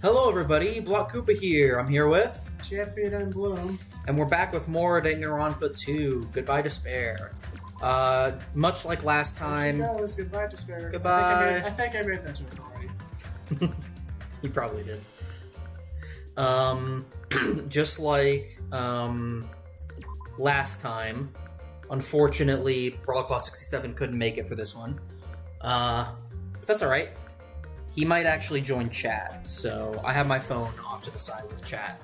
Hello everybody, Block Koopa here. I'm here with ChampionNBloom. and we're back with more Danganronpa 2, Goodbye Despair. Much like last time... There she goes. Goodbye, Despair. Goodbye. I think I made that joke already. You probably did. Just like last time, unfortunately, Brawl Claw 67 couldn't make it for this one. But that's alright. He might actually join chat, so I have my phone off to the side with chat.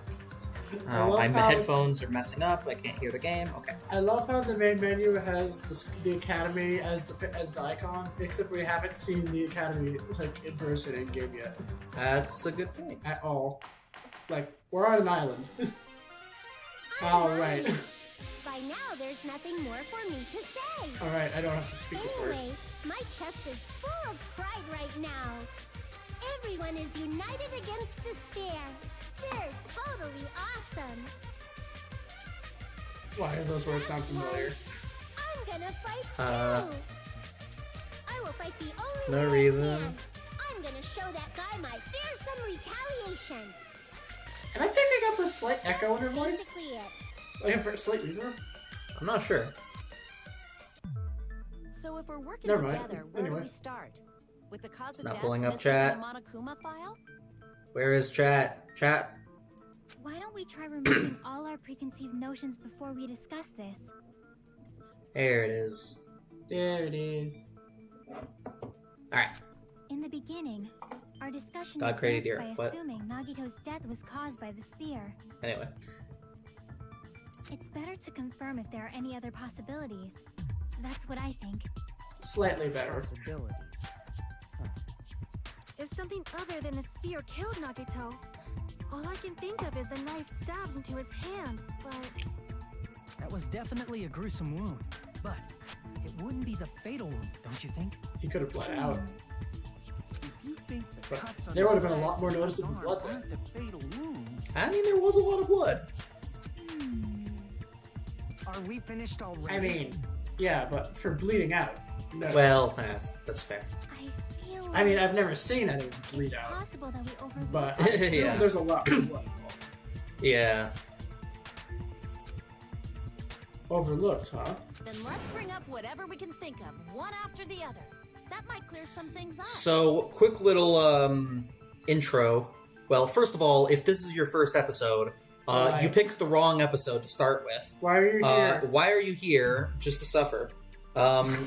My headphones are messing up. I can't hear the game. Okay. I love how the main menu has the Academy as the icon, except we haven't seen the Academy like in person in game yet. That's a good point. At all. Like, we're on an island. Alright. By now, there's nothing more for me to say. Alright, I don't have to speak this word. Anyway, my chest is full of pride right now. Everyone is united against despair. They're totally awesome. Why do those words sound familiar? I'm gonna fight too. I will fight the only No way I reason. can. I'm gonna show that guy my fearsome retaliation. Am I picking up a slight echo in her voice? Basically it. Like a slight reverb? I'm not sure. So if we're working Never mind. together, where Anyway. do we start? With the cause It's of not death pulling up missing chat. in the Monokuma file? Where is chat? Chat? Why don't we try removing all our preconceived notions before we discuss this? There it is. There it is. Alright. In the beginning, our discussion God created the advanced Earth, by what? assuming Nagito's death was caused by the spear. Anyway. It's better to confirm if there are any other possibilities. That's what I think. Slightly better. Possibilities. If something other than a spear killed Nagito, all I can think of is the knife stabbed into his hand, but... That was definitely a gruesome wound, but it wouldn't be the fatal wound, don't you think? He could have bled out. If you think the But cuts on there would have the been a lot legs more and noticeable arm blood there. aren't the fatal wounds. I mean, there was a lot of blood. Are we finished already? I mean, yeah, but for bleeding out. No. Well, that's fair. I feel like I mean, I've never seen anyone bleed it's out, possible that we overlooked but I assume Yeah. there's a lot more blood involved. Yeah. Overlooked, huh? Then let's bring up whatever we can think of, one after the other. That might clear some things up. So, quick little intro. Well, first of all, if this is your first episode, Why? you picked the wrong episode to start with. Why are you here? Why are you here? Just to suffer.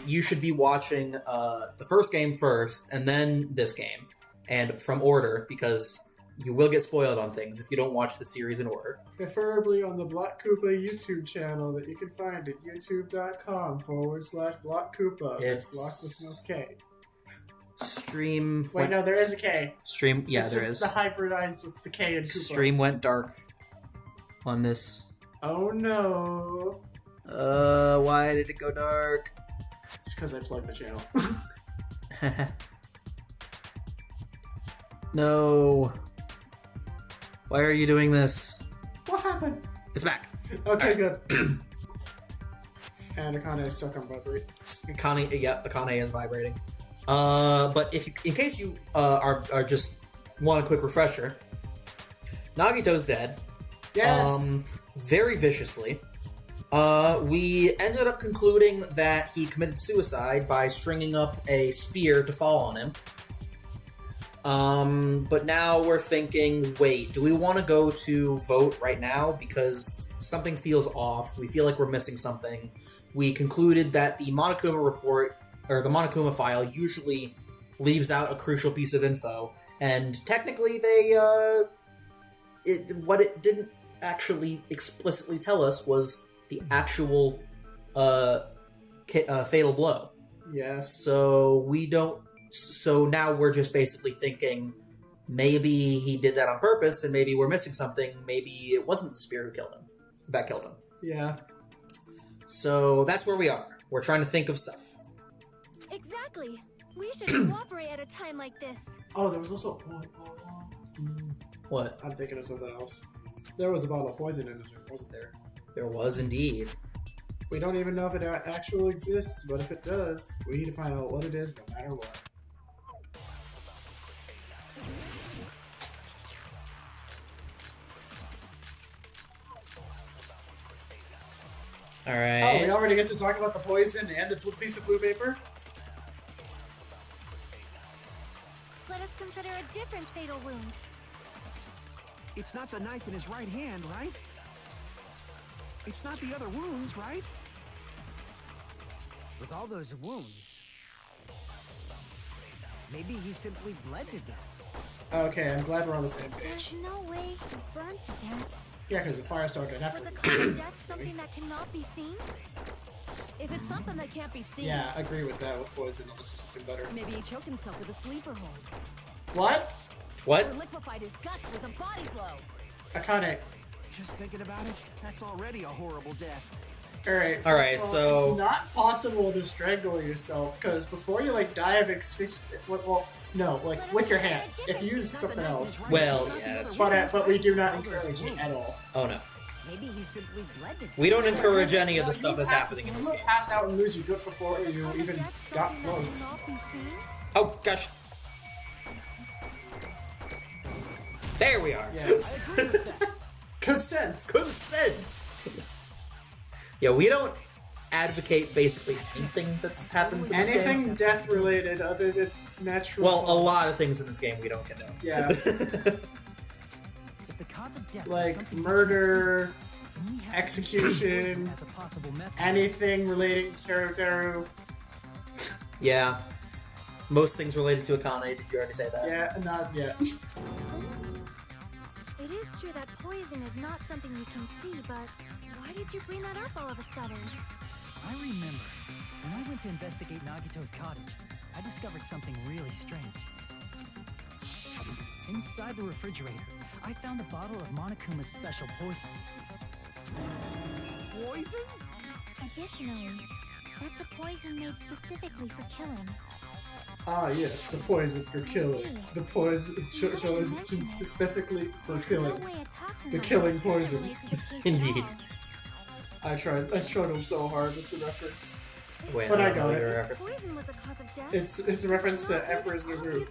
You should be watching the first game first, and then this game, and from order, because you will get spoiled on things if you don't watch the series in order. Preferably on the Block Koopa YouTube channel that you can find at youtube.com/Block Koopa. It's- Block with no K. Stream. Wait, no, there is a K. Stream. Yeah, it's there just is. the hybridized with the K and Koopa. Stream went dark on this. Oh no. Why did it go dark? It's because I plugged the channel. No. Why are you doing this? What happened? It's back. Okay, good. And Akane is stuck on vibrate. Akane, yeah, Akane is vibrating. But if you, in case you are just want a quick refresher, Nagito's dead. Yes! Very viciously. We ended up concluding that he committed suicide by stringing up a spear to fall on him. But now we're thinking, wait, do we want to go to vote right now? Because something feels off. We feel like we're missing something. We concluded that the Monokuma report, or the Monokuma file, usually leaves out a crucial piece of info. And technically what it didn't actually explicitly tell us was the actual fatal blow. Yes. So now we're just basically thinking maybe he did that on purpose, and maybe we're missing something. Maybe it wasn't the spear that killed him. Yeah. So that's where we are. We're trying to think of stuff. Exactly. We should cooperate at a time like this. Oh, there was also... What? I'm thinking of something else. There was a bottle of poison in his room, wasn't there? There was indeed. We don't even know if it actually exists, but if it does, we need to find out what it is no matter what. All Oh, right. we already get to talk about the poison and the piece of blue paper? Let us consider a different fatal wound. It's not the knife in his right hand, right? It's not the other wounds, right? With all those wounds, maybe he simply bled to death. Okay, I'm glad we're on the same There's page. no way he burned to death. Yeah, because the Firestar could have Was to. the cause of death something that cannot be seen? If it's something that can't be seen, Yeah, I agree with that with poison, unless there's something better. maybe he choked himself with a sleeper hold. What? What? Or liquefied his guts with a body blow. I kinda. Just thinking about it, that's already a horrible death. Alright, Alright, first of so- all, it's not possible to strangle yourself, because before you, like, die of no, like, with your hands. If you use It's not the something knife in else. his right Well, hand, it's not yeah, the that's other But we do not All those encourage it at wounds. all. Oh no. Maybe he simply bled to death. We don't encourage any of the You stuff that's pass- happening in you this will game. pass out and lose your grip before you Cause of even death got something that close. cannot be seen? Oh gosh. There we are. Yes. I agree with that. Consent! Consent. Yeah, we don't advocate basically anything that happens in this Anything game. death related other than natural. Well, a lot of things in this game we don't condone. Yeah. If the cause of death is Like something we murder, can't see, then we have to execution, consider poison as a possible method. anything relating to Teru. Yeah. Most things related to Akane, did you already say that? Yeah, not yet. It is true that poison is not something we can see, but why did you bring that up all of a sudden? I remember when I went to investigate Nagito's cottage, I discovered something really strange. Inside the refrigerator, I found a bottle of Monokuma's special poison. Poison? Additionally, that's a poison made specifically for killing. Ah, yes, the poison for killing. The poison chose specifically for There's killing. no way a toxin The like killing that can poison. relate to the case at Indeed. I all. struggled so hard with the reference. Wait, But I don't got know it. your If reference. poison was the cause of death, It's a reference to Emperor's New Groove.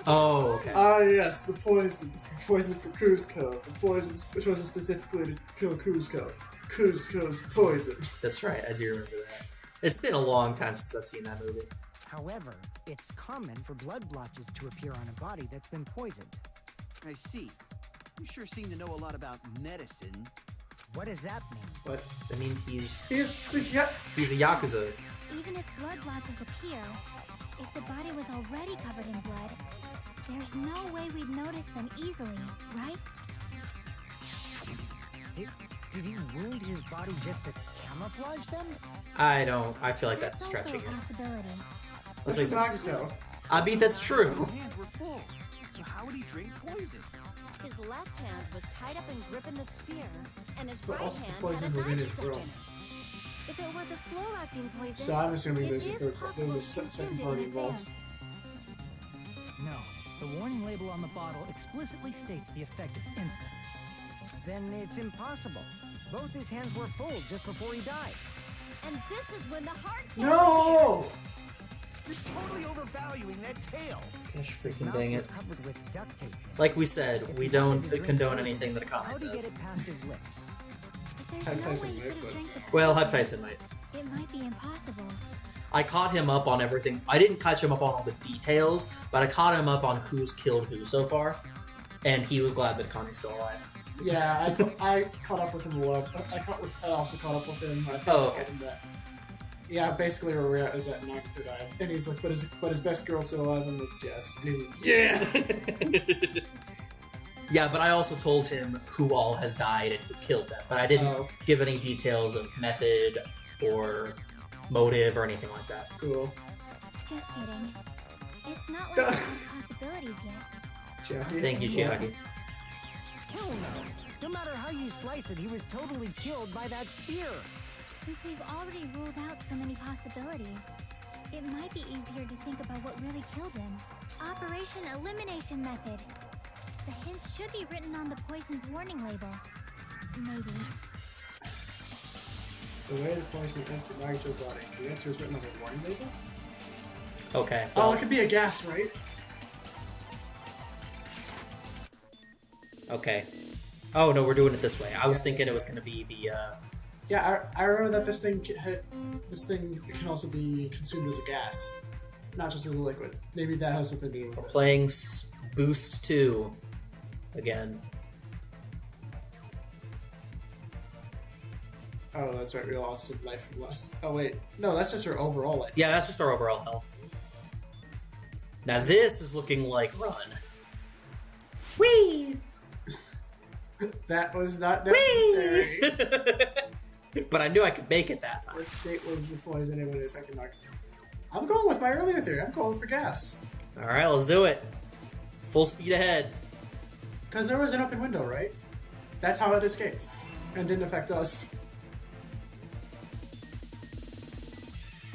Oh, okay. Ah, yes, the poison. Poison for Kuzco. The poison chosen specifically to kill Kuzco. Kuzco's poison. That's right, I do remember that. It's been a long time since I've seen that movie. However, it's common for blood blotches to appear on a body that's been poisoned. I see. You sure seem to know a lot about medicine. What does that mean? But I mean, he's He's a yakuza. Even if blood blotches appear, if the body was already covered in blood, there's no way we'd notice them easily, right? Did he wound his body just to camouflage them? I feel like that's also stretching a it. possibility. This is Nagito. I mean, that's true. His hands were full. So how would he drink poison? His left hand was tied up and gripping the spear, and his But right also the hand poison had a was in knife his stuck room. in it. if it was a slow-acting poison, So I'm assuming it there's a is third possible there's a to consume second it party in involved. advance. No. The warning label on the bottle explicitly states the effect is instant. Then it's impossible. Both his hands were full just before he died. And this is when the hard tail No! You're totally overvaluing that tail. Gosh, His freaking mouth dang was it. covered with duct tape. Like we said, If we he don't wanted to drink condone poison, anything that Akane How'd he get says. it past his lips? If there's Hype no Tyson way you might, could but- have drank the Well, poison, Hype Tyson might. it might be impossible. I caught him up on everything. I didn't catch him up on all the details, but I caught him up on who's killed who so far, and he was glad that Akane's still alive. Yeah, I caught up with him a lot. I also caught up with him. I think Oh, I okay. told him that. Yeah, basically where we're at is that Nagito died, and he's like, "But his best girl's still alive." I'm like, "Yes." And he's like, "Yeah." Yeah, but I also told him who all has died and who killed them, but I didn't Oh. give any details of method or motive or anything like that. Cool. Just kidding. It's not like there's no possibilities yet. Jackie. Thank you, Chiaki. Hell no. No matter how you slice it, he was totally killed by that spear. Since we've already ruled out so many possibilities, it might be easier to think about what really killed him. Operation Elimination Method. The hint should be written on the poison's warning label. Maybe. The way the poison entered Nagito's body. The answer is written on the warning label. Okay. Oh, well, it could be a gas, right? okay. Oh no, we're doing it this way. I was thinking it was going to be Yeah, I remember that this thing can also be consumed as a gas, not just as a liquid. Maybe that has something to do with We're it. playing Boost 2 again. Oh, that's right. We lost some life from last. Oh wait, no, that's just our overall life. Yeah, that's just our overall health. Now this is looking like run. Whee! That was not necessary. But I knew I could make it that time. What state was the poison it would affect Nagito? I'm going with my earlier theory. I'm going for gas. Alright, let's do it. Full speed ahead. Because there was an open window, right? That's how it escaped. And didn't affect us.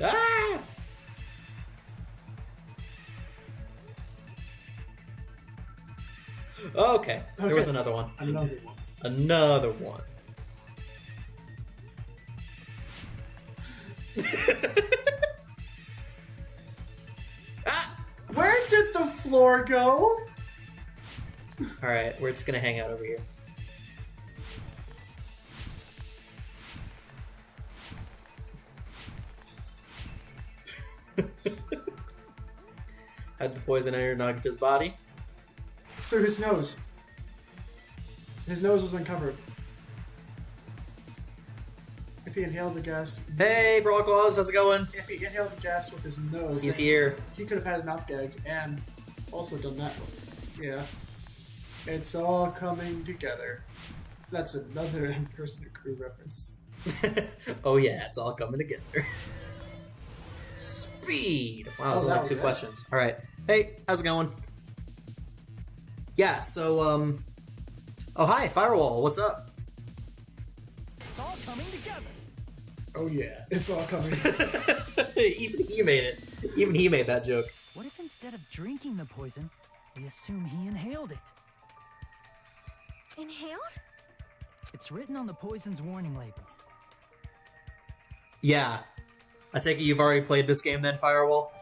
Ah! Okay, there was another one. Another one. Another one. Ah! Where did the floor go? Alright, we're just gonna hang out over here. Had the poison enter Nagito's body. Through his nose. His nose was uncovered. If he inhaled the gas... Hey, Brawl Claws, how's it going? If he inhaled the gas with his nose... He's then here. He could have had a mouth gag and also done that one. Yeah. It's all coming together. That's another person crew reference. Oh yeah, it's all coming together. Speed! Wow, those Oh, are that like was two it. questions. Alright. Hey, how's it going? Yeah, so, oh, hi, Firewall, what's up? It's all coming together. Oh yeah, it's all coming. Even he made it. Even he made that joke. What if instead of drinking the poison, we assume he inhaled it? Inhaled? It's written on the poison's warning label. Yeah. I take it you've already played this game then, Firewall?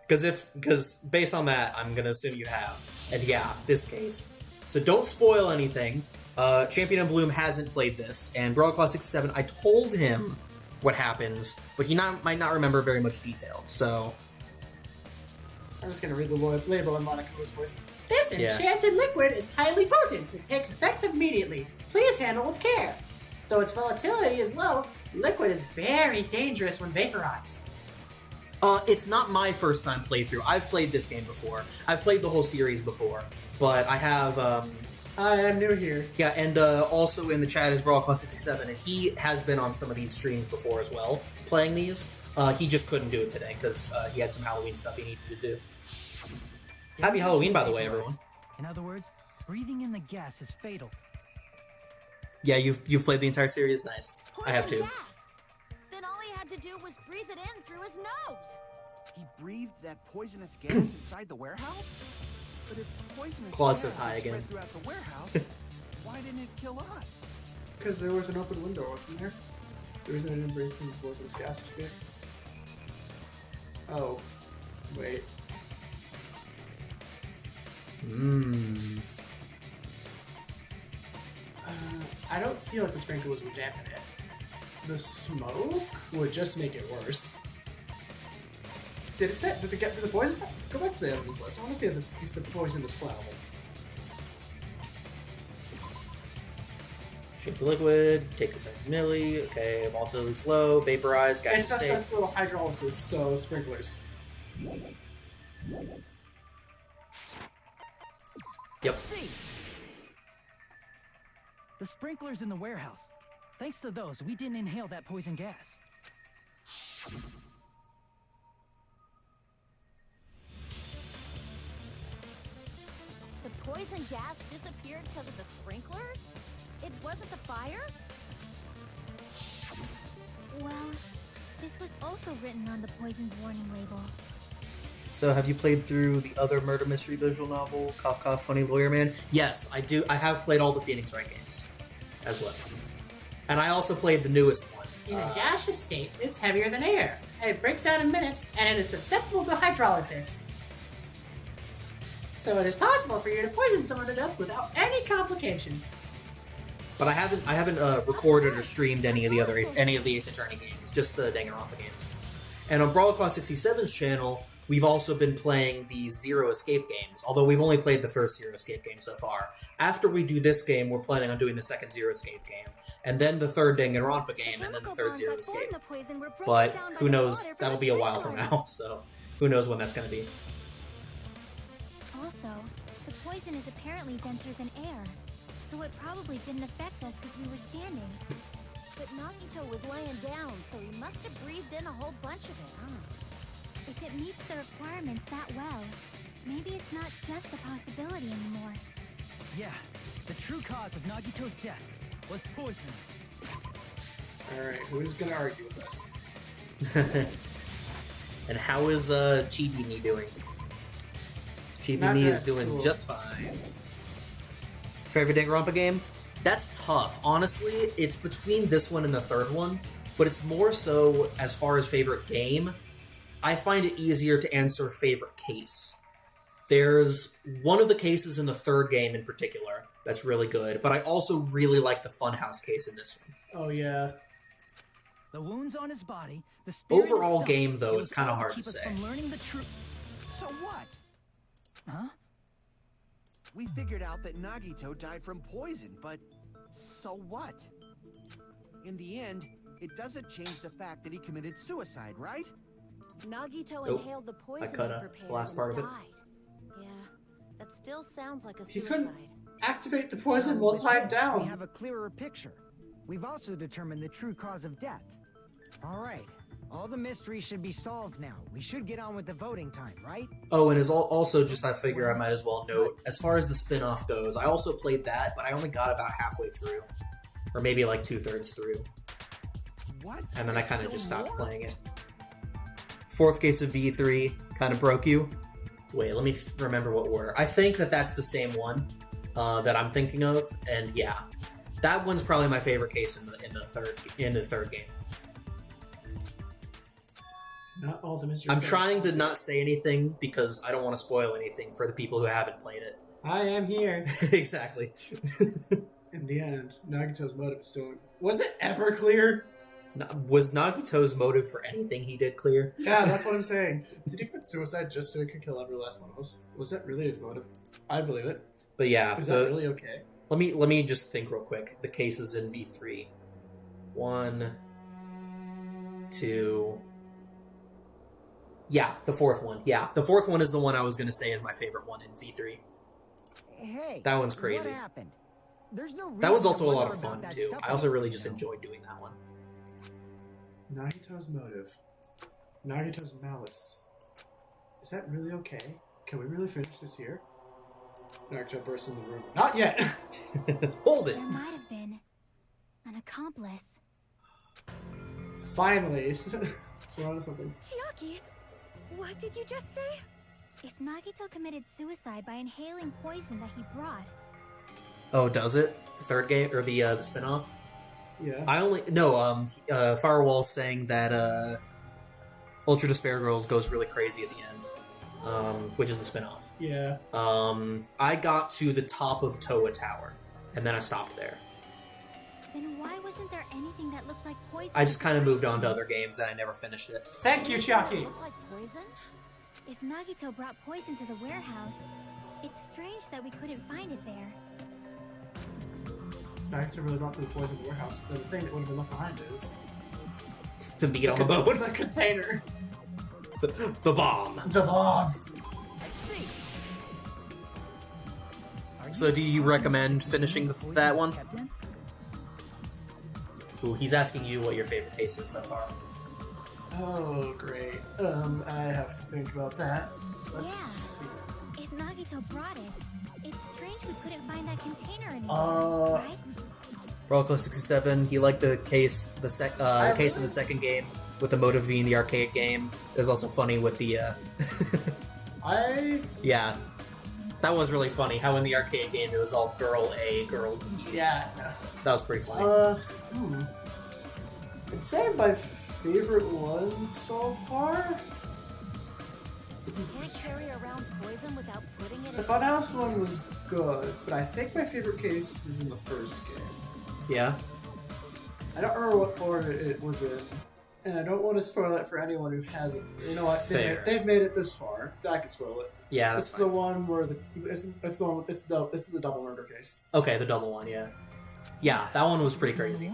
Because based on that, I'm gonna assume you have. And yeah, this case. So don't spoil anything. ChampionNBloom hasn't played this, and Brawl Class 67, I told him what happens, but he might not remember very much detail, so... I'm just gonna read the label in Monaco's voice. This Yeah. enchanted liquid is highly potent. It takes effect immediately. Please handle with care. Though its volatility is low, liquid is very dangerous when vaporized. It's not my first time playthrough. I've played this game before. I've played the whole series before, but I have, I am new here. yeah, and also in the chat is Brawl Class 67, and he has been on some of these streams before as well, playing these. He just couldn't do it today, because he had some Halloween stuff he needed to do. Happy Halloween, by the way, everyone. In other words, breathing in the gas is fatal. Yeah, you've played the entire series? Nice. I have Poison too. gas. Then all he had to do was breathe it in through his nose. He breathed that poisonous gas inside the warehouse? But if poisonous Claus gas says hi had again. spread throughout the warehouse, why didn't it kill us? Because there was an open window, wasn't there? The reason I didn't breathe from the poisonous gas was fear. Oh. Wait. I don't feel like the sprinklers would dampen it. The smoke would just make it worse. Did it say? Did the poison? Go back to the enemies list. I want to see if the poison is flammable. Enchanted Liquid, takes effect milli, okay, volatility's low, vaporize, gas It's just state. a little hydrolysis, so sprinklers. Yep. See. The sprinklers in the warehouse. Thanks to those, we didn't inhale that poison gas. The poison gas disappeared because of the sprinklers? It wasn't the fire? Well, this was also written on the poison's warning label. So have you played through the other murder mystery visual novel, Cough Cough Funny Lawyer Man? Yes, I do. I have played all the Phoenix Wright games as well. And I also played the newest one. In a gaseous state, it's heavier than air. It breaks down in minutes, and it is susceptible to hydrolysis. So it is possible for you to poison someone to death without any complications. But I haven't recorded or streamed any of the Ace Attorney games, just the Danganronpa games. And on Brawlclaw 67's channel, we've also been playing the Zero Escape games, although we've only played the first Zero Escape game so far. After we do this game, we're planning on doing the second Zero Escape game, and then the third Danganronpa game, and then the third Zero Escape. But who knows, that'll be a while from now, so who knows when that's going to be. Also, the poison is apparently denser than air, so it probably didn't affect us because we were standing. But Nagito was laying down, so he must have breathed in a whole bunch of it, huh? If it meets the requirements that well, maybe it's not just a possibility anymore. Yeah, the true cause of Nagito's death was poison. Alright, who's gonna argue with us? And how is Chibi Me doing? Chibi Me is doing just fine. Favorite Danganronpa game? That's tough. Honestly, it's between this one and the third one, but it's more so as far as favorite game. I find it easier to answer favorite case. There's one of the cases in the third game in particular that's really good, but I also really like the Funhouse case in this one. Oh, yeah. The wounds on his body, the spirit Overall is game, though, it it's was kind of all to hard to keep us say. from learning the truth. So what? Huh? We figured out that Nagito died from poison, but so what? In the end, it doesn't change the fact that he committed suicide, right? Nagito Nope. inhaled the poison I cut he the prepared last and part of it. died. Yeah, that still sounds like a He suicide. couldn't activate the poison With multi-time this, down. We have a clearer picture. We've also determined the true cause of death. All right. All the mysteries should be solved now. We should get on with the voting time, right? Oh, and also just I figure I might as well note, as far as the spin-off goes, I also played that, but I only got about halfway through. Or maybe like 2/3 through. What? And then I kind of Still just stopped more? playing it. Fourth case of V3 kind of broke you. Wait, let me remember what order. I think that's the same one that I'm thinking of, and yeah, that one's probably my favorite case in the third game. Not all the mysteries. I'm are trying to solved. not say anything because I don't want to spoil anything for the people who haven't played it. I am here. Exactly. In the end, Nagito's motive is still... Was it ever clear? Was Nagito's motive for anything he did clear? Yeah, that's what I'm saying. Did he commit suicide just so he could kill every last one of us? Was that really his motive? I believe it. But yeah, Is that really okay? Let me just think real quick. The cases in V3. 1, 2. Yeah, the fourth one. Yeah, the fourth one is the one I was gonna say is my favorite one in V3. Hey, That one's crazy. What happened? There's no That one's reason also to a lot wonder of about fun that too. stuff I also on really the just show. enjoyed doing that one. Nagito's motive. Nagito's malice. Is that really okay? Can we really finish this here? Nagito bursts in the room. Not yet! Hold it! There might have been an accomplice. Finally! We're on to something. Chiaki, what did you just say? If Nagito committed suicide by inhaling poison that he brought, Oh, does it? The third game or the spin-off? Yeah. Firewall's saying that Ultra Despair Girls goes really crazy at the end, which is the spin-off. Yeah. I got to the top of Toa Tower, and then I stopped there. then why wasn't there anything that looked like poison? I just kind of moved on to other games, and I never finished it. Thank you, Chiaki! Look like poison? If Nagito brought poison to the warehouse, it's strange that we couldn't find it there. If Nagito really brought to the poison warehouse, then the thing that would have been left behind is... The meat on the bone. The container. The bomb. The bomb. I see. Are So do you recommend finishing poison that one? kept in? Ooh, he's asking you what your favorite case is so far. Oh, great. I have to think about that. Let's see. If Nagito brought it, it's strange we couldn't find that container anymore, right? Brawlclaw 67, he liked the case, case in the second game with the motive being the arcade game. It was also funny with the, Yeah. That was really funny, how in the arcade game it was all girl A, girl B. Yeah. That was pretty funny. I'd say my favorite one so far? You can't carry around poison without putting it The in... Funhouse one was good, but I think my favorite case is in the first game. Yeah. I don't remember what order it was in, and I don't want to spoil it for anyone who hasn't. You know what? They've made it this far. I can spoil it. Yeah, that's it's fine. the one where it's the double murder case. Okay, the double one, yeah. Yeah, that one was pretty crazy.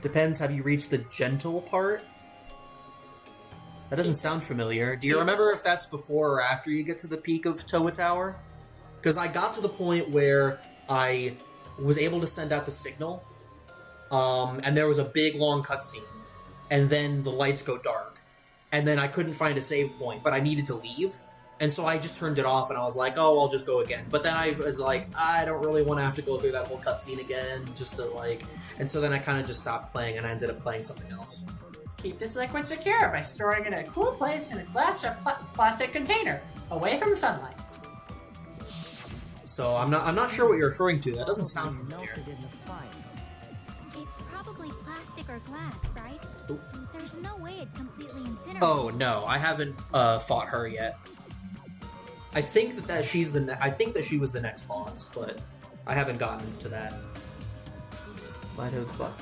Depends, have you reached the gentle part? That doesn't sound familiar. Do you remember if that's before or after you get to the peak of Towa Tower? Because I got to the point where I was able to send out the signal, and there was a big long cutscene, and then the lights go dark, and then I couldn't find a save point, but I needed to leave, and so I just turned it off, and I was like, oh, I'll just go again. But then I was like, I don't really want to have to go through that whole cutscene again, just to like... And so then I kind of just stopped playing, and I ended up playing something else. Keep this liquid secure by storing it in a cool place in a glass or plastic container, away from the sunlight. So I'm not sure what you're referring to. That doesn't sound familiar. It's probably plastic or glass, right? Oop. There's no way it completely incinerates. Oh no, I haven't fought her yet. I think that she was the next boss, but I haven't gotten to that. Might have.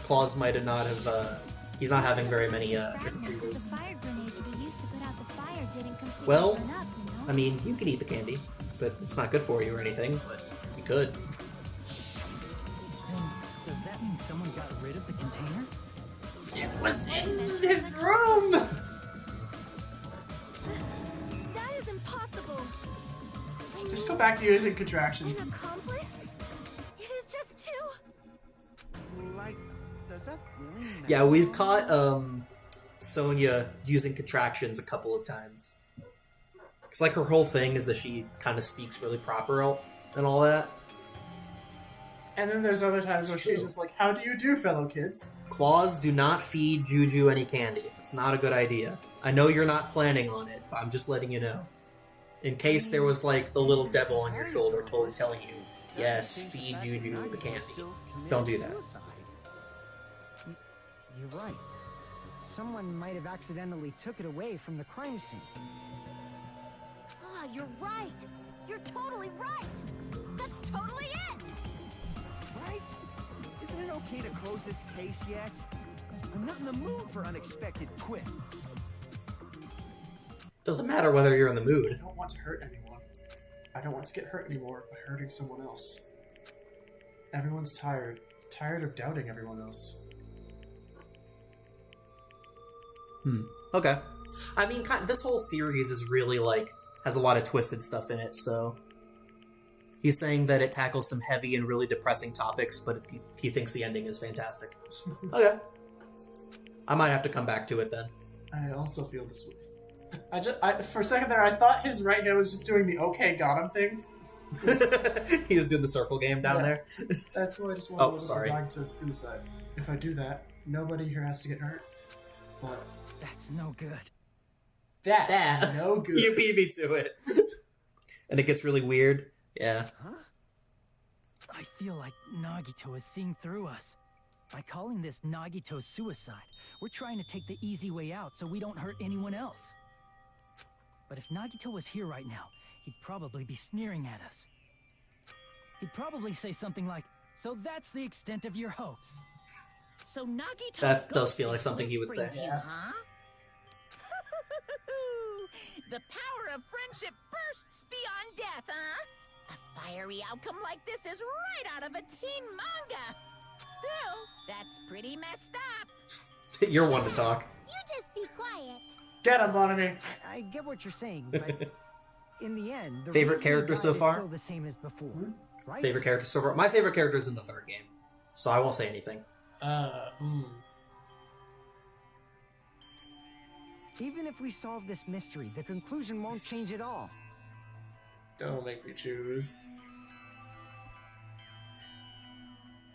Claus might not have. He's not having very many trick-or-treaters. The fire grenade to be used to put out the fire didn't completely Well, burn up, you know? I mean, you can eat the candy, but it's not good for you or anything. But you could. Then, does that mean someone got rid of the container? It was in this room! That is impossible. Just go back to using An contractions. accomplice? It is just too... Like, does that really matter? Yeah, we've caught Sonya using contractions a couple of times. It's like her whole thing is that she kind of speaks really proper and all that. And then there's other times where she's just like, how do you do, fellow kids? Claws, do not feed Juju any candy. It's not a good idea. I know you're not planning on it, but I'm just letting you know. In case there was like the little devil on your shoulder telling you, yes, feed Juju the candy. Don't do that. You're right. Someone might have accidentally took it away from the crime scene. Ah, you're right. You're totally right. That's totally it. Right? Isn't it okay to close this case yet? I'm not in the mood for unexpected twists. Doesn't matter whether you're in the I mood. don't want to hurt anyone. I don't want to get hurt anymore by hurting someone else. Everyone's tired. Tired of doubting everyone else. Okay. I mean, this whole series is really like has a lot of twisted stuff in it, so he's saying that it tackles some heavy and really depressing topics, but he thinks the ending is fantastic. Okay. I might have to come back to it then. I also feel this way. For a second there, I thought his right hand was just doing the okay, got him thing. He was doing the circle game down there. That's what I just wanted to sorry. going to suicide. If I do that, nobody here has to get hurt. But That's no good. that's no good. You beat me to it. And it gets really weird. Yeah. I feel like Nagito is seeing through us. By calling this Nagito's suicide, we're trying to take the easy way out so we don't hurt anyone else. But if Nagito was here right now, he'd probably be sneering at us. He'd probably say something like, "So that's the extent of your hopes." So Nagito That does feel like something he would say. You, huh? The power of friendship bursts beyond death, huh? A fiery outcome like this is right out of a teen manga. Still, that's pretty messed up. You're one to talk. You just be quiet. Get him, Bonamy. I get what you're saying, but in the end, the Favorite reason he character died so is far? still the same as before, right? Favorite character so far? My favorite character is in the third game, so I won't say anything. Even if we solve this mystery, the conclusion won't change at all. Don't make me choose.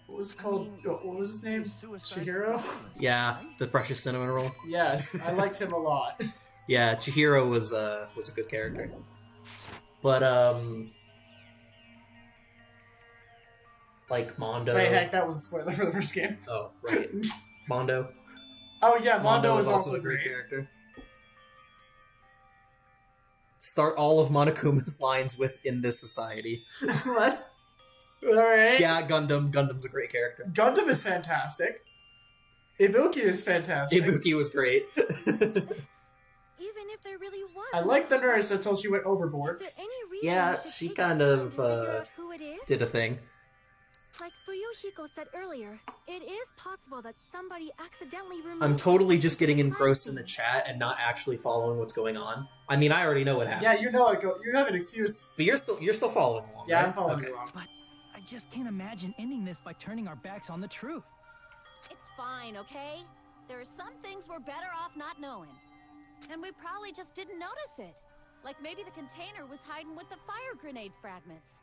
What was it called? What was his name? Chihiro? Yeah, the precious cinnamon roll. Yes, I liked him a lot. Yeah, Chihiro was a good character. But like Mondo. Wait, heck, that was a spoiler for the first game. Oh, right. Mondo. Oh yeah, Mondo was is also also a great character. Start all of Monokuma's lines with "in this society." What? Alright. Yeah, Gundam. Gundam's a great character. Gundam is fantastic. Ibuki is fantastic. Ibuki was great. Even if there really was. I like the nurse until she went Is overboard. there any reason Yeah, we should she take kind our time of, to figure out who it is? Did a thing. Like Fuyuhiko said earlier, it is possible that somebody accidentally removed. I'm totally just getting engrossed in the chat and not actually following what's going on. I mean, I already know what happens. Yeah, you know, you have an excuse. But you're still following along. Yeah, right? I'm following Okay. you along. But I just can't imagine ending this by turning our backs on the truth. It's fine, okay? There are some things we're better off not knowing. And we probably just didn't notice it. Like maybe the container was hiding with the fire grenade fragments.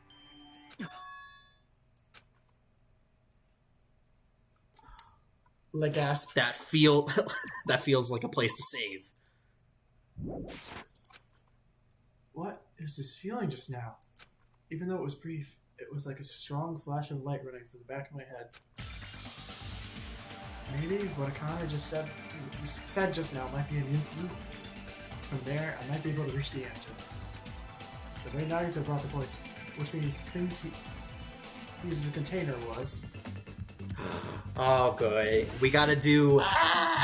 Legasp. That feels like a place to save. What is this feeling just now? Even though it was brief, it was like a strong flash of light running through the back of my head. Maybe what Akane just said just now might be a new clue. From there, I might be able to reach the answer. The way Nagito brought the poison, which means things he used as a container was... Oh, good. We gotta do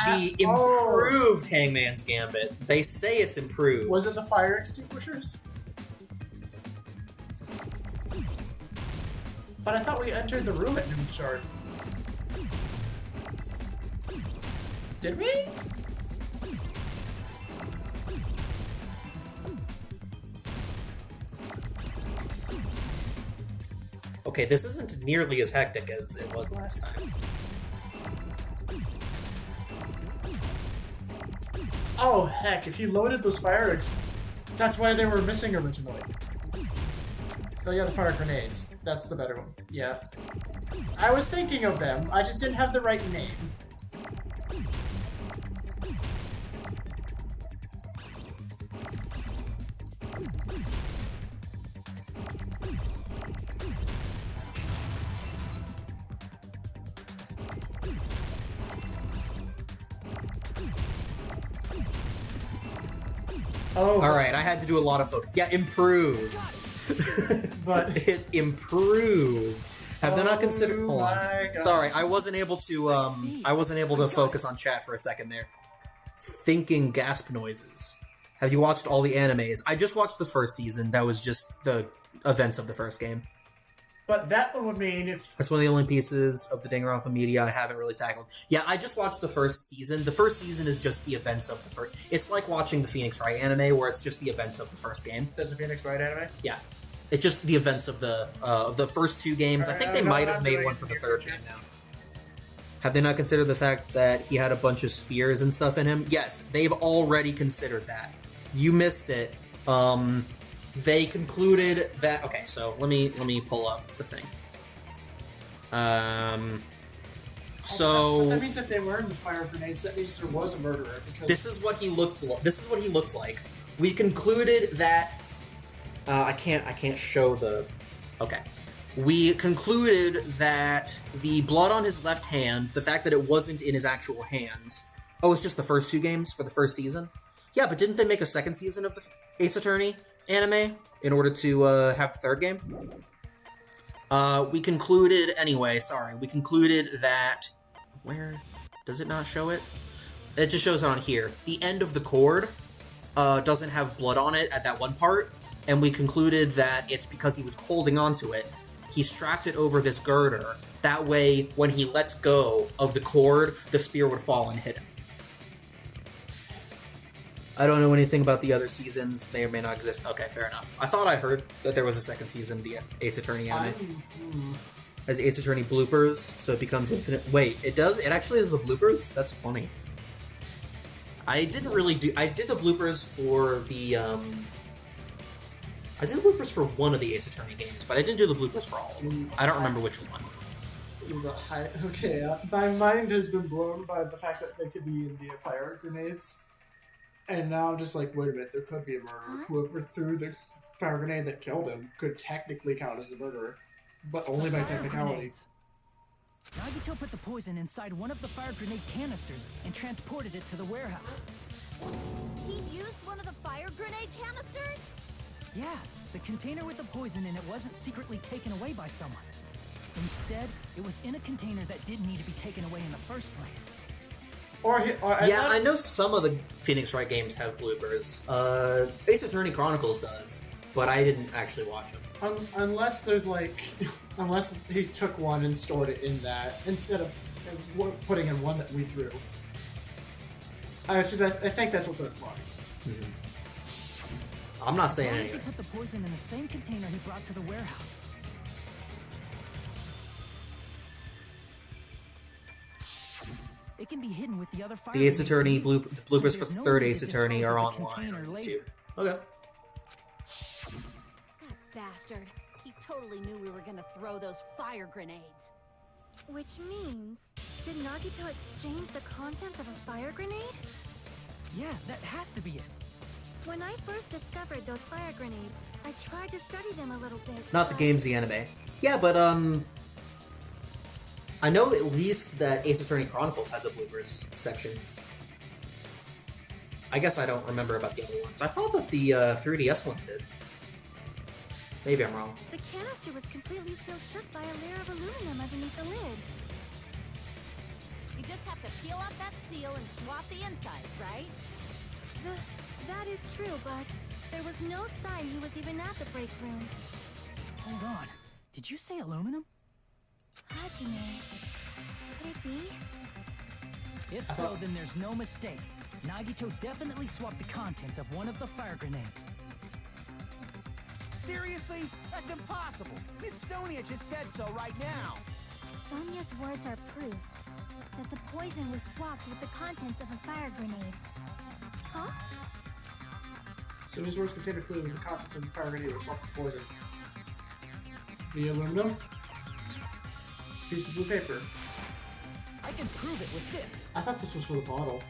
the improved Hangman's Gambit. They say it's improved. Was it the fire extinguishers? But I thought we entered the room at Noon's Shard. Did we? Okay, this isn't nearly as hectic as it was last time. Oh, heck, if you loaded those fire that's why they were missing originally. Oh yeah, the fire grenades. That's the better one. Yeah. I was thinking of them, I just didn't have the right name. Oh, Alright, I had to do a lot of focus. Yeah, improved. but It's improved. Have they not considered? Hold on. my God. Sorry, I wasn't able to focus on chat for a second there. Thinking gasp noises. Have you watched all the animes? I just watched the first season. That was just the events of the first game. But that one would mean if That's one of the only pieces of the Danganronpa media I haven't really tackled. Yeah, I just watched the first season. The first season is just the events of the first... It's like watching the Phoenix Wright anime, where it's just the events of the first game. there's a Phoenix Wright anime. Yeah. It's just the events of the first two games. I think they might have made one for the third game now. Have they not considered the fact that he had a bunch of spears and stuff in him? Yes, they've already considered that. You missed it. They concluded that... Okay, so let me pull up the thing. But So that means if they were in the fire grenades, that means there was a murderer. Because this is what he looked like. This is what he looks like. We concluded that... I can't show the... Okay. We concluded that the blood on his left hand, the fact that it wasn't in his actual hands... Oh, it's just the first two games for the first season? Yeah, but didn't they make a second season of the Ace Attorney anime in order to have the third game? We concluded... Anyway, sorry. We concluded that... Where? Does it not show it? It just shows it on here. The end of the cord doesn't have blood on it at that one part, and we concluded that it's because he was holding onto it. He strapped it over this girder. That way, when he lets go of the cord, the spear would fall and hit him. I don't know anything about the other seasons. They may not exist. Okay, fair enough. I thought I heard that there was a second season of the Ace Attorney anime. As Ace Attorney bloopers, so it becomes infinite. Wait, it does? It actually is the bloopers? That's funny. I didn't really do... I did the bloopers for the, I did the bloopers for one of the Ace Attorney games, but I didn't do the bloopers for all of them. I don't remember which one. Okay, my mind has been blown by the fact that they could be in the fire grenades. And now I'm just like, wait a minute, there could be a murderer. Whoever threw the fire grenade that killed him could technically count as the murderer. But only by Fire technicality. grenades. Nagito put the poison inside one of the fire grenade canisters and transported it to the warehouse. He used one of the fire grenade canisters? Yeah, the container with the poison in it wasn't secretly taken away by someone. Instead, it was in a container that didn't need to be taken away in the first place. I know some of the Phoenix Wright games have bloopers. Ace Attorney Chronicles does, but I didn't actually watch them. Unless there's like, unless he took one and stored it in that instead of putting in one that we threw. I think that's what they're implying. I'm not saying Why does he anything. put the poison in the same container he brought to the warehouse? It can be hidden with the other fire The Ace grenades Attorney we used, bloopers so for there's no third need Ace to Attorney dispose are of the online container on later. YouTube. Okay. That bastard. He totally knew we were gonna throw those fire grenades. Which means, did Nagito exchange the contents of a fire grenade? Yeah, that has to be it. When I first discovered those fire grenades, I tried to study them a little bit. Not the but- games, the anime. Yeah, but I know at least that Ace Attorney Chronicles has a bloopers section. I guess I don't remember about the other ones. I thought that the 3DS ones did. Maybe I'm wrong. The canister was completely sealed shut by a layer of aluminum underneath the lid. You just have to peel off that seal and swap the insides, right? That is true, but there was no sign he was even at the break room. Hold on. Did you say aluminum? Hajime, could it be? If so, then there's no mistake. Nagito definitely swapped the contents of one of the fire grenades. Seriously? That's impossible. Miss Sonia just said so right now. Sonia's words are proof that the poison was swapped with the contents of a fire grenade. Huh? So his words contain a clue with the contents of the fire grenade was swapped with poison. The aluminum? Piece of blue paper. I can prove it with this. I thought this was for the bottle.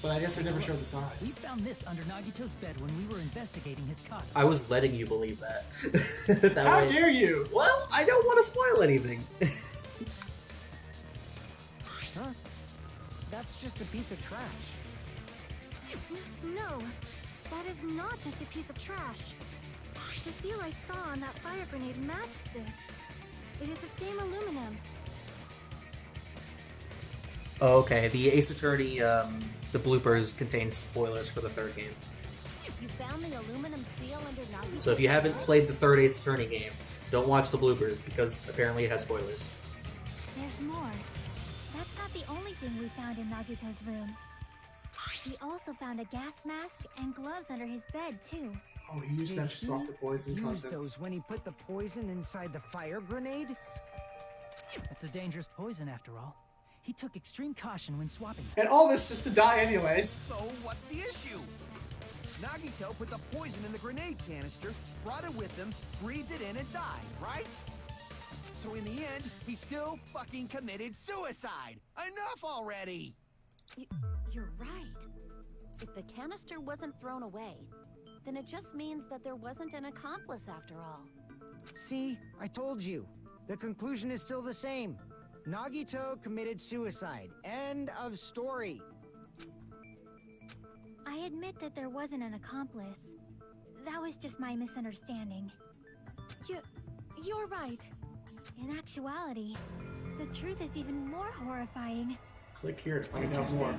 But I guess they never showed the We size. found this under Nagito's bed when we were investigating his cot. I was letting you believe that. That How way- dare you! Well, I don't want to spoil anything. Huh? That's just a piece of trash. No, that is not just a piece of trash. The seal I saw on that fire grenade matched this. It is the same aluminum. Okay, the Ace Attorney, the bloopers contain spoilers for the third game. You found the aluminum seal under Nagito's So if you haven't bed? played the third Ace Attorney game, don't watch the bloopers because apparently it has spoilers. There's more. That's not the only thing we found in Nagito's room. We also found a gas mask and gloves under his bed, too. Oh, he used that to swap the poison Use contents. those when he put the poison inside the fire grenade? It's a dangerous poison after all. He took extreme caution when swapping it. And all this just to die anyways. So what's the issue? Nagito put the poison in the grenade canister, brought it with him, breathed it in, and died, right? So in the end, he still fucking committed suicide. Enough already! You're right. If the canister wasn't thrown away, then it just means that there wasn't an accomplice after all. See, I told you. The conclusion is still the same. Nagito committed suicide. End of story. I admit that there wasn't an accomplice. That was just my misunderstanding. You're right. In actuality, the truth is even more horrifying. Click here to find out more.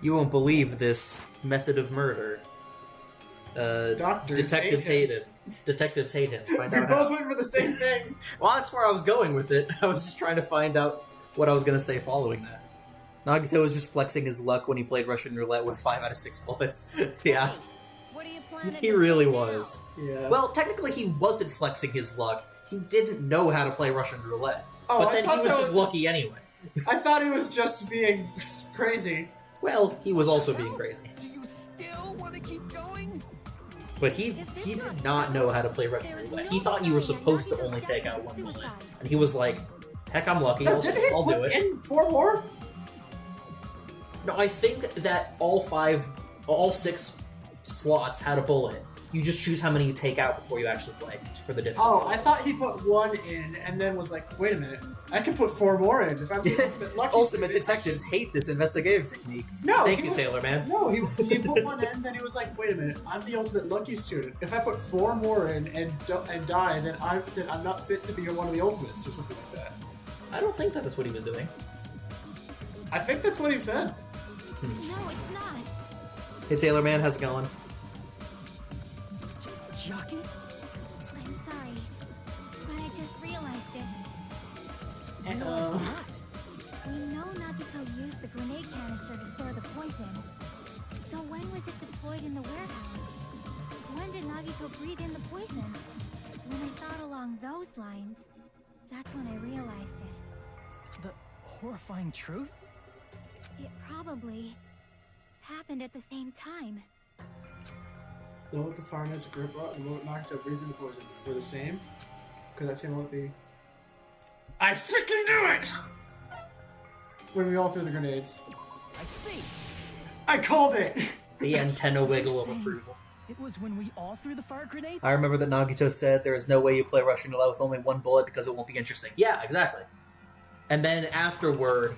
You won't believe this method of murder. Doctors Detectives hate hate him. Detectives hate him. Find We out both how. went for the same thing. Well, that's where I was going with it. I was just trying to find out what I was going to say following that. Nagito was just flexing his luck when he played Russian Roulette with 5 out of 6 bullets. Yeah, What are you planning he to really say was. Yeah. Well, technically he wasn't flexing his luck. He didn't know how to play Russian Roulette. Oh, But I then he thought was that just was- lucky anyway. I thought he was just being crazy. Well, he was also being crazy. Do you still want to keep going? But he did not know how to play Russian There is Roulette. no He thought you were sign that supposed to Nagito's only death take was out a one bullet. suicide. And he was like, heck, I'm lucky, But didn't he I'll do put it. in 4 more? No, I think that all 6 slots had a bullet. You just choose how many you take out before you actually play for the difference. Oh, I thought he put 1 in and then was like, wait a minute, I can put 4 more in if I'm the ultimate lucky Ultimate student. detectives hate this investigative technique. No, Thank he you, was- Taylor, man. No, he put 1 in, then he was like, wait a minute, I'm the ultimate lucky student. If I put 4 more in and die, then I'm not fit to be one of the ultimates or something like that. I don't think that's what he was doing. I think that's what he said. No, it's not. Hey, Taylor, man, how's it going? Jockey? I'm sorry, but I just realized it. We know Nagito used the grenade canister to store the poison. So when was it deployed in the warehouse? When did Nagito breathe in the poison? When I thought along those lines, that's when I realized it. The horrifying truth? It probably happened at the same time. The one with the fire knight's grip rock and the one with Nagito breathing the poison were the same? Could that same one be? I freaking knew it! When we all threw the grenades. I see. I called it! The antenna wiggle of approval. It was when we all threw the fire grenades? I remember that Nagito said there is no way you play Russian roulette with only 1 bullet because it won't be interesting. Yeah, exactly. And then afterward,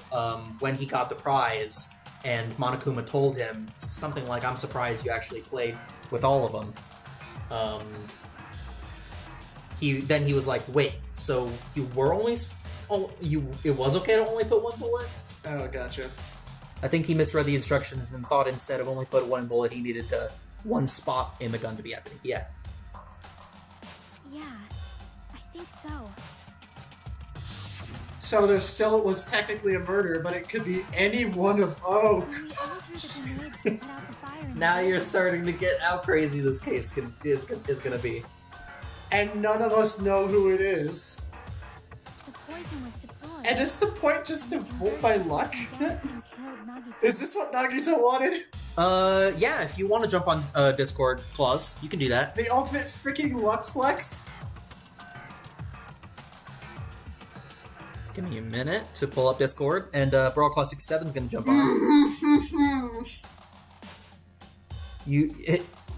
when he got the prize, and Monokuma told him something like, "I'm surprised you actually played with all of them." He was like, "Wait, so you were only it was okay to only put 1 bullet?" Oh, gotcha. I think he misread the instructions and thought instead of only put 1 bullet, he needed 1 spot in the gun to be empty. Yeah. Yeah, I think so. So there still was technically a murder, but it could be any one of Oak. When we all threw the grenades to put out the fire in Now the you're starting to get how crazy this case is going to be. And none of us know who it is. The poison was deployed. And is the point just to vote by luck? Is this what Nagito wanted? Yeah, if you want to jump on Discord, Claus, you can do that. The ultimate freaking luck flex? Give me a minute to pull up Discord, and Brawl Classic 7 is going to jump on.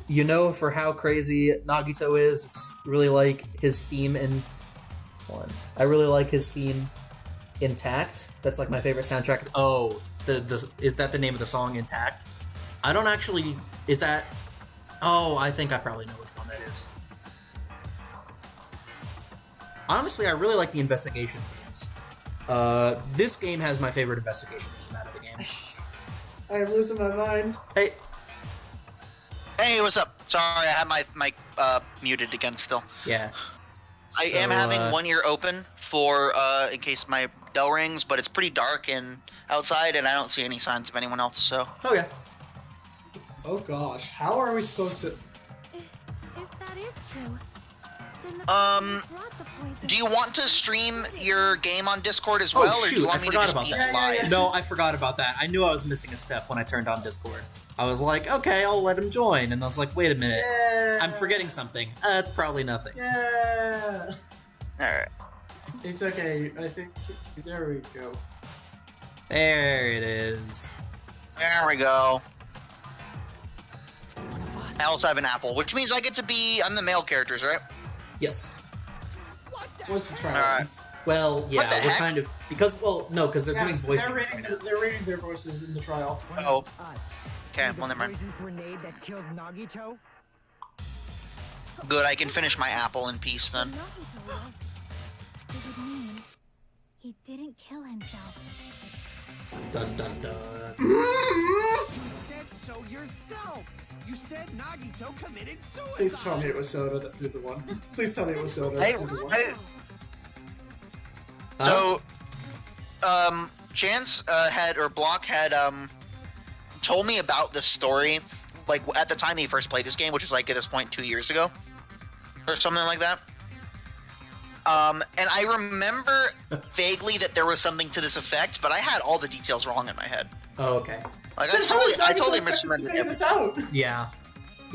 You know, for how crazy Nagito is, it's really like his theme in... I really like his theme Intact. That's like my favorite soundtrack. Oh, is that the name of the song, Intact? I don't actually... Is that... Oh, I think I probably know which one that is. Honestly, I really like the investigation themes. This game has my favorite investigation theme out of the game. I am losing my mind. Hey. Hey, what's up? Sorry, I have my mic muted again still. Yeah. I am having one ear open for in case my bell rings, but it's pretty dark and outside, and I don't see any signs of anyone else. So. Okay. Oh gosh, how are we supposed to? If that is true, then the brought the poison. Do you want to stream your game on Discord as well, or do you want me to just be live? No, I forgot about that. I knew I was missing a step when I turned on Discord. I was like, okay, I'll let him join, and I was like, wait a minute, I'm forgetting something. It's probably nothing. Yeah. All right. It's okay. I think there we go. There it is. There we go. I also have an apple, which means I get to be. I'm the male characters, right? Yes. What's the trial? Alright. Well, yeah, What the we're heck? kind of because they're doing voices. They're reading their voices in the trial. Oh. Us. Okay, The well, never mind. poison grenade that killed Nagito? Good, I can finish my apple in peace then. Nagito was. It would mean he didn't kill himself. Dun dun dun. You said so yourself. You said Nagito committed suicide. Please tell me it was Soda that threw the one. Please tell me it was Soda Hey, that threw the one. hey. So, Chance Block had told me about this story, like at the time he first played this game, which is like at this point 2 years ago, or something like that. And I remember vaguely that there was something to this effect, but I had all the details wrong in my head. Oh, okay. Like I totally misremembered this out. Yeah,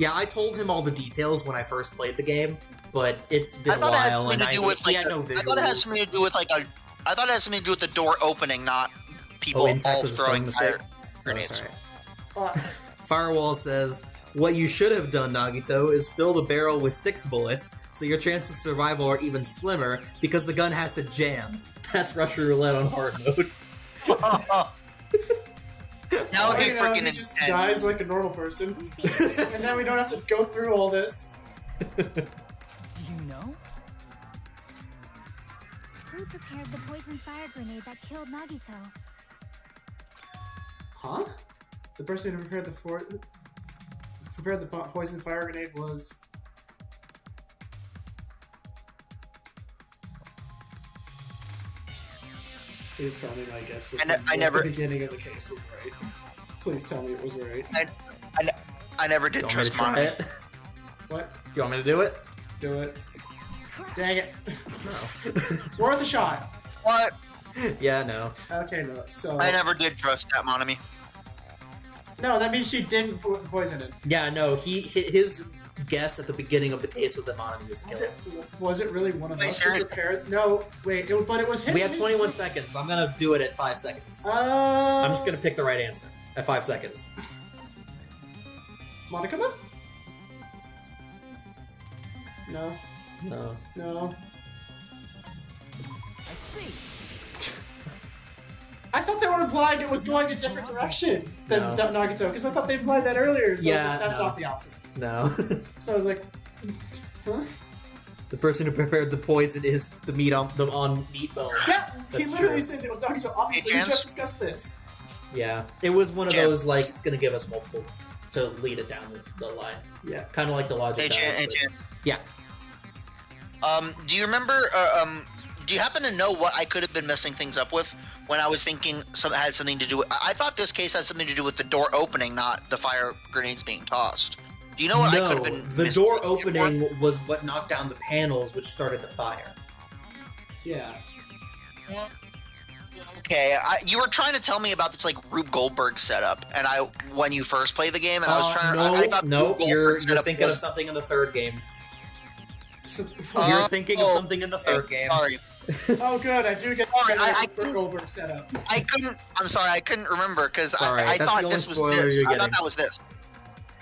I told him all the details when I first played the game, but it's been a I thought it had while, something and to do with he like had no I thought it had visuals. something to do with like a. I thought it had something to do with the door opening, not people Oh, Intact all was a spelling throwing mistake. fire grenades. Firewall says, What you should have done, Nagito, is fill the barrel with 6 bullets, so your chances of survival are even slimmer, because the gun has to jam. That's Russian roulette on hard mode. That would be freaking he just intense. dies like a normal person, and then we don't have to go through all this. Do you know? Who prepared the poison fire grenade that killed Nagito? Huh? The person who prepared the poison fire grenade was... Please tell me my guess with the beginning of the case was right. Please tell me it was right. I never did Do you want me to trust try Mommy. it? What? Do you want me to do it? Do it. Dang it. No. Worth a shot. What? Yeah, no. Okay, no. So I never did trust that Monami. no, that means she didn't put the poison in. Yeah, no, his guess at the beginning of the case was that Monami was the killer. Was it really one of Wait, us who seriously? prepared? No, wait, but it was him. We have 21 seconds. I'm gonna do it at 5 seconds. I'm just gonna pick the right answer at 5 seconds. Monokuma? No. No. No. I see. I thought they were implying it was going a different direction than No. Nagito, because I thought they implied that earlier. So Yeah, I was like, that's no. not the option. No. So I was like, huh? The person who prepared the poison is the meat on meat bone. Yeah, he That's literally true. says it was Nagito. Obviously, we Chance? just discussed this. Yeah, it was one of Yeah. those like it's gonna give us multiple to lead it down the line. Yeah. Kind of like the logic. Hey, does, Chan, but- Yeah. do you remember? Do you happen to know what I could have been messing things up with when I was thinking something had something to do with? I thought this case had something to do with the door opening, not the fire grenades being tossed. Do you know what I could No, have been? the door mistaken for? opening was what knocked down the panels, which started the fire. Yeah. Okay, you were trying to tell me about this like Rube Goldberg setup, and when you first played the game, and I was trying to. I thought No, Rube you're Goldberg setup thinking was- of something in the third game. So, You're thinking of something in the third game. Sorry, oh, good. I do get Sorry, I the Goldberg setup. I couldn't. I'm sorry, I couldn't remember because Sorry, I that's thought the only this was spoiler this. you're I thought getting. that was this.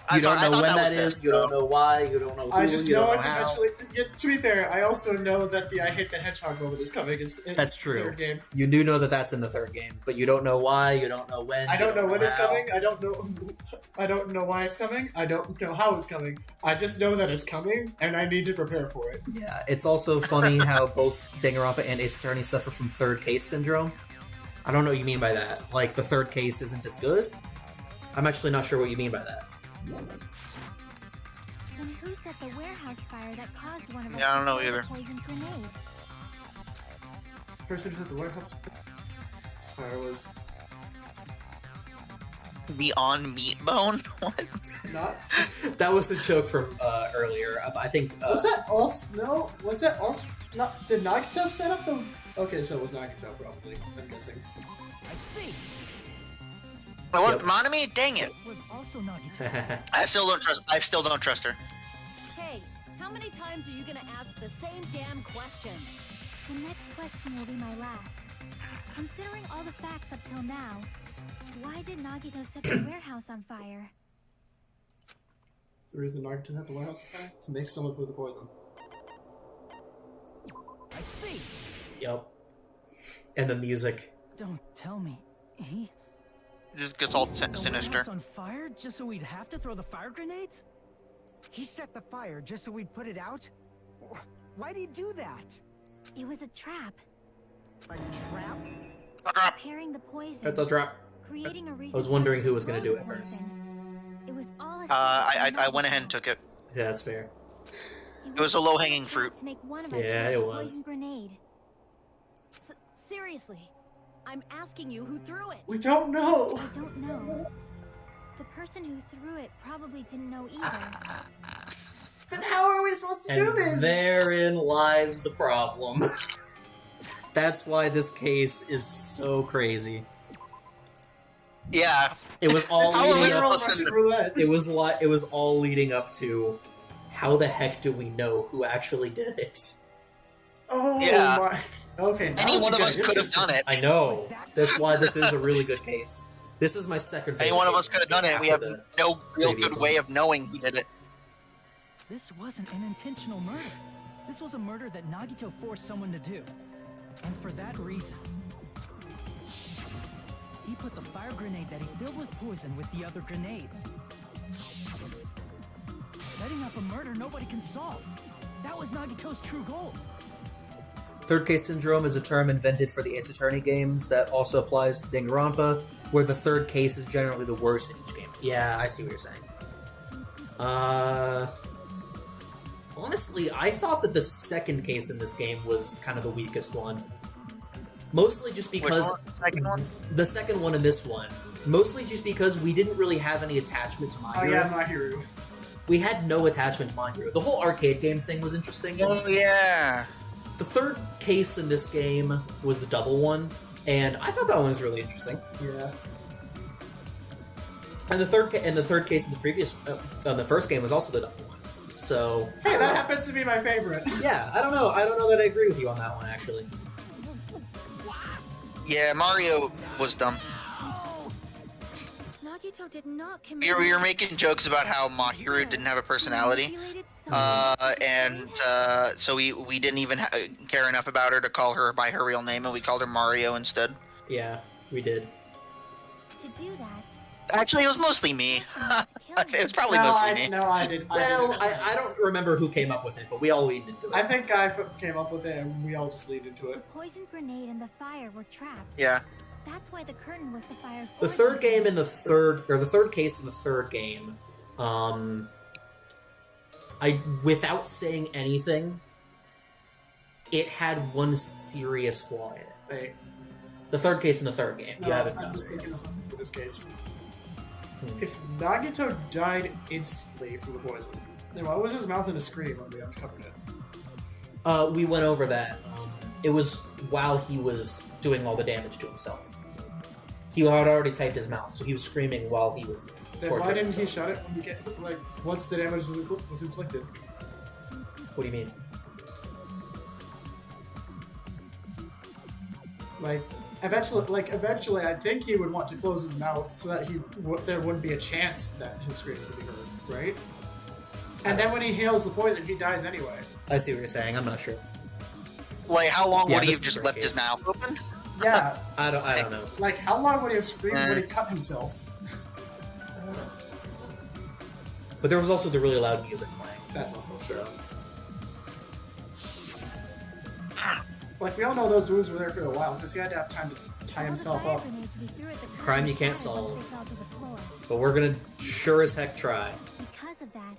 You I'm sorry, don't I know thought when was that is. this, You don't so- know why. You don't know who. I just you know don't it's know how. eventually. Yeah, to be fair, I also know that the I Hate the Hedgehog moment is coming. That's the true. Third game. You do know that that's in the third game, but you don't know why. You don't know when. I you don't know when it's how. coming. I don't know. I don't know why it's coming. I don't know how it's coming. I just know that it's coming, and I need to prepare for it. Yeah, it's also funny how both Danganronpa and Ace Attorney suffer from third case syndrome. I don't know what you mean by that. Like, the third case isn't as good? I'm actually not sure what you mean by that. And who set the warehouse fire that caused one of us Yeah, I don't to know throw the either. poison grenade? Person who had the warehouse fire was Beyond meat bone. What? not. That was a joke from earlier. I think... Was that all? No. Was that all? No. Did Nagito set up the? Okay, so it was Nagito probably. I'm guessing. I see. What? Yep. Monami? Dang it! It was also Nagito. I still don't trust her. Hey, how many times are you gonna ask the same damn question? The next question will be my last. Considering all the facts up till now, why did Nagito set the warehouse on fire? The reason Nagito had the warehouse fire to make someone with the poison. I see. Yep. And the music. Don't tell me. He It just gets all set the sinister. warehouse on fire just so we'd have to throw the fire grenades? He set the fire just so we'd put it out? Why'd he do that? It was a trap. A trap? Preparing the poison. At the drop. Creating a reason I was wondering for us who to was gonna throw do the it first. poison. It was all a I went ahead and took it. Yeah, that's fair. It was a low-hanging fruit. To make one of us Yeah, throw it the was. poison grenade. Seriously, I'm asking you who threw it. We don't know. I don't know. The person who threw it probably didn't know either. Then how are we supposed to do And this? therein lies the problem. That's why this case is so crazy. Yeah. It was all How are we leading up. supposed to- Russian roulette. It was all leading up to how the heck do we know who actually did it? Oh Yeah. my. Okay. Now Any this one is of us getting could have done it. I know. That's why this is a really good case. This is my second favorite. Any one of case us could have done it. after We have the no real previous good one. way of knowing who did it. This wasn't an intentional murder. This was a murder that Nagito forced someone to do. And for that reason, he put the fire grenade that he filled with poison with the other grenades. Setting up a murder nobody can solve. That was Nagito's true goal. Third case syndrome is a term invented for the Ace Attorney games that also applies to Danganronpa, where the third case is generally the worst in each game. Yeah, I see what you're saying. Honestly, I thought that the second case in this game was kind of the weakest one. Mostly just because... Which one? The second one? The second one and this one. Mostly just because we didn't really have any attachment to My Oh Hero. yeah, My Hero. We had no attachment to My Hero. The whole arcade game thing was interesting. Oh, yeah. The third case in this game was the double one, and I thought that one was really interesting. Yeah. And the third case in the previous, the first game was also the double one. So Hey, that happens to be my favorite. yeah, I don't know that I agree with you on that one actually. Yeah, Mario was dumb. Nagito did not commit. We were making jokes about how Mahiru didn't have a personality. So we didn't even care enough about her to call her by her real name, and we called her Mario instead. Yeah, we did. To do that, Actually, it was mostly me. It was probably mostly me. No, I did. Well, I don't remember who came up with it, but we all leaned into it. I think I came up with it, and we all just leaned into the it. poison grenade and the fire were traps. Yeah. That's why the curtain was the fire's The origin. third game in the third case in the third game, I without saying anything, it had one serious flaw in it. Wait. The third case in the third game. No, You haven't I'm done just it. thinking of something for this case. If Nagito died instantly from the poison, then why was his mouth in a scream when we uncovered it? We went over that. It was while he was doing all the damage to himself. He had already typed his mouth, so he was screaming while he was Then torturing why didn't he himself. shut it when we get once the damage was inflicted? What do you mean? Eventually, I think he would want to close his mouth so that there wouldn't be a chance that his screams would be heard, right? And then when he heals the poison, he dies anyway. I see what you're saying. I'm not sure. Like, how long Yeah, would he this have is just a left case. his mouth open? Yeah, I don't know. like how long would he have screamed when he cut himself? But there was also the really loud music playing. That's also true. Like we all know those wounds were there for a while because he had to have time to tie himself All the up. fire grenades we threw at the curtain Crime you can't shattered once solve. they fell to the floor. But we're gonna sure as heck try. Because of that,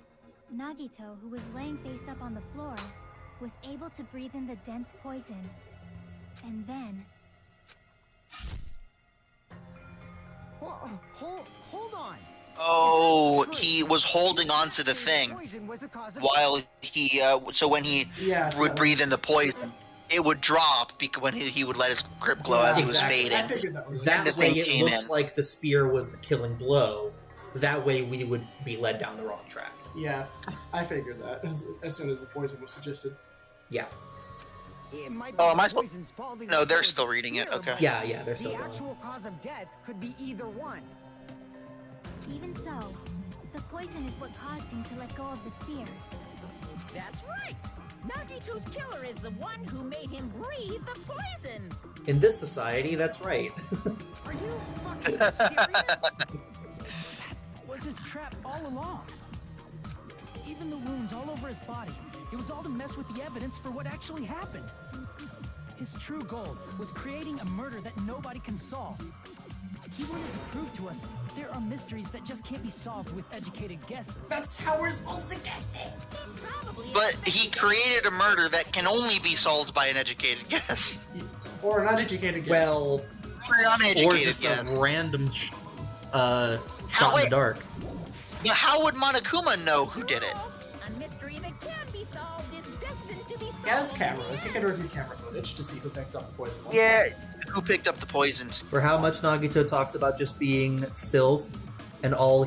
Nagito, who was laying face up on the floor, was able to breathe in the dense poison. And then, Hold on. Oh, If that's he true, was holding on to the thing poison was the cause of while he. So when he Yeah, so would breathe in the poison, it would drop because when he would let his grip glow as he was Exactly. fading. I figured that was That the way thing it came looks in. like the spear was the killing blow. That way we would be led down the wrong track. Yeah, I figured that as soon as the poison was suggested. Yeah. It might Oh, be am I the supposed- poison spalding No, the they're blood still with reading it, spear, okay. but Yeah, they're still the going. actual cause of death could be either one. even so, the poison is what caused him to let go of the spear. That's right. Nagito's killer is the one who made him breathe the poison. In this society, that's right. Are you fucking serious? Was his trap all along. Even the wounds all over his body. It was all to mess with the evidence for what actually happened. His true goal was creating a murder that nobody can solve. He wanted to prove to us there are mysteries that just can't be solved with educated guesses. That's how we're supposed to guess this. Probably. But he created a murder that can only be solved by an educated guess. Or an uneducated guess. Well, Or an uneducated or just guess. a random shot in the wait. dark. But how would Monokuma know who did it? A mystery that can be solved is destined to be solved. he has cameras. You can review camera footage to see who picked up the poison. Yeah. Who picked up the poisons? For how much Nagito talks about just being filth, and all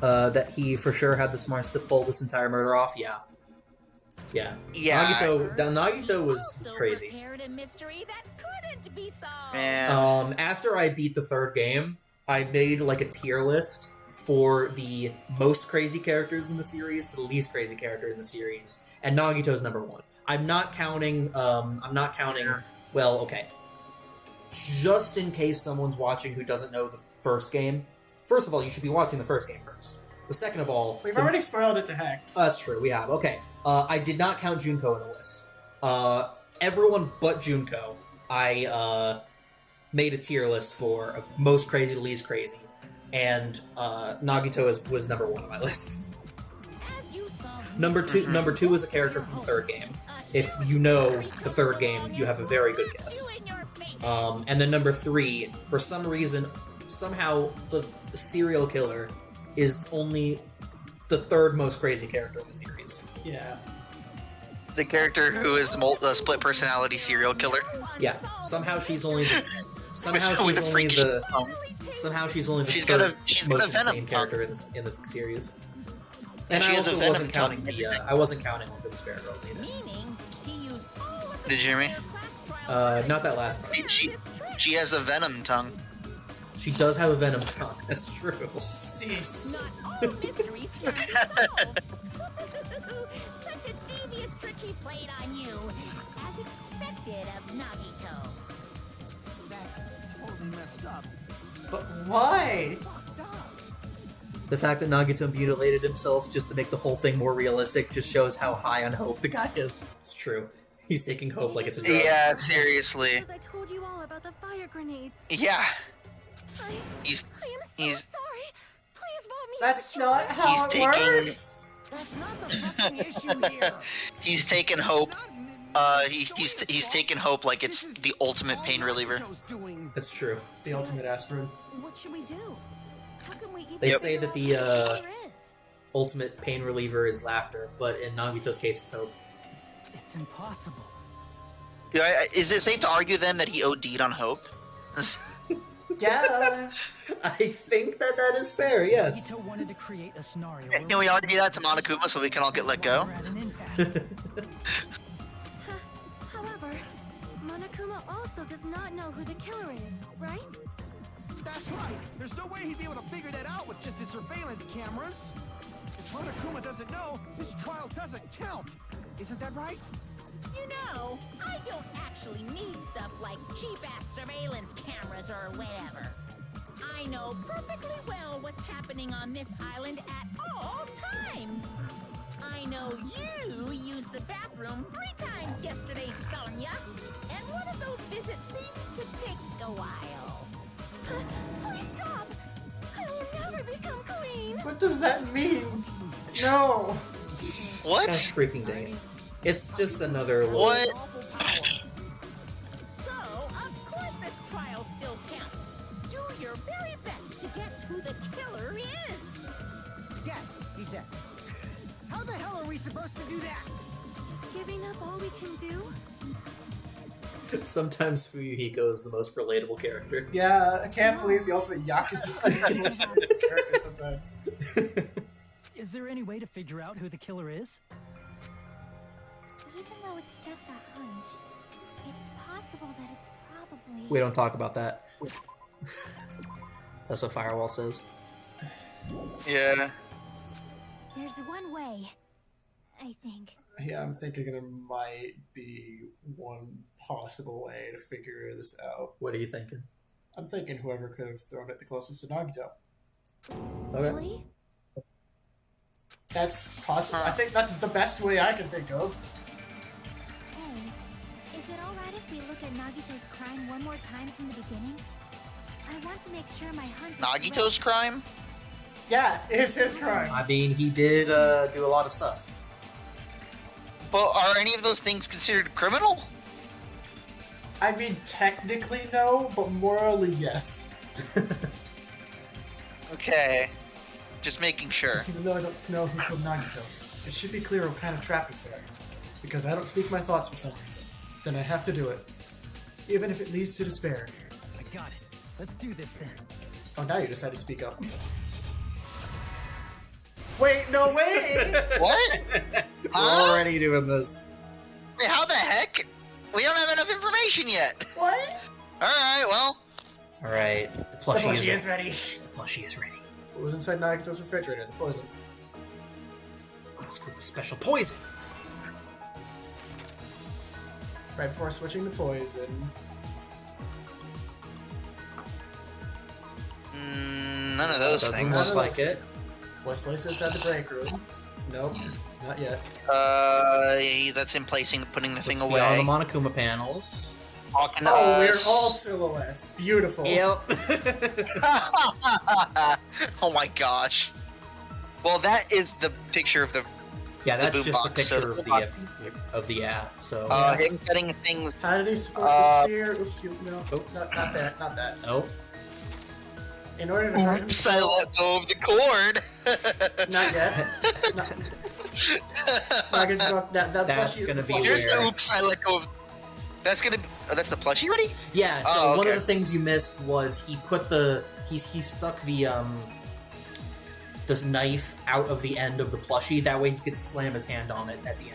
that he for sure had the smarts to pull this entire murder off. Yeah. Yeah. Nagito was Also crazy. prepared a mystery that couldn't to be solved. Man. After I beat the third game, I made like a tier list for the most crazy characters in the series to the least crazy character in the series, and Nagito's number one. I'm not counting. Well, okay. Just in case someone's watching who doesn't know the first game, first of all, you should be watching the first game first. But second of all, We've already spoiled it to heck. That's true. We have. Okay. I did not count Junko in the list. Everyone but Junko, I made a tier list for of most crazy to least crazy, and Nagito was number one on my list. As you saw, Number two is a character from the third game. If you know the third game, you have a very good guess. And then number three, for some reason, somehow the serial killer is only the third most crazy character in the series. Yeah. The character who is the split personality serial killer. Yeah, somehow she's only the She's third got a most venom insane character in this series. And she I has a also venom wasn't counting tongue. I wasn't counting all the Spare Girls either. meaning he used all of the Did you hear me? class trial Not that last part. She has a venom tongue. She does have a venom tongue. That's true. Cease. Not all mysteries can be solved. Such a devious trick he played on you, as expected of Nagito. That's totally messed up. But why? Fucked up. The fact that Nagito mutilated himself just to make the whole thing more realistic just shows how high on hope the guy is. It's true. He's taking hope like it's a drug. Yeah, seriously. Because I told you all about the fire grenades. Yeah. I He's am so he's sorry. Please vote me. That's not how it taking- works. That's not the fucking issue here. he's taking hope. He's taking hope like it's the ultimate pain reliever. That's true. The ultimate aspirin. What should we do? How can we even They Yep. say that figure out what the the killer is? ultimate pain reliever is laughter, but in Nagito's case, it's hope. It's impossible. Yeah, is it safe to argue then that he OD'd on hope? Yeah. I think that is fair. Yes. Nagito wanted to create a scenario. Can we argue that to Monokuma so we can all get let go? We're at an impasse. However, Monokuma also does not know who the killer is, right? That's right. There's no way he'd be able to figure that out with just his surveillance cameras. If Monokuma doesn't know, his trial doesn't count. Isn't that right? You know, I don't actually need stuff like cheap-ass surveillance cameras or whatever. I know perfectly well what's happening on this island at all times. I know you used the bathroom 3 times yesterday, Sonia, and one of those visits seemed to take a while. Please stop! I will never become queen! What does that mean? No. What? Gosh, freaking dang it. It's just another little... What? So, of course this trial still counts. Do your very best to guess who the killer is. Yes, he says. How the hell are we supposed to do that? Is giving up all we can do? Sometimes Fuyuhiko is the most relatable character. Yeah, I can't believe the ultimate Yakuza is the most relatable character sometimes. Is there any way to figure out who the killer is? Even though it's just a hunch, it's possible that it's probably... We don't talk about that. That's what Firewall says. Yeah. There's one way, I think. Yeah, I'm thinking there might be one possible way to figure this out. What are you thinking? I'm thinking whoever could have thrown it the closest to Nagito. Okay. Really? That's possible. I think that's the best way I can think of. Hey, is it alright if we look at Nagito's crime one more time from the beginning? I want to make sure my hunch is Nagito's correct. crime? Yeah, it's his crime. I mean, he did do a lot of stuff. But are any of those things considered criminal? I mean, technically no, but morally yes. Okay. Just making sure. Even though I don't know who killed Nagito, it should be clear what kind of trap is there. Because I don't speak my thoughts for some reason. Then I have to do it. Even if it leads to despair. I got it. Let's do this then. Oh, now you decided to speak up. Wait, no, wait! What? We're already doing this. Wait, how the heck? We don't have enough information yet. What? All right, the The plushie, plushie is ready. The plushie is ready. What was inside Nagito's refrigerator? The poison. A scoop of special poison. Right before switching to poison. None of those Doesn't things. look like it. Was placed inside the break room. Nope, not yet. That's him putting the thing Looks beyond away. the Monokuma panels. Talking to Oh, we're us. all silhouettes. Beautiful. Yep. Oh my gosh. Well, that is the picture of the. Yeah, that's boom just a box, picture so- of the So him setting things. How did he support the sphere? Oops, no, Oh. not that, not that. oh, In order to hurt Oops, I himself, let go of the cord. not yet. Not, that That's plushie- gonna be plushie- Here's the Where? oops, I let go of. That's gonna be. Oh, that's the plushie ready? yeah. So Oh, one of okay. the things you missed was he put he stuck this knife out of the end of the plushie. That way he could slam his hand on it at the end.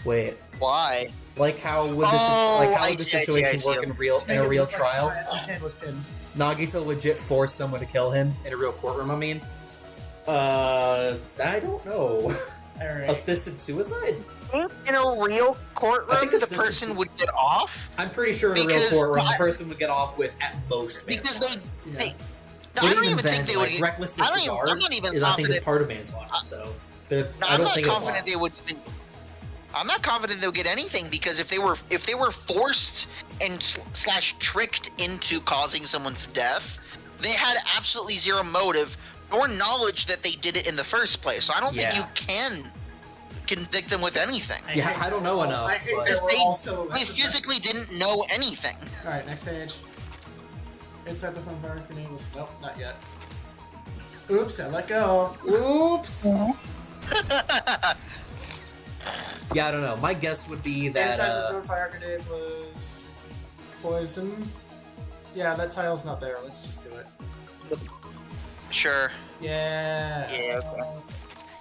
Wait, Why? like how would this Oh, like how I would the see, I see, situation I see. work in To a make it real look like trial? His hand was pinned. Nagito legit forced someone to kill him in a real courtroom. I mean, I don't know. Alright. Assisted suicide? In a real courtroom, I think the this is- person would get off I'm pretty sure in a real Because courtroom, I- the person would get off with at most because manslaughter. they. Yeah. I But don't even then, think they would like, get. reckless I don't even- disregard I'm not even is, I think, confident- is part of manslaughter. So I I'm don't not think confident it they would. I'm not confident they'll get anything because if they were forced and slash tricked into causing someone's death, they had absolutely zero motive nor knowledge that they did it in the first place. So I don't think Yeah. you can convict them with anything. Yeah, I don't know enough. I hate but- that we're They- all They silhouettes. physically didn't know anything. Alright, next page. Inside the fun fire grenade was. Nope, not yet. Oops, I let go. Oops. Yeah, I don't know. My guess would be that Inside the fun fire grenade was poison. Yeah, that tile's not there. Let's just do it. Sure. Yeah. Yeah. Okay.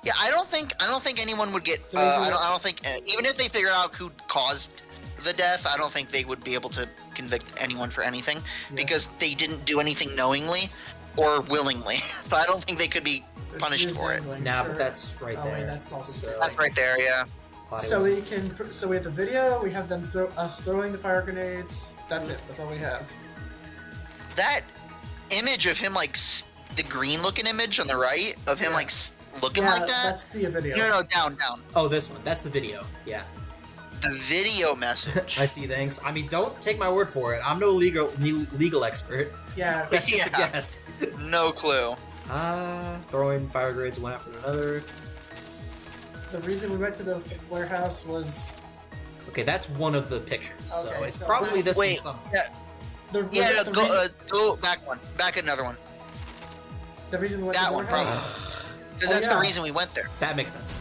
Yeah, I don't think anyone would get. The reason I don't think even if they figured out who caused the death, I don't think they would be able to convict anyone for anything because they didn't do anything knowingly or willingly. So I don't think they could be This punished is for it. dangling, Nah, sure. but that's right Oh, there. wait, that's also So- That's right there. Yeah. Body So was- we can. So we have the video. We have them throwing the fire grenades. That's it. That's all we have. That image of him the green looking image on the right of him Yeah. looking Yeah, like that. that's the video. No, down. Oh, this one. That's the video. Yeah. The video message. I see. Thanks. I mean, don't take my word for it. I'm no legal expert. Yeah. That's just a Yeah. guess. No clue. Throwing fire grenades one after another. The reason we went to the warehouse was Okay, that's one of the pictures. So Okay, it's so probably this Wait. one somewhere. Yeah. the was Yeah. it the Go. reason, Go back one. Back another one. the reason we went That to the one warehouse. probably. Because Oh, that's yeah. the reason we went there. That makes sense.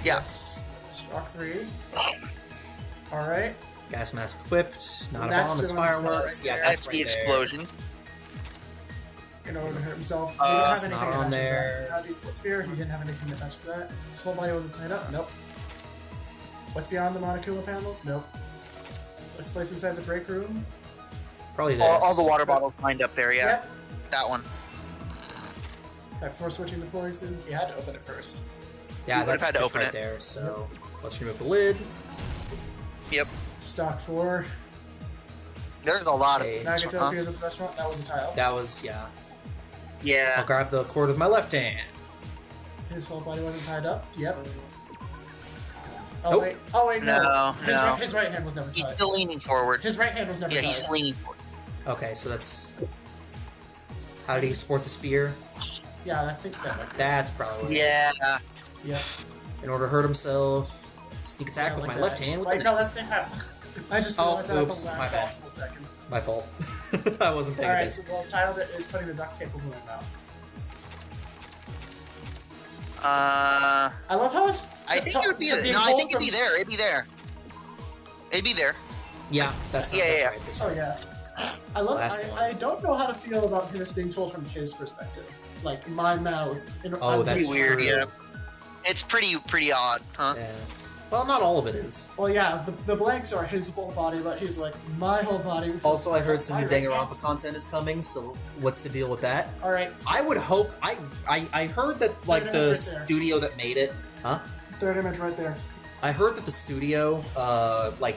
Yeah. Yes. Rock 3. All right. Gas mask equipped. Not a That's bomb. It's the one that's fireworks. right Yeah, there. that's That's right the there. explosion. In order to hurt himself. He It's didn't have not anything on that matches there. that. How do you split spear? He didn't have anything that matches that. Slow body wasn't tied up. Nope. What's beyond the Monokuma panel? Nope. What's placed inside the break room? Probably this. All the water bottles lined up there. Yeah. Yep. That one. Right before switching the poison, he had to open it first. Yeah, You would've that's had to just open right it. there. So let's remove the lid. Yep. Stock 4. There's a lot of Okay. things. Nagito huh? appears at the restaurant. That was a tile. That was, yeah. Yeah. I'll grab the cord with my left hand. His whole body wasn't tied up. Yep. Oh Nope. wait. Oh wait. No. No, His, no. his right hand was never He's tied. still leaning forward. His right hand was never Yeah, tied. he's still leaning forward. Okay, so that's. How did he support the spear? Yeah, I think that. That's probably what it is. Yeah. Yep. In order to hurt himself, sneak attack Yeah, with like my that. left hand with Wait, the no, that's the same time. I just Oh, realized that at the oops, my last bad. possible second. My fault. I wasn't paying Alright, so attention. the child is putting the duct tape over my mouth. Uh, I love how it's. I think it would be. No, I think it'd be there. It'd be there. It'd be there. Yeah, that's Yeah, that's yeah. right. That's Oh right. yeah. I love. Last one. I don't know how to feel about this being told from his perspective, like my mouth. Oh, that's Pretty weird. true. Yeah. It's pretty odd, huh? Yeah. Well, not all of it is. Well, yeah, the blanks are his whole body, but he's like, my whole body. Also, I heard some new My right Danganronpa hand. content is coming, so what's the deal with that? Alright. I would hope... I heard that, like, the Right there. studio that made it... Huh? Third image right there. I heard that the studio, like,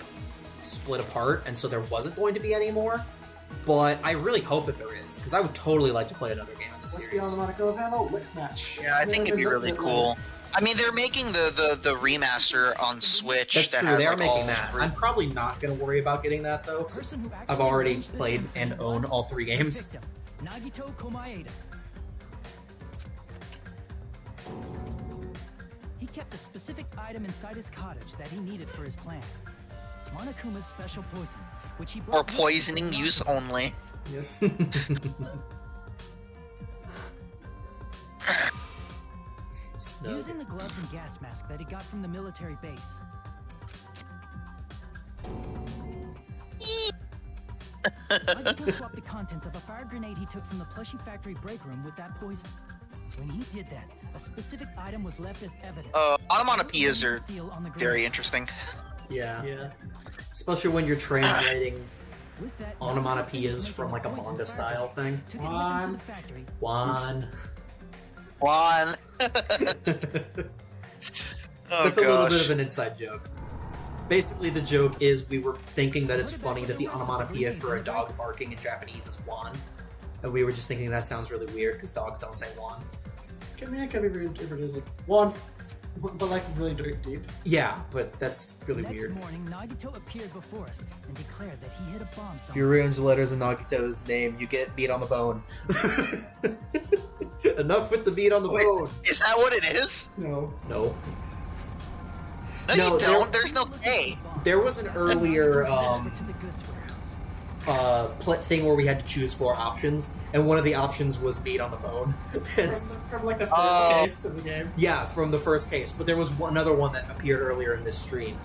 split apart, and so there wasn't going to be any more. But I really hope that there is, because I would totally like to play another game in this Let's series. be on the Monaco panel. Lick match. Yeah, I think it'd be really cool. I mean, they're making the remaster on Switch. That's that true, has, they are like, all making that. three- I'm probably not going to worry about getting that, though, since I've already played and own all 3 games. Victim, Nagito Komaeda. He kept a specific item inside his cottage that he needed for his plan. Monokuma's special poison, which he For brought with him to poisoning the use only. Yes. Snug. Using the gloves and gas mask that he got from the military base. Nagito swapped the contents of a fire grenade he took from the plushie factory break room with that poison. When he did that, a specific item was left as evidence. Onomatopoeias are Seal on the very grenade. interesting. Yeah. Especially when you're translating With that, onomatopoeias Nagito from, like, a finished making manga the fire style grenade, thing. took it with him to the factory. Juan. Juan. Oh, That's a little bit gosh. of an inside joke. Basically, the joke is we were thinking that it's funny that the onomatopoeia for a dog barking in Japanese is Juan. And we were just thinking that sounds really weird because dogs don't say Juan. I mean, it can be interpreted as like one, but like really deep. Yeah, but that's really Next weird. morning, Nagito appeared before us and declared that he hit a bomb If you somewhere. ruin the letters in Nagito's name, you get beat on the bone. Enough with the beat on the Wait, bone. is that what it is? No. No. No, No, you there- don't. There's no K. There was an earlier Over to the goods warehouse. thing where we had to choose 4 options, and one of the options was beat on the bone. From like the first Oh. case of the game. Yeah, from the first case, but there was another one that appeared earlier in this stream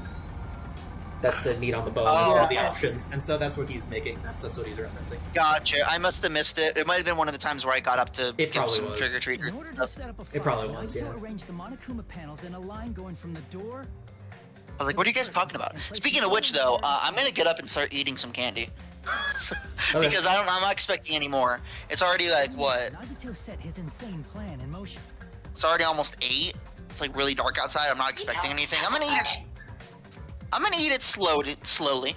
that said meat on the bone as one of the Oh. options, and so that's what he's making. That's what he's referencing. Gotcha. I must have missed it. It might have been one of the times where I got up to It get probably some was. trick or treaters. In order to set up a fire, It probably was, Nagito yeah. arranged the Monokuma panels in a line going from the door. I was like, what are you guys talking about? Speaking of which, though, I'm gonna get up and start eating some candy. Okay. Because I'm not expecting any more. It's already like what? Nagito set his insane plan in motion. It's already almost 8. It's like really dark outside. I'm not expecting anything. I'm gonna eat it slowly.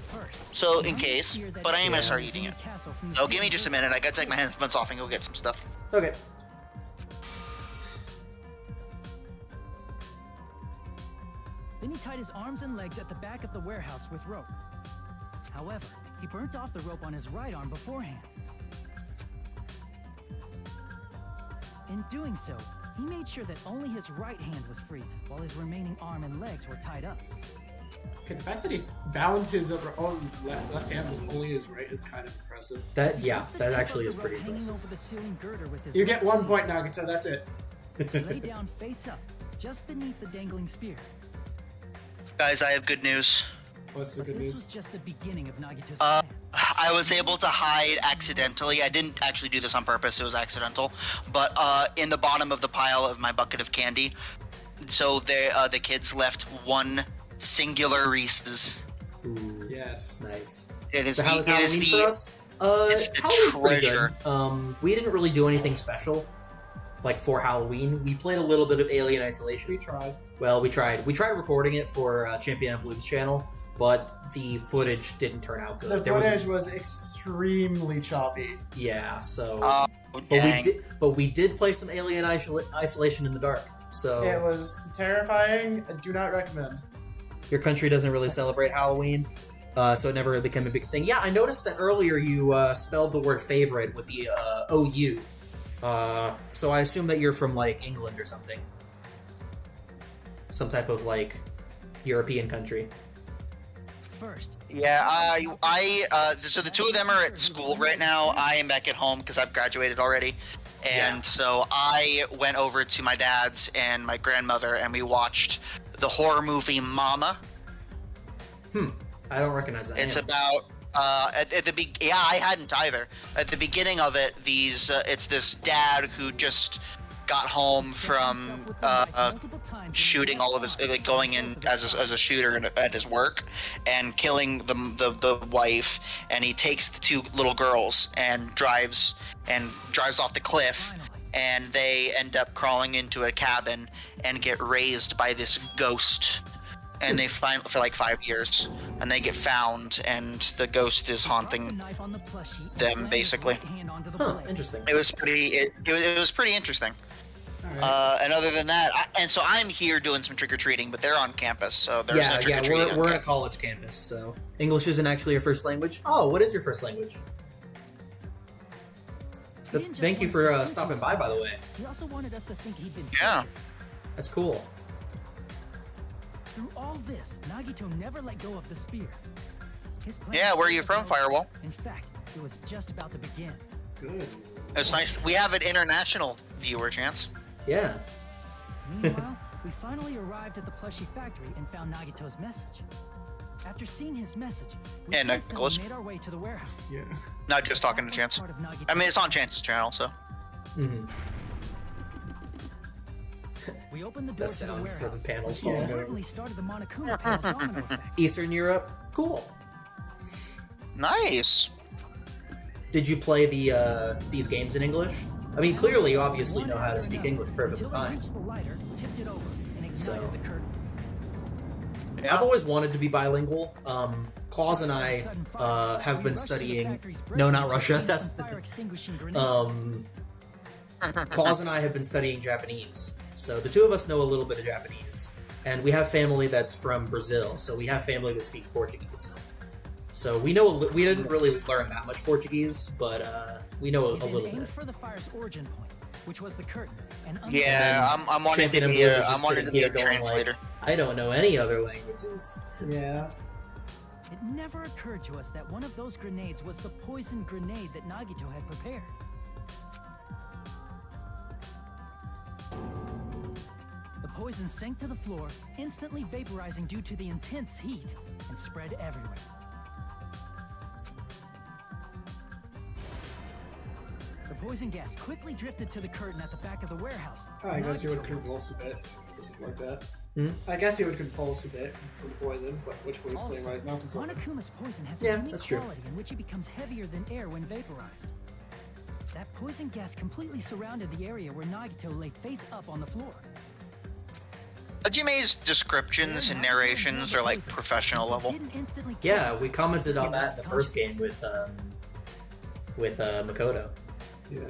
First, So in Nagito case, feared that but I he am gonna was start in eating the it. castle from the So give me ceiling just a door. minute. I gotta take my headphones off and go get some stuff. Okay. Then he tied his arms and legs at the back of the warehouse with rope. However, he burnt off the rope on his right arm beforehand. In doing so, he made sure that only his right hand was free, while his remaining arm and legs were tied up. Okay, the fact that he bound his own left hand with only his right is kind of impressive. That He yeah, left the that tip actually of is the pretty rope hanging impressive. over the ceiling girder with his You left get 1 hand. point, Nagito, that's it. He lay down face up, just beneath the dangling spear. Guys, I have good news. What's the But good this was news? just the beginning of Nagito's Uh, plan. I was able to hide accidentally. I didn't actually do this on purpose. It was accidental. But in the bottom of the pile of my bucket of candy, so the kids left one singular Reese's. Ooh, Yes. nice. It is So how was the, it is Halloween for the us? it's the Halloween's pretty treasure. good. We didn't really do anything special, like for Halloween. We played a little bit of Alien Isolation. We tried. Well, we tried. We tried recording it for ChampionNBloom's channel, but the footage didn't turn out good. The There was- footage was extremely choppy. yeah. So, Oh, dang. but we did play some Alien Isolation in the dark. So It was terrifying. I do not recommend. your country doesn't really celebrate Halloween, so it never became a big thing. Yeah, I noticed that earlier you spelled the word favorite with the OU. So I assume that you're from like England or something, some type of like European country. First, Yeah, so the two of them are at school right now. I am back at home because I've graduated already. And Yeah. so I went over to my dad's and my grandmother and we watched the horror movie Mama. I don't recognize that. It's name. about I hadn't either. At the beginning of it, it's this dad who just got home from shooting all of his, like, going in as a shooter at his work and killing the wife, and he takes the two little girls and drives off the cliff, and they end up crawling into a cabin and get raised by this ghost, and they find for like 5 years, and they get found, and the ghost is haunting them basically. Huh, interesting. It was pretty interesting. And other than that, so I'm here doing some trick or treating, but they're on campus, so there's no trick or treating. We're in a college campus, so English isn't actually your first language. Oh, what is your first language? Thank you for stopping by the way. He also wanted us to think he'd been That's cool. Through all this, Nagito never let go of the spear. His plan where are you from, Firewall? In fact, it was just about to begin. Good. It's nice. We have an international viewer, Chance. Yeah. Meanwhile, we finally arrived at the plushie factory and found Nagito's message. After seeing his message, we instantly made our way to the warehouse. Yeah. Not just talking to Chance. I mean, it's on Chance's channel, so. Mm-hmm. We opened the door to the warehouse. For the panels. We importantly started the Monokuma panel domino effect. Eastern Europe, cool. Nice. Did you play these games in English? I mean, clearly, you obviously know how to speak English perfectly fine. So, I've always wanted to be bilingual. Claus and I have been studying. No, not Russia. That's Claus and I have been studying Japanese. So the two of us know a little bit of Japanese, and we have family that's from Brazil. So we have family that speaks Portuguese. So we know we didn't really learn that much Portuguese, but we know a little bit. For the fire's origin point, which was the curtain. I'm wanting to be a translator. I don't know any other languages. Yeah. It never occurred to us that one of those grenades was the poison grenade that Nagito had prepared. The poison sank to the floor, instantly vaporizing due to the intense heat, and spread everywhere. The poison gas quickly drifted to the curtain at the back of the warehouse. I guess he would convulse a bit, or something like that. Hmm? I guess he would convulse a bit from the poison, but which would explain why his mouth is open. Monokuma's poison has a unique quality in which it becomes heavier than air when vaporized. That poison gas completely surrounded the area where Nagito lay face up on the floor. Hajime's descriptions and narrations are like professional level. Yeah, we commented on that in the first game with Makoto. Yeah.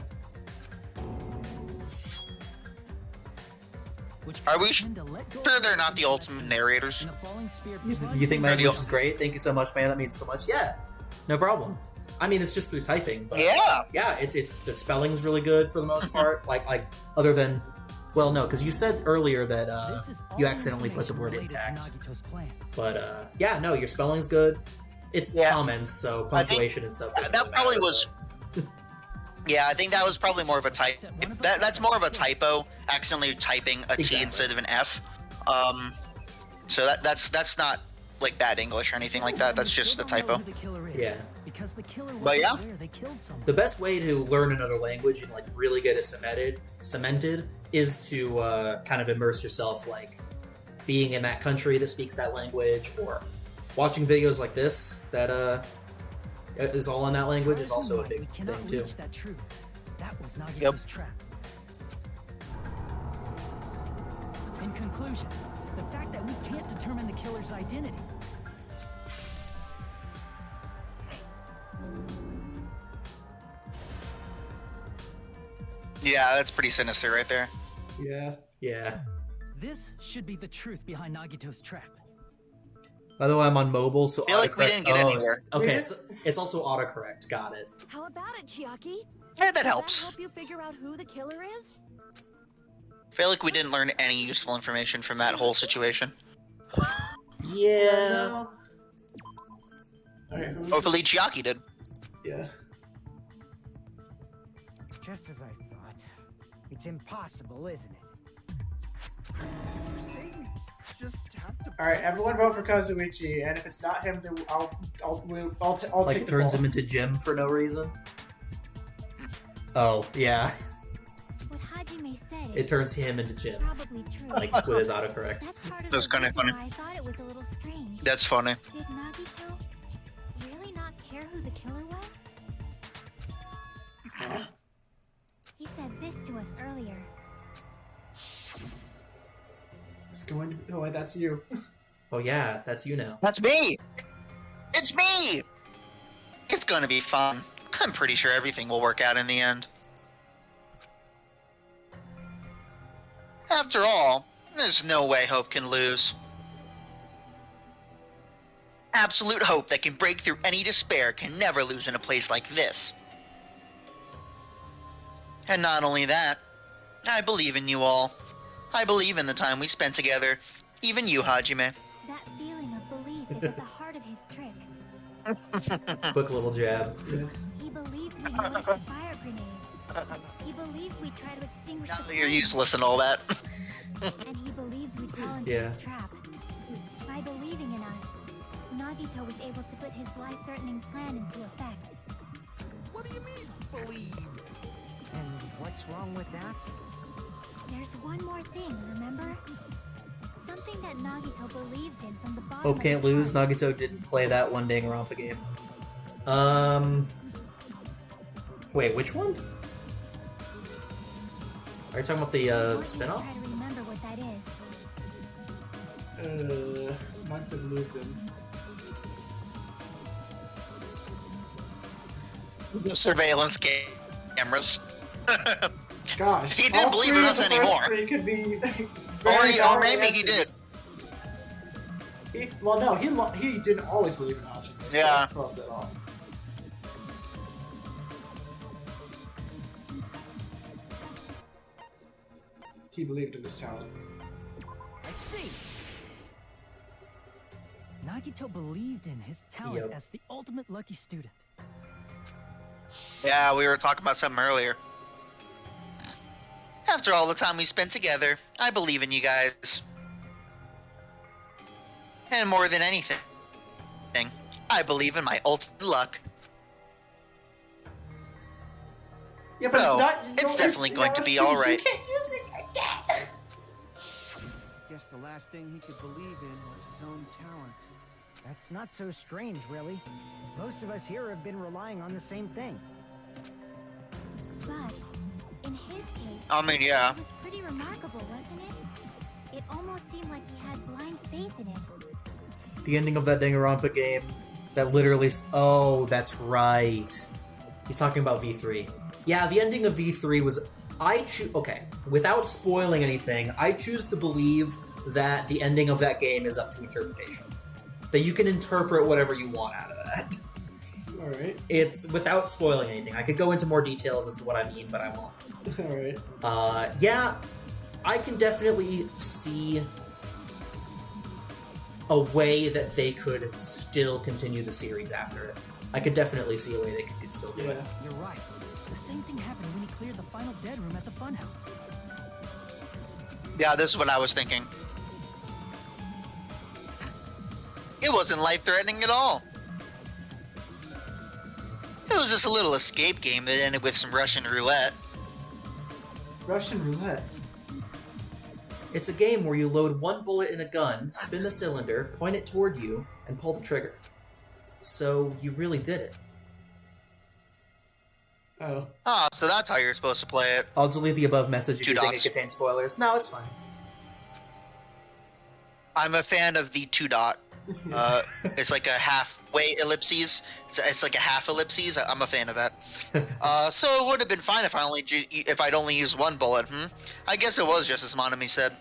Are we sure they're not the ultimate narrators? You think my English is great? Thank you so much, man. That means so much. Yeah, no problem. I mean, it's just through typing. But yeah, it's the spelling's really good for the most part. like other than, well, no, because you said earlier that you accidentally put the word intact. But yeah, no, your spelling's good. It's comments, so punctuation and stuff. That probably was. Yeah, I think that was probably more of a typo. That's more of a typo, accidentally typing a T instead of an F. So that's not like bad English or anything like that. That's just a typo. Yeah. But yeah, the best way to learn another language and like really get it cemented is to kind of immerse yourself, like being in that country that speaks that language, or watching videos like this that is all in that language is also a big thing too. That was Nagito's trap. In conclusion, the fact that we can't determine the killer's identity. Yeah, that's pretty sinister right there. Yeah. This should be the truth behind Nagito's trap. By the way, I'm on mobile, so I feel like we didn't get anywhere. Okay, so it's also autocorrect. Got it. How about it, Chiaki? Yeah, that helps. Does that help you figure out who the killer is? I feel like we didn't learn any useful information from that whole situation. Yeah. Alright, hopefully Chiaki did. Yeah. Just as I thought. It's impossible, isn't it? You say we just have to. Alright, everyone vote for Kazuichi, and if it's not him, then I'll like take it the turns fall. him into Jim for no reason. Oh yeah. What Hajime Hajime said It turns him into Jim, probably true. like with his autocorrect. That's part of That's the kinda reason funny. why I thought it was a little strange. That's funny. Did Nagito really not care who the killer was? He said this to us earlier. It's going to. Oh, wait, that's you. Oh yeah, that's you now. That's me! It's me! It's gonna be fun. I'm pretty sure everything will work out in the end. After all, there's no way hope can lose. Absolute hope that can break through any despair can never lose in a place like this. And not only that, I believe in you all. I believe in the time we spent together. Even you, Hajime. That feeling of belief is at the heart of his trick. Quick little jab. Yeah. He believed we'd notice the fire grenades. He believed we'd try to extinguish Now the that you're flames. useless and all that. And he believed we'd fall into Yeah. his trap. By believing in us, Nagito was able to put his life-threatening plan into effect. What do you mean, believe? And what's wrong with that? There's one more thing, remember? Something that Nagito believed in from the bottom Hope of can't his lose. heart. Nagito didn't play that one Danganronpa game. Wait, which one? Are you talking about the I want you to spin-off? try to remember what that is. Might have moved him. The surveillance cameras. Gosh, He didn't all believe three in of us the anymore. First three could be Or maybe he did. He didn't always believe in Hajime. Yeah. So cross that off. He believed in his talent. I see. Nagito believed in his talent Yep. as the ultimate lucky student. Yeah, we were talking about something earlier. After all the time we spent together, I believe in you guys. And more than anything, I believe in my ultimate luck. Yeah, but No, it's not. it's definitely going to be all right. You can't use it again. Guess the last thing he could believe in was his own talent. That's not so strange, really. Most of us here have been relying on the same thing. But in his case, I mean, yeah. it was pretty remarkable, wasn't it? It almost seemed like he had blind faith in it. The ending of that Danganronpa game, that literally... Oh, that's right. He's talking about V3. Yeah, the ending of V3 was... Okay, without spoiling anything, I choose to believe that the ending of that game is up to interpretation. That you can interpret whatever you want out of that. Alright. It's without spoiling anything. I could go into more details as to what I mean, but I won't. Alright. Yeah, I can definitely see a way that they could still continue the series after it. I could definitely see a way they could still do it. Yeah. You're right. The same thing happened when he cleared the final dead room at the funhouse. Yeah, this is what I was thinking. It wasn't life-threatening at all. It was just a little escape game that ended with some Russian roulette. Russian roulette. It's a game where you load one bullet in a gun, spin the cylinder, point it toward you, and pull the trigger. So you really did it. Oh. Ah, so that's how you're supposed to play it. I'll delete the above message if Two you think it dots. contains spoilers. No, it's fine. I'm a fan of the 2-dot. It's like a halfway ellipses. It's like a half ellipses. I'm a fan of that. So it would have been fine if I'd only used one bullet. I guess it was just as Monami said.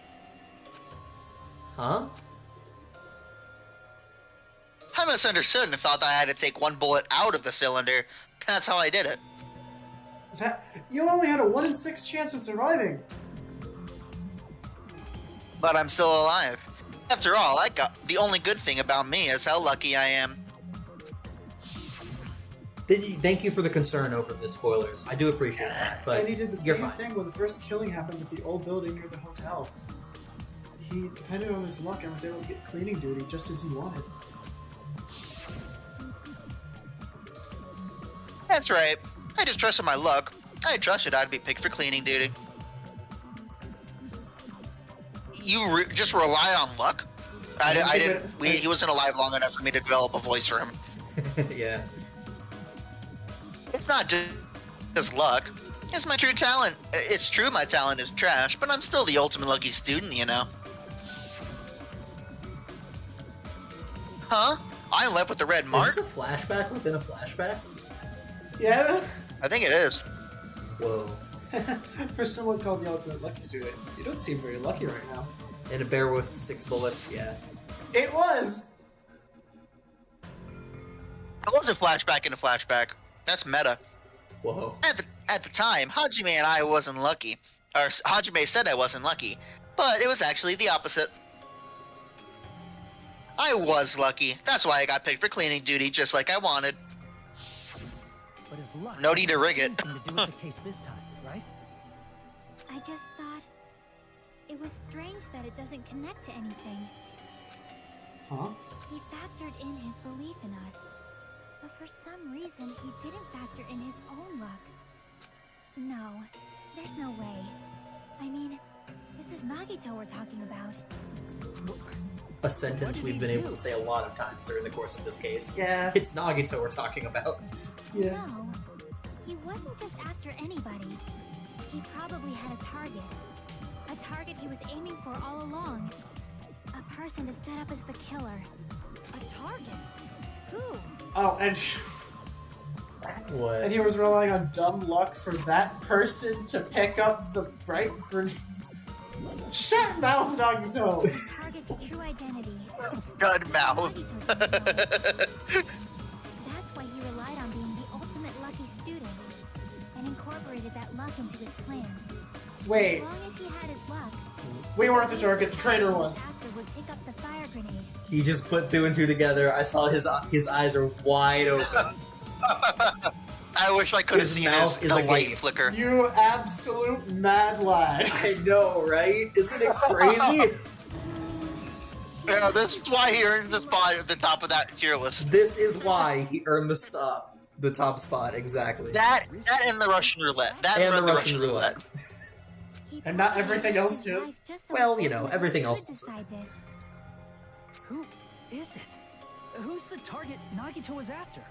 Huh? I misunderstood and thought that I had to take one bullet out of the cylinder. That's how I did it. Is that you only had a 1 in 6 chance of surviving? But I'm still alive. After all, the only good thing about me is how lucky I am. Thank you for the concern over the spoilers. I do appreciate that, but And he did the you're same fine. thing when the first killing happened at the old building near the hotel. He depended on his luck and was able to get cleaning duty just as he wanted. That's right. I just trusted my luck. I trusted I'd be picked for cleaning duty. just rely on luck? I didn't. He wasn't alive long enough for me to develop a voice for him. Yeah. It's not just luck. It's my true talent. It's true my talent is trash, but I'm still the ultimate lucky student, you know. Huh? I'm left with the red mark? Is this a flashback within a flashback? Yeah. I think it is. Whoa. For someone called the ultimate lucky student, you don't seem very lucky right now. And a bear with 6 bullets, yeah. It was! It was a flashback in a flashback. That's meta. Whoa. At the time, Hajime and I wasn't lucky. Or Hajime said I wasn't lucky. But it was actually the opposite. I was lucky. That's why I got picked for cleaning duty just like I wanted. But his luck No need to rig it. anything to do with the case this time, right? I just thought it was strange that it doesn't connect to anything. Huh? He factored in his belief in us, but for some reason he didn't factor in his own luck. No, there's no way. I mean, this is Nagito we're talking about. A sentence we've been able to say a lot of times during the course of this case. Yeah. It's Nagito we're talking about. Yeah. No, he wasn't just after anybody. He probably had a target. A target he was aiming for all along. A person to set up as the killer. A target? Who? Oh, and What? he was relying on dumb luck for that person to pick up the bright grenade. Shut mouth, Nagito! The target's true identity. Good mouth. Nagito didn't know. That's why he relied on being the ultimate lucky student and incorporated that luck into his plan. Wait, As long as he had his luck, we weren't the target, the traitor was. actor would pick up the fire grenade. He just put 2 and 2 together. I saw his eyes are wide open. I wish I could have His seen mouth his is the light agape. flicker. You absolute mad lad. I know, right? Isn't it crazy? Yeah, this is why he earned the spot at the top of that tier list. This is why he earned the top spot, exactly. That and the Russian roulette. That And the Russian roulette. He And not put everything his else, too? life just so Well, his you know, ultimate everything luck else could also. decide this. Who is it? Who's the target Nagito was after?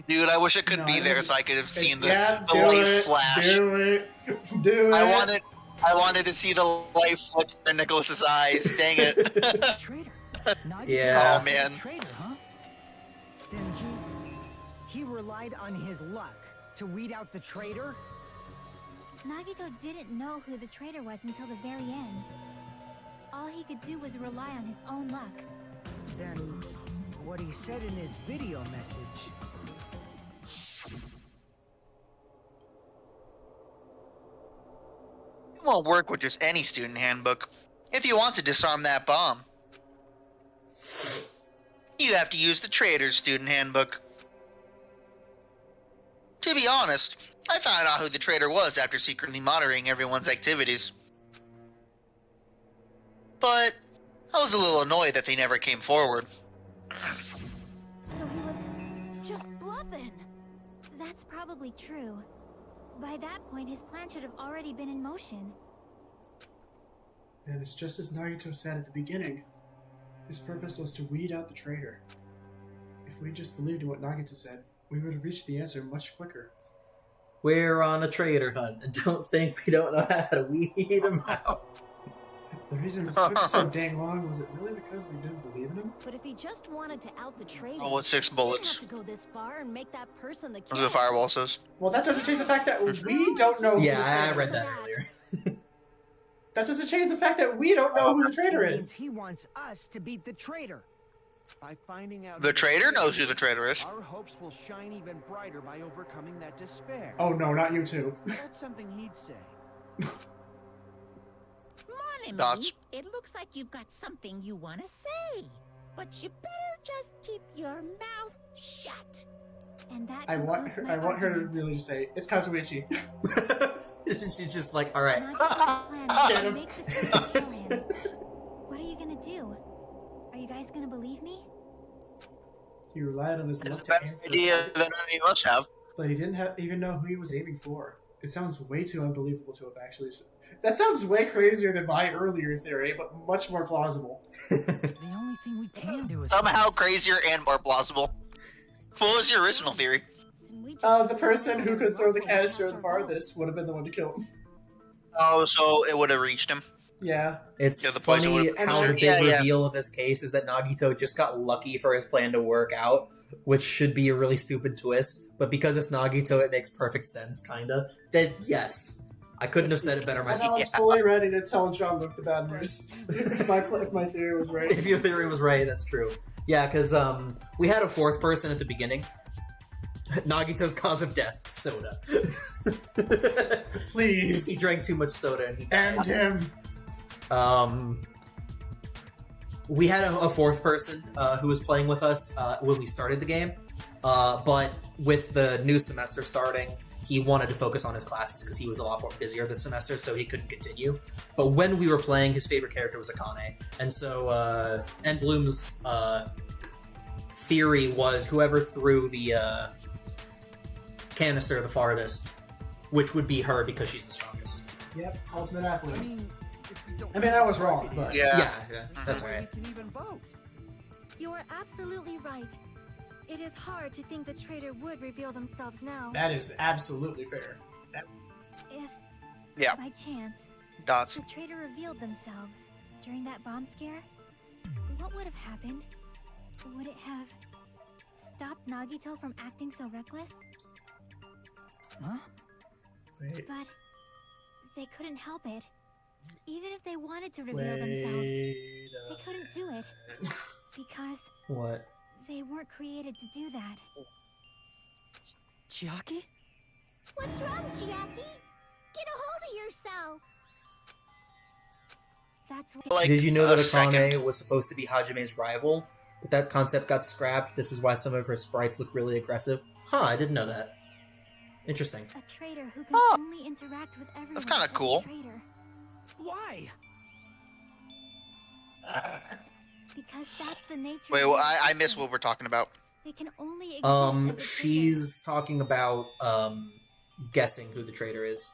Dude, I wish I could No, be I there don't- so I could have seen the, Yeah, the do light it, flash. do it, do it. I wanted to see the light flicker in Nicholas's eyes. Dang it. Traitor. Nagito Yeah. Oh, man. Traitor, huh? Then he relied on his luck to weed out the traitor? Nagito didn't know who the traitor was until the very end. All he could do was rely on his own luck. Then what he said in his video message. It won't work with just any student handbook. If you want to disarm that bomb, you have to use the Traitor's student handbook. To be honest, I found out who the traitor was after secretly monitoring everyone's activities. But I was a little annoyed that they never came forward. So he was just bluffing. That's probably true. By that point, his plan should have already been in motion. And it's just as Nagito said at the beginning. His purpose was to weed out the traitor. If we just believed in what Nagito said, we would have reached the answer much quicker. We're on a traitor hunt, and don't think we don't know how to weed him out. The reason this took so dang long, was it really because we didn't believe in him? But if he just wanted to out the traitor, Oh, with 6 he didn't bullets. have to go this far and make that person the That's killer. what Fireball says. Well, that doesn't change the fact that we don't know who the Yeah, I traitor read that is. earlier. That doesn't change the fact that we don't know who the traitor Means is. he wants us to beat the traitor. By finding out The who traitor knows who the traitor is. Our hopes will shine even brighter by overcoming that despair. Oh no, not you two. That's something he'd say. Money, Thoughts? it looks like you've got something you want to say. But you better just keep your mouth shut. And that I want concludes her. my I want her to argument. really just say it's Kazuichi. She's just like, all right. Nagito's plan was Get to him. make the traitor kill him. What are you gonna do? Are you guys gonna believe me? He relied on his It's luck a to better aim for the idea target, than any of us have. but he didn't even know who he was aiming for. It sounds way too unbelievable to have actually... That sounds way crazier than my earlier theory, but much more plausible. The only thing we can do is Somehow crazier and more plausible. What was your original theory? The person who could throw the canister the farthest would have been the one to kill him. Oh, so it would have reached him. Yeah. It's Yeah, the poison funny would've- how the big Yeah, yeah. reveal of this case is that Nagito just got lucky for his plan to work out, which should be a really stupid twist, but because it's Nagito, it makes perfect sense, kinda. That, yes. I couldn't have said it better And I myself. was fully ready to tell Jean-Luc the bad news. if my theory was right. If your theory was right, that's true. Yeah, because we had a fourth person at the beginning. Nagito's cause of death, soda. Please. He drank too much soda and he died. And him. We had a fourth person who was playing with us when we started the game, but with the new semester starting, he wanted to focus on his classes because he was a lot more busier this semester, so he couldn't continue. But when we were playing, his favorite character was Akane, and so NBloom's theory was whoever threw the canister the farthest, which would be her because she's the strongest. Yep, ultimate athlete. If we don't I was wrong, but... Yeah. Yeah, that's we right. can even vote. You are absolutely right. It is hard to think the traitor would reveal themselves now. That is absolutely fair. If, Yeah. by chance, Dots. the traitor revealed themselves during that bomb scare, what would have happened? Would it have stopped Nagito from acting so reckless? Huh? Wait. But they couldn't help it. Even if they wanted to reveal themselves, they couldn't do it. Because What? they weren't created to do that. Chiaki? What's wrong, Chiaki? Get a hold of yourself. That's what Like, Did you know a that Akane second. was supposed to be Hajime's rival? But that concept got scrapped. This is why some of her sprites look really aggressive. Huh, I didn't know that. Interesting. a traitor who can Oh. only interact with everyone. That's kinda as a cool. traitor. Why? Because that's the nature. Wait, of well, their I missed what existence. we're talking about. They can only exist as a traitor. She's talking about, guessing who the traitor is.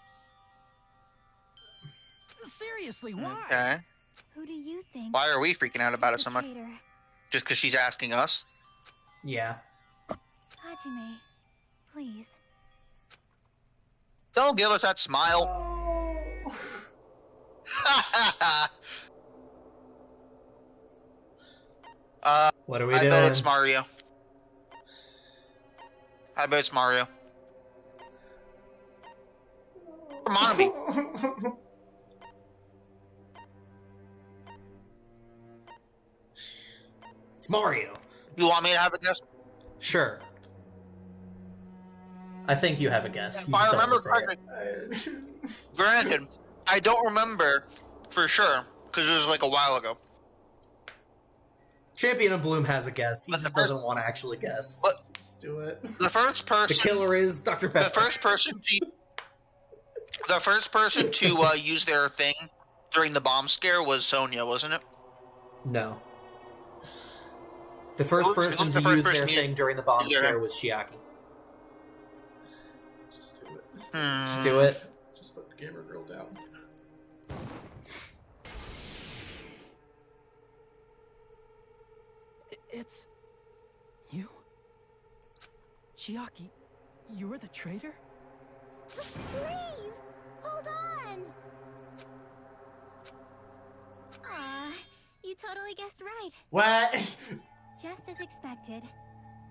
Seriously, why? Okay. Who do you think? Why are we freaking out about it is so the much? traitor? Just because she's asking us? Yeah. Hajime, please. Don't give us that smile. What are we I doing? bet it's Mario. I bet it's Mario. Come on, me. It's Mario. You want me to have a guess? Sure. I think you have a guess. You If I just don't remember wanna say it. correctly, granted, I don't remember for sure because it was like a while ago. ChampionNBloom has a guess. He But the just first- doesn't want to actually guess. But Let's do it. the first person, The killer is Dr. Pepper. the first person to use their thing during the bomb scare was Sonya, wasn't it? No. The first Who's person the to first use their person thing during the bomb use their- scare was Chiaki. Just do it. Just do it. Just put the gamer girl down. It's... you? Chiaki, you're the traitor? Please, hold on. Aw, you totally guessed right. What? Just as expected.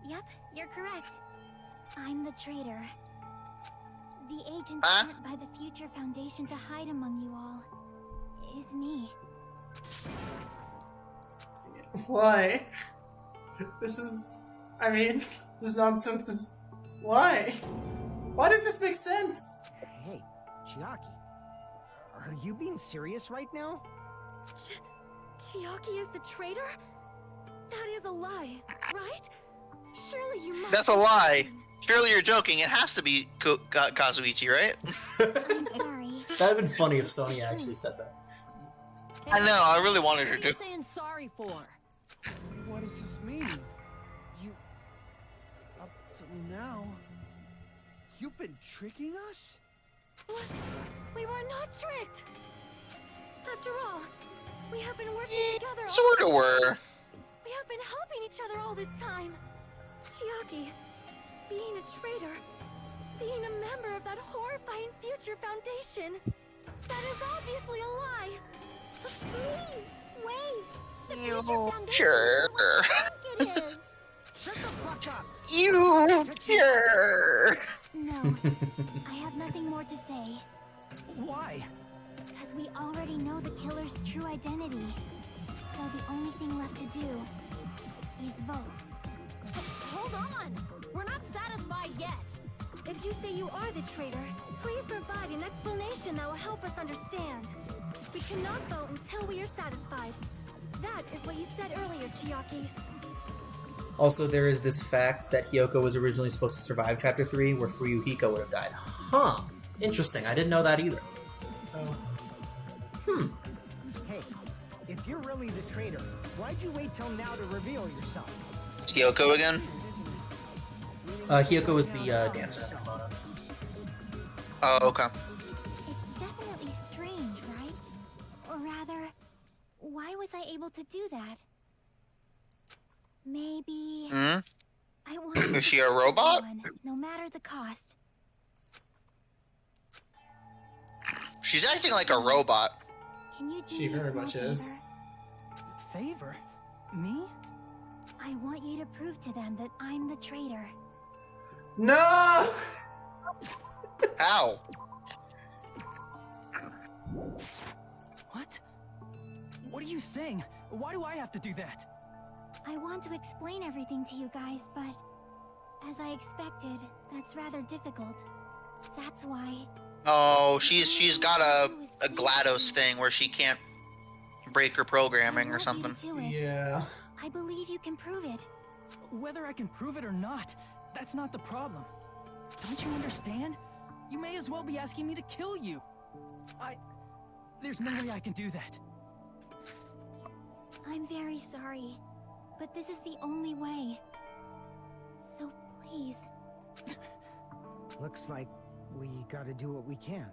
Yep, you're correct. I'm the traitor. The agent Huh? sent by the Future Foundation to hide among you all is me. Why? This is... I mean, this nonsense is... Why? Why does this make sense? Hey, Chiaki. Are you being serious right now? Chiaki is the traitor? That is a lie, right? Surely you must... That's a lie. Surely you're joking. It has to be Kazuichi, right? I'm sorry. That'd have been funny if Sony actually said that. I know. I really wanted her What are you to. saying sorry for? What does this mean? You... Up till now... You've been tricking us? We were not tricked! After all, we have been working together all Sorta this were. time. We have been helping each other all this time. Chiaki, being a traitor, being a member of that horrifying future foundation, that is obviously a lie. Please, wait. The You future foundation sure? isn't what I think it is. Shut the fuck up! You sure? No, I have nothing more to say. Why? Because we already know the killer's true identity. So the only thing left to do is vote. Hold on! We're not satisfied yet! If you say you are the traitor, please provide an explanation that will help us understand. We cannot vote until we are satisfied. That is what you said earlier, Chiaki. Also, there is this fact that Hyoko was originally supposed to survive Chapter 3, where Fuyuhiko would have died. Huh. Interesting. I didn't know that either. Oh. Hey, if you're really the traitor, why'd you wait till now to reveal yourself? It's Hyoko again? Hyoko is the dancer in Kimono. Oh, okay. It's definitely strange, right? Or rather, why was I able to do that? Maybe... Hmm? I wanted Is she to a protect robot? everyone, no matter the cost. She's acting like a robot. Can you do She me a very small much is. favor? Favor? Me? I want you to prove to them that I'm the traitor. No! How? What? What are you saying? Why do I have to do that? I want to explain everything to you guys, but as I expected, that's rather difficult. That's why... Oh, she's got a GLaDOS thing where she can't break her programming or something. Yeah. I believe you can prove it. Whether I can prove it or not, that's not the problem. Don't you understand? You may as well be asking me to kill you. There's no way I can do that. I'm very sorry, but this is the only way. So please. Looks like we gotta do what we can.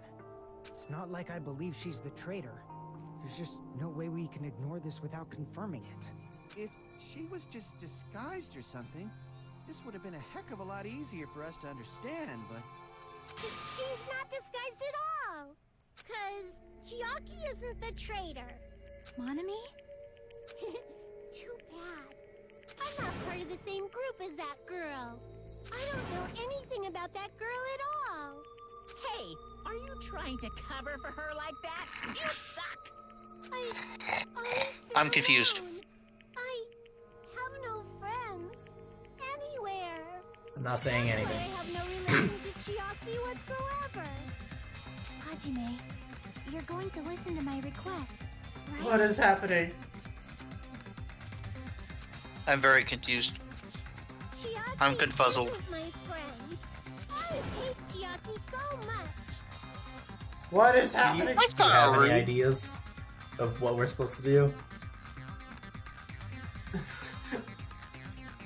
It's not like I believe she's the traitor. There's just no way we can ignore this without confirming it. If she was just disguised or something, this would have been a heck of a lot easier for us to understand, but... She's not disguised at all. 'Cause Chiaki isn't the traitor. Monami? Too bad. I'm not part of the same group as that girl. I don't know anything about that girl at all. Hey, are you trying to cover for her like that? You suck! I'm confused. I have no friends anywhere. I'm not saying I anything. have no relation to Chiaki whatsoever. Hajime, you're going to listen to my request, right? What is happening? I'm very confused. Chiaki I'm confuzzled. isn't my friend. I hate Chiaki so much. What is Do you, happening? do you have any ideas of what we're supposed to do?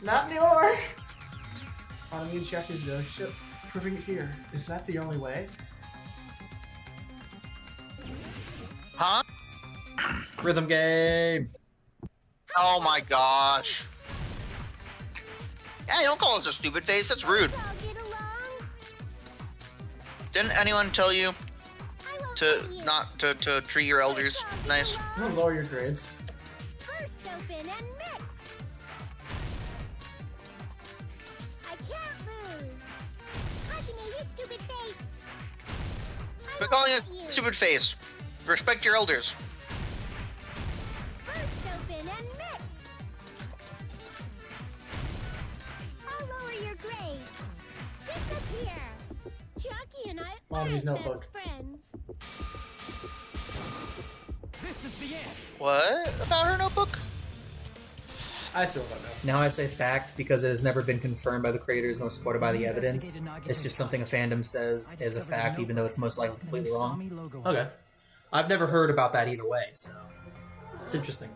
Not anymore! Monami and Chiaki's relationship. Proving it here. Is that the only way? Huh? Rhythm game! Oh my gosh. Hey, don't call us a stupid face, that's rude. Let's all get along. Didn't anyone tell you I won't to kill you. not to treat your elders nice? Don't lower your grades. First open and mix. I can't lose. Hajime, you stupid face. I Quit won't calling let it you. stupid face. Respect your elders. First open and mix. I'll lower your grade. Disappear. Chiaki and I Monami's are notebook. best friends. This is the end. What about her notebook? I still don't know. Now I say fact because it has never been confirmed by the creators nor supported by the evidence. It's just something a fandom says is a fact, even though it's most likely completely wrong. Okay. I've never heard about that either way, so it's interesting.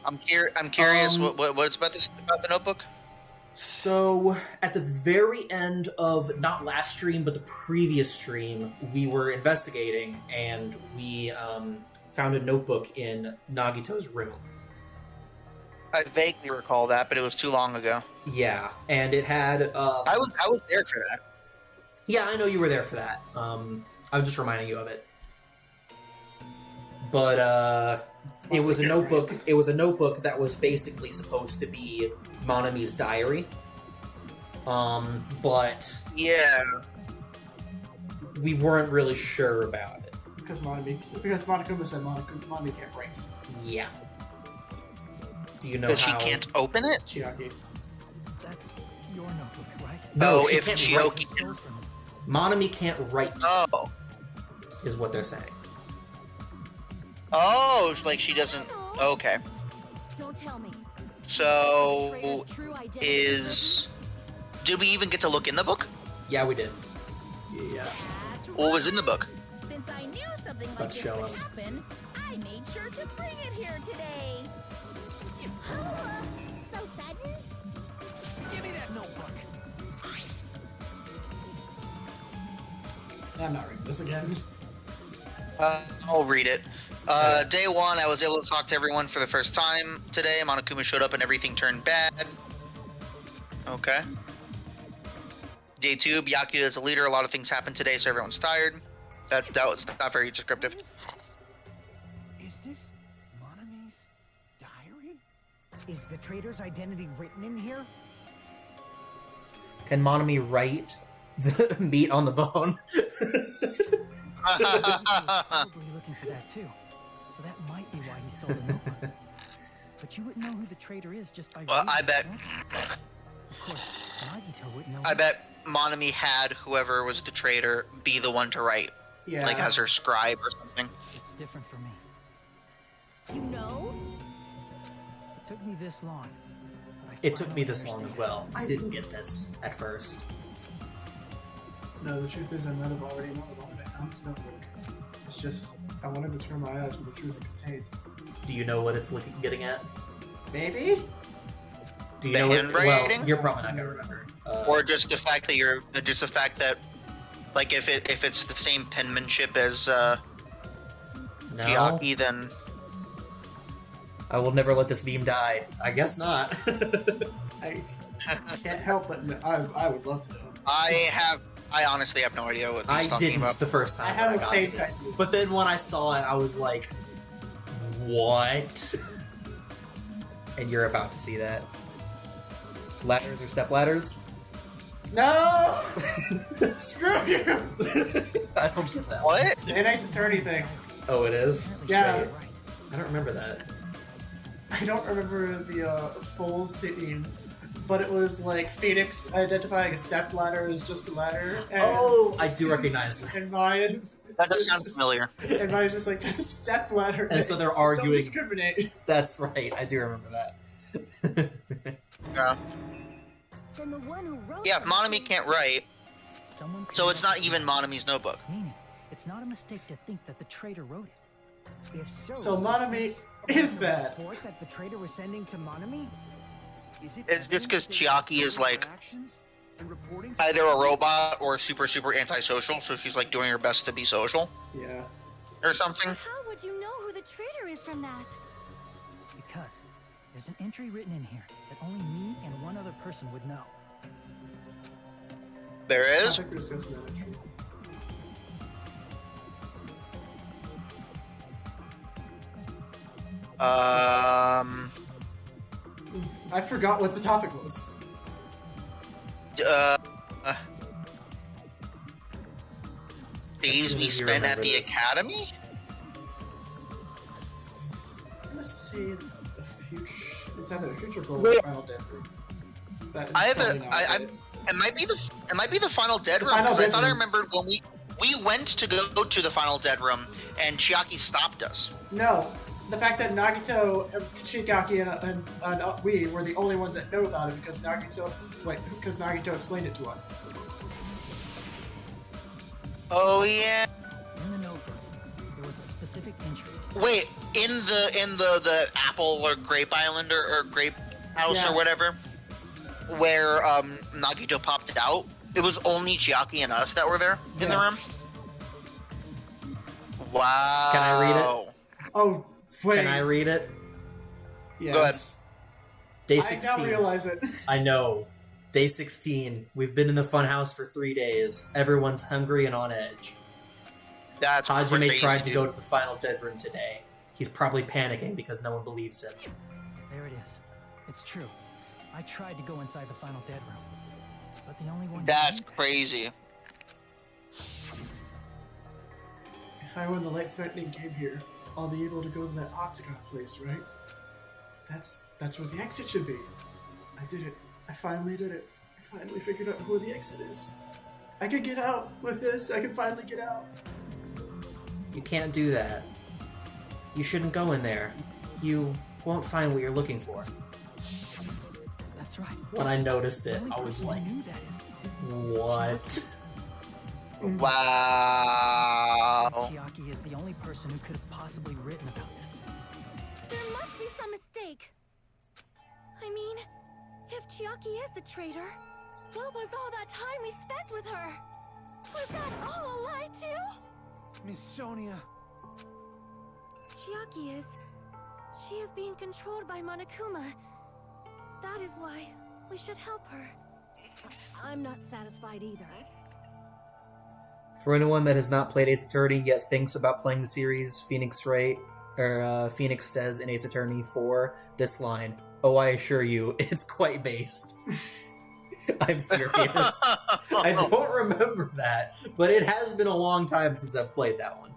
I'm curious. Um, What's about the notebook? So, at the very end of, not last stream, but the previous stream, we were investigating, and we found a notebook in Nagito's room. I vaguely recall that, but it was too long ago. Yeah, and it had... I was there for that. Yeah, I know you were there for that. I'm just reminding you of it. But, it was a notebook. It was a notebook that was basically supposed to be Monami's diary. But yeah, we weren't really sure about it because Monokuma said Monami can't write. Yeah. Do you know because how she can't open it? Chiaki. That's your notebook, right? No, if Chiaki can... Monami can't write. Oh, is what they're saying. Oh, like she doesn't. Okay. Don't tell me. So did we even get to look in the book? Yeah, we did. Yeah. What was in the book? Since I knew something It's like this would us. happen, I made sure to bring it here today. So sudden? Give me that notebook. I'm not reading this again. I'll read it. Day 1, I was able to talk to everyone for the first time today. Monokuma showed up and everything turned bad. Okay. Day 2, Byakuya is a leader. A lot of things happened today, so everyone's tired. That was not very descriptive. Is this Monami's diary? Is the traitor's identity written in here? Can Monami write the meat on the bone? Probably looking for that too. So that might be why he stole the notebook. But you wouldn't know who the traitor is just by Well, reading I bet. it. Of course, Nagito wouldn't know. I bet Monami had whoever was the traitor be the one to write. Yeah. Like as her scribe or something. It's different for me. You know? It took me this long. but I It took finally me this long as understand. well. I didn't get this at first. No, the truth is I might have already known the moment I found this notebook. It's just, I wanted to turn my eyes to the truth it contained. Do you know what it's getting at? Maybe? Do you The know what? handwriting? Well, you're probably not gonna remember. Or just the fact that like if it's the same penmanship as no, Chiaki, then I will never let this beam die. I guess not. I can't help but I would love to know. I honestly have no idea what I he's talking didn't about. the first time I have when a got to faint this. idea. But then when I saw it, I was like, what? And you're about to see that. Ladders or step ladders? No! Screw you! I don't get that. What? It's an Ace Attorney thing. Oh, it is? Apparently Yeah. you're right. I don't remember that. I don't remember the full scene, but it was like Phoenix identifying a step ladder as just a ladder. And, Oh, I do recognize that. And Maya's That does sound familiar. And Maya's just like, that's a step ladder. And so they're Don't arguing. discriminate. That's right. I do remember that. Yeah. Then the one who wrote Yeah, them Monami is- can't write, Someone could so it's have not even Monami's notebook. Meaning, it's not a mistake to think that the traitor wrote it. If so, So Monami this is bad. report that the traitor was sending to Monami? Is it It's just 'cause evidence that Chiaki is, she's like, actions and reporting to Either a robot or super antisocial, so she's like doing her best to be social Yeah. or something. How would you know who the traitor is from that? Because there's an entry written in here that only me and one other person would know. There I is. think we're discussing that entry. I forgot what the topic was. Days soon we as you spent at remember the this. academy? I'm gonna say the future. It's either the future goal or Wait. the final dead room. But I have it's a. probably not I. it. It might be the final dead The room final because I dead thought I room. remembered when we went to go to the final dead room and Chiaki stopped us. No, the fact that Nagito, Shigaki, and we were the only ones that know about it because Nagito explained it to us. Oh yeah. In the notebook, there was a specific entry. Wait, in the apple or grape island or grape house Yeah. or whatever. where Nagito popped out, it was only Chiaki and us that were there in the room. Wow. Can I read it? Oh, wait. Can I read it? Yes. Go ahead. Day 16. I now realize it. I know. Day 16. We've been in the funhouse for 3 days. Everyone's hungry and on edge. That's Hajime crazy, tried to dude. go to the final dead room today. He's probably panicking because no one believes him. There it is. It's true. I tried to go inside the final dead room, but the only one. That's crazy. If I win the life-threatening game here, I'll be able to go to that octagon place, right? That's where the exit should be. I did it. I finally did it. I finally figured out where the exit is. I can get out with this. I can finally get out. You can't do that. You shouldn't go in there. You won't find what you're looking for. That's right. When I noticed The it, only I was person like, who knew that is what? Wow. Chiaki is the only person who could have possibly written about this. There must be some mistake. I mean, if Chiaki is the traitor, what was all that time we spent with her? Was that all a lie too? Miss Sonia. Chiaki is... She is being controlled by Monokuma. That is why we should help her. I'm not satisfied either. For anyone that has not played Ace Attorney yet thinks about playing the series, Phoenix says in Ace Attorney 4 this line, "Oh, I assure you, it's quite based." I'm serious. I don't remember that, but it has been a long time since I've played that one.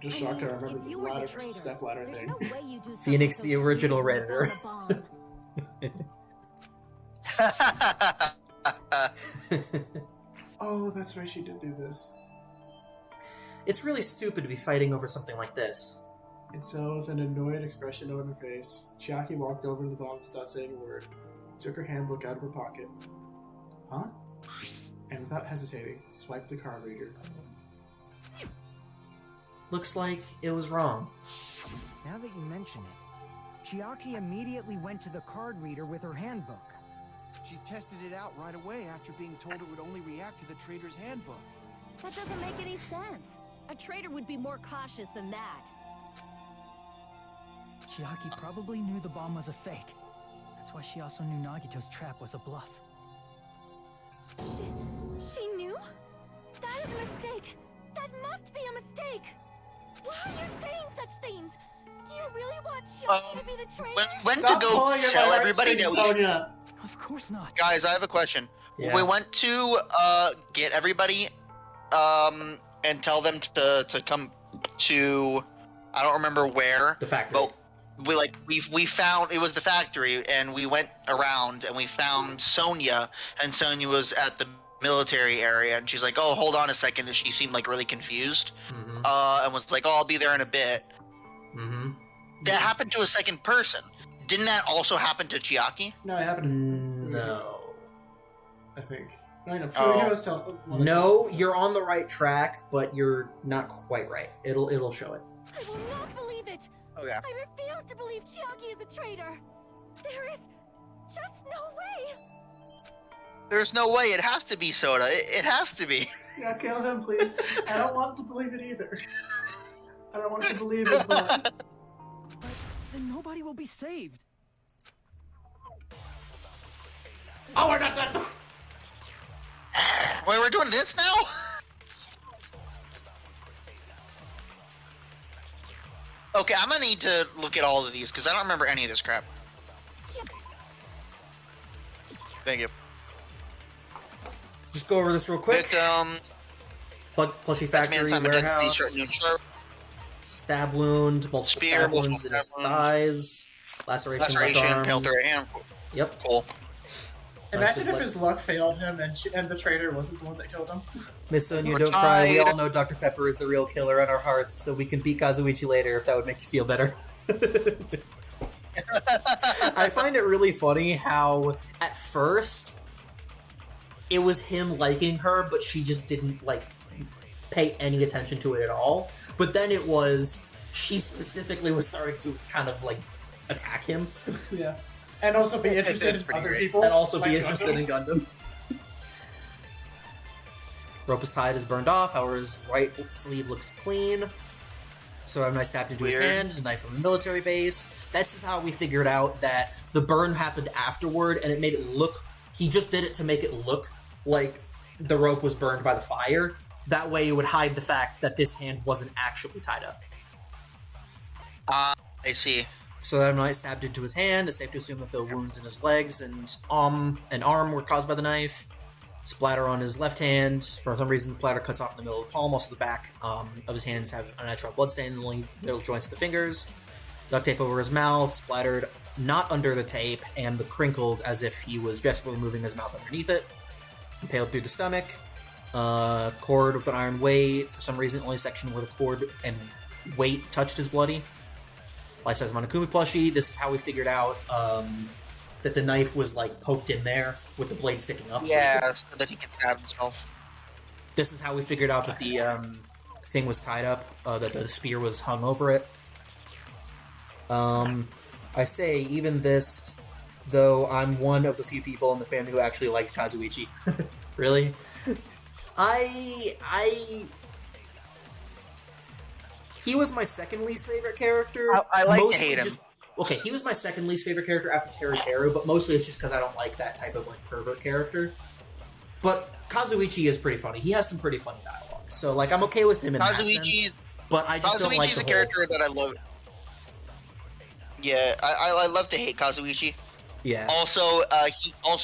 Just shocked I remember the ladder, step ladder thing. Phoenix, the original Redditor. Oh, that's right, she did do this. It's really stupid to be fighting over something like this. And so, with an annoyed expression on her face, Chiaki walked over to the bombs without saying a word, took her handbook out of her pocket. Huh? And without hesitating, swiped the card reader. Looks like it was wrong. Now that you mention it, Chiaki immediately went to the card reader with her handbook. She tested it out right away after being told it would only react to the trader's handbook. That doesn't make any sense. A trader would be more cautious than that. Chiaki probably knew the bomb was a fake. That's why she also knew Nagito's trap was a bluff. She knew? That is a mistake! That must be a mistake! Why are you saying such things? Do you really want Chiaki to be the traitor? When to go tell everybody that Sonia. Of course not. Guys, I have a question. Yeah. We went to get everybody and tell them to come to, I don't remember where. The factory. But we found, it was the factory, and we went around and we found Sonia, and Sonia was at the military area, and she's like, "Oh, hold on a second," and she seemed like really confused, and was like, "Oh, I'll be there in a bit." That happened to a second person. Didn't that also happen to Chiaki? No, it happened to No. I think. I know. No, you're on the right track, but you're not quite right. It'll show it. I will not believe it! Oh yeah. I refuse to believe Chiaki is a traitor! There is just no way! There's no way. It has to be Soda. It has to be. Yeah, kill him, please. I don't want to believe it either. I don't want to believe it, but... Then nobody will be saved. Oh, we're not done! Wait, we're doing this now? Okay, I'm gonna need to look at all of these, because I don't remember any of this crap. Thank you. Just go over this real quick. Victim. Plushie factory, warehouse. Stab wound, multiple Spear, stab multiple wounds in his stab wounds. thighs. Laceration, left arm. Pale through right hand. Yep. Cool. Imagine if his luck failed him and the traitor wasn't the one that killed him. Miss Sonia, don't cry. We all know Dr. Pepper is the real killer in our hearts, so we can beat Kazuichi later if that would make you feel better. I find it really funny how, at first, it was him liking her, but she just didn't, pay any attention to it at all. But then it was, she specifically was starting to kind of, attack him. Yeah. And also be interested in pretty other great. people. And also like be interested in Gundam. Rope is tied, is burned off. However, his right sleeve looks clean. So a knife stabbed into his hand, a knife from a military base. This is how we figured out that the burn happened afterward, and it made it look... He just did it to make it look like the rope was burned by the fire. That way it would hide the fact that this hand wasn't actually tied up. I see. So that knife stabbed into his hand. It's safe to assume that the wounds in his legs and arm were caused by the knife. Splatter on his left hand. For some reason, the splatter cuts off in the middle of the palm. Also, the back of his hands have a natural blood stain in the middle joints of the fingers. Duct tape over his mouth. Splattered not under the tape and crinkled as if he was desperately moving his mouth underneath it. Impaled through the stomach. Cord with an iron weight. For some reason, only section where the cord and weight touched is bloody. Life-size Monokuma plushie. This is how we figured out that the knife was like poked in there with the blade sticking up. Yeah, so that he could stab himself. This is how we figured out that the thing was tied up, that the spear was hung over it. I say, even this, though I'm one of the few people in the family who actually liked Kazuichi. Really? He was my second least favorite character. I like to hate him. Okay, he was my second least favorite character after Teruteru, but mostly it's just because I don't like that type of like pervert character. But Kazuichi is pretty funny. He has some pretty funny dialogue. So like I'm okay with him in that sense. But I just don't like Kazuichi's a character that I love. Yeah, I love to hate Kazuichi. Yeah. Also,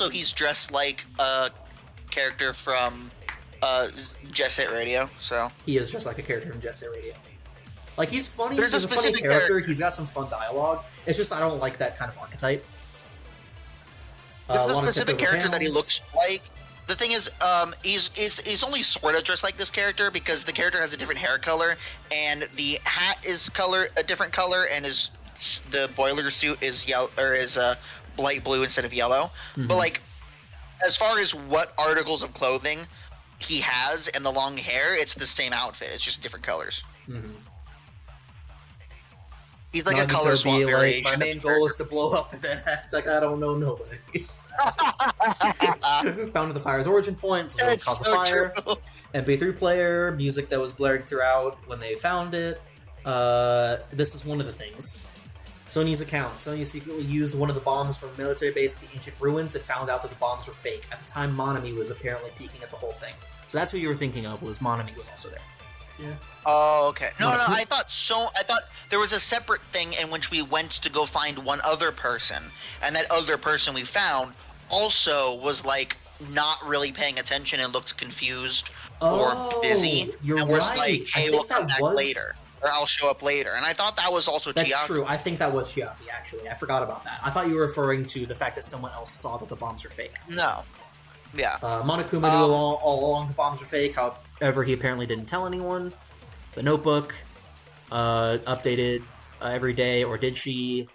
he's dressed like a character from Jet Set Radio. So he is just like a character from Jet Set Radio. Like, he's funny, There's he's a a funny specific character, he's got some fun dialogue. It's just I don't like that kind of archetype. There's a specific character that he looks like. The thing is, he's only sort of dressed like this character because the character has a different hair color, and the hat is a different color, and the boiler suit is yellow or is light blue instead of yellow. Mm-hmm. But like, as far as what articles of clothing he has and the long hair, it's the same outfit. It's just different colors. Mm-hmm. He's like a color swap variation. My main goal is to blow up, and then it's like I don't know nobody. Found the fire's origin point, so it caused the fire. MP3 player, music that was blaring throughout when they found it. This is one of the things. Sony's account. Sony secretly used one of the bombs from a military base at the ancient ruins and found out that the bombs were fake. At the time, Monami was apparently peeking at the whole thing. So that's who you were thinking of, was Monami was also there. Yeah. Oh, okay. No, I thought there was a separate thing in which we went to go find one other person, and that other person we found also was like not really paying attention and looked confused or busy, and was like, "Hey, we'll come back later, or I'll show up later." And I thought that was also That's Chiaki. true. I think that was Chiaki, actually. I forgot about that. I thought you were referring to the fact that someone else saw that the bombs were fake. No. Yeah. Monokuma knew all along the bombs were fake. However, he apparently didn't tell anyone. The notebook updated every day, or did she?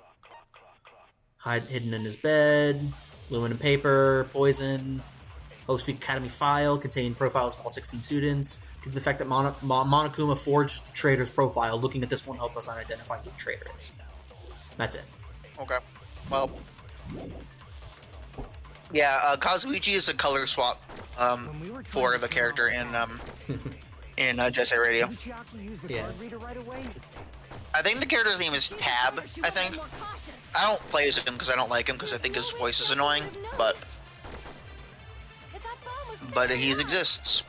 Hidden in his bed. Aluminum paper. Poison. Hope's Academy file contained profiles of all 16 students. Due to the fact that Monokuma forged the traitor's profile, looking at this won't help us identify who the traitor is. That's it. Okay. Well. Yeah, Kazuichi is a color swap for the character in Jet Set Radio. Yeah. I think the character's name is Tab, I think. I don't play as him because I don't like him because I think his voice is annoying, but he exists.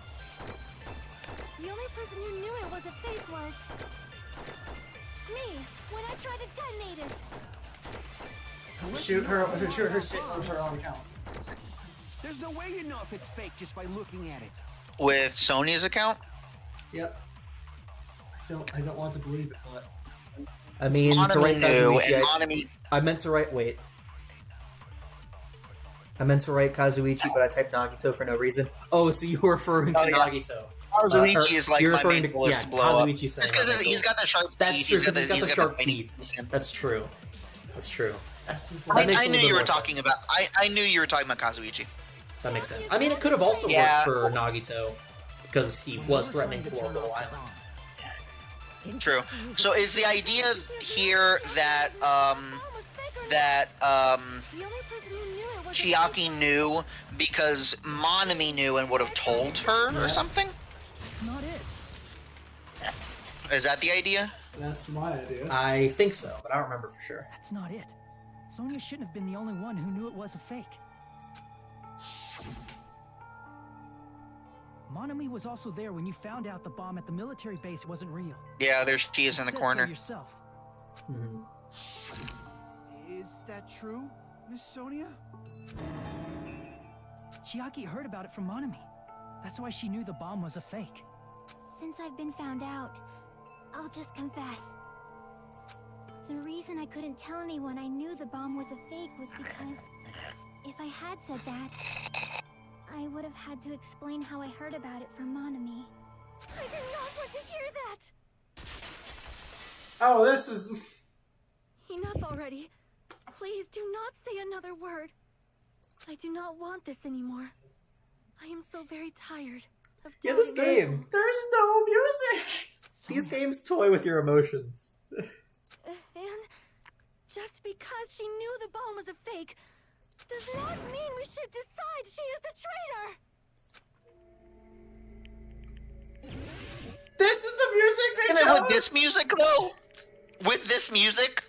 The only person who knew it was a fake was me when I tried to detonate it. Shoot her with her own account. There's no way you know if it's fake just by looking at it. With Sony's account? Yep. I don't want to believe it, but I mean, to write Kazuichi, I meant to write. Wait. I meant to write Kazuichi, but I typed Nagito for no reason. Oh, so you were referring to Nagito. Kazuichi is like my main goal is to blow up. Just because he's got the sharp teeth. That's true, he's got the sharp teeth. That's true. That's true. I knew you were talking about. I knew you were talking about Kazuichi. That makes sense. I mean, it could have also worked for Nagito because he was threatening to blow up the whole island. True. So is the idea here that that The only person who knew it was Chiaki knew because Monami knew and would have told her or something? That's not it. Is that the idea? That's my idea. I think so, but I don't remember for sure. That's not it. Sonya shouldn't have been the only one who knew it was a fake. Monami was also there when you found out the bomb at the military base wasn't real. Yeah, there's cheese in the You said so corner. yourself. Mhm. Is that true, Miss Sonia? Chiaki heard about it from Monami. That's why she knew the bomb was a fake. Since I've been found out, I'll just confess. The reason I couldn't tell anyone I knew the bomb was a fake was because if I had said that, I would have had to explain how I heard about it from Monami. I did not want to hear that! Oh, this is... Enough already. Please do not say another word. I do not want this anymore. I am so very tired of Yeah, this doubting myself. game. There's no music! These games toy with your emotions. And just because she knew the bomb was a fake does not mean we should decide she is the traitor. This is the music they And then chose! with this music, though? With this music?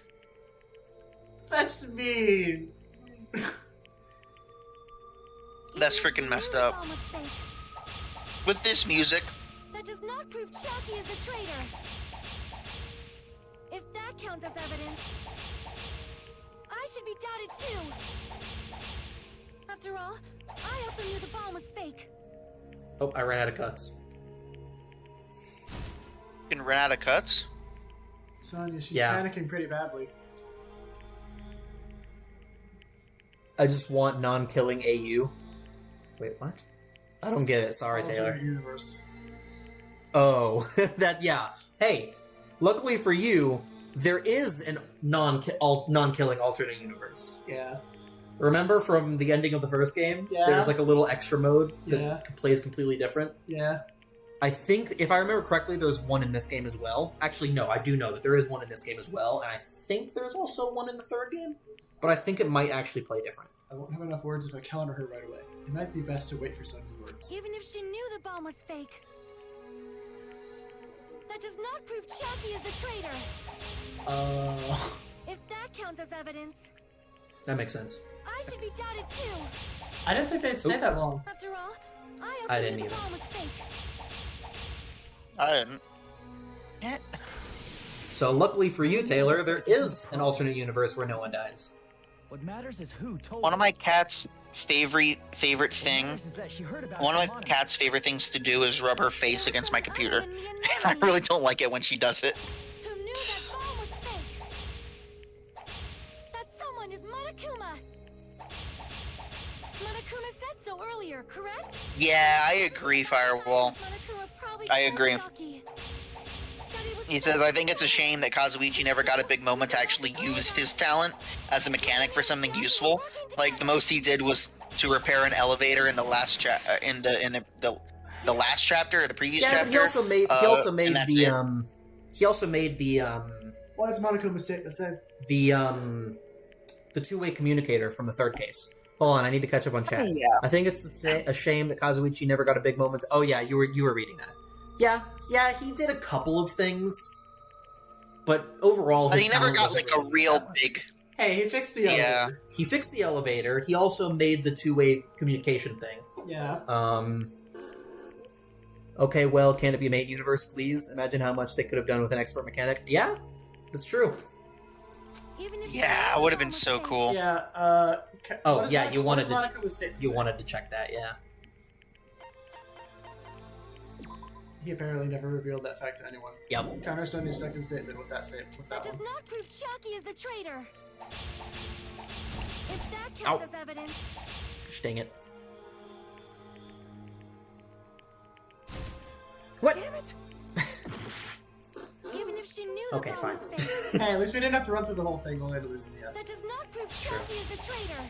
That's mean. That's Even if she freaking messed knew the up. bomb was fake, With this music, that does not prove Chiaki is the traitor. If that counts as evidence, I should be doubted too. After all, I also knew the bomb was fake. Oh, I ran out of cuts. you can run out of cuts. Sonya, she's Yeah. panicking pretty badly. I just want non-killing AU. Wait, what? I don't get it. Sorry, Alternate Taylor. universe. Oh, that, yeah. Hey, luckily for you, there is an non-killing alternate universe. Yeah. Remember from the ending of the first game? Yeah. There's like a little extra mode that Yeah. plays completely different. Yeah. I think, if I remember correctly, there's one in this game as well. Actually, no, I do know that there is one in this game as well, and I think there's also one in the third game. But I think it might actually play different. I won't have enough words if I counter her right away. It might be best to wait for some new words. Even if she knew the bomb was fake, that does not prove Chiaki is the traitor. If that counts as evidence, That makes sense. I should be doubted too. I didn't think they'd stay that long. After all, I also I knew didn't the either. bomb was fake. I didn't. So luckily for you, Taylor, there is an alternate universe where no one dies. What matters is who told One of her. my cat's favorite What thing. matters is that she heard about One it of from my Monami. cat's favorite things to do is rub her face against my computer. Other than me and I Monami, really don't like it when she does it. who knew that bomb was fake. That someone is Monokuma. Monokuma said so earlier, correct? Yeah, I agree, Firewall. Monokuma probably I told agree. Chiaki that it was He says, I think it's a shame that Kazuichi never got a big moment to actually use his talent as a mechanic for something useful. Like, the most he did was to repair an elevator in the last the last chapter, or the previous Yeah, chapter. but he also made and that's the it. he also made the What does Monokuma statement say? the two-way communicator from the third case. Hold on, I need to catch up on chat. Oh, yeah. I think it's a shame that Kazuichi never got a big moment. Oh yeah, you were reading that. Yeah, he did a couple of things, but overall, But his he never talent got, wasn't like, a really real that much. big... Hey, he fixed the Yeah. elevator. He fixed the elevator. He also made the two-way communication thing. Yeah. Okay, well, can it be a main universe, please? Imagine how much they could have done with an expert mechanic. Yeah, that's true. Even if she Yeah, knew it would the have been bomb was so fake. cool. Yeah, Oh, what is yeah, you wanted what to- does Monokuma's statement You say? wanted to check that, yeah. He apparently never revealed that fact to anyone. Yep. Counter Sonya's second statement with that statement. With That that does one. not prove Chiaki is the traitor. If that counts Ow. as evidence, Dang it. What? damn it. Even if she knew Okay, the fine. bomb was fake, Hey, at least we didn't have to run through the whole thing only to lose in the end. that does not prove true. Chiaki is the traitor.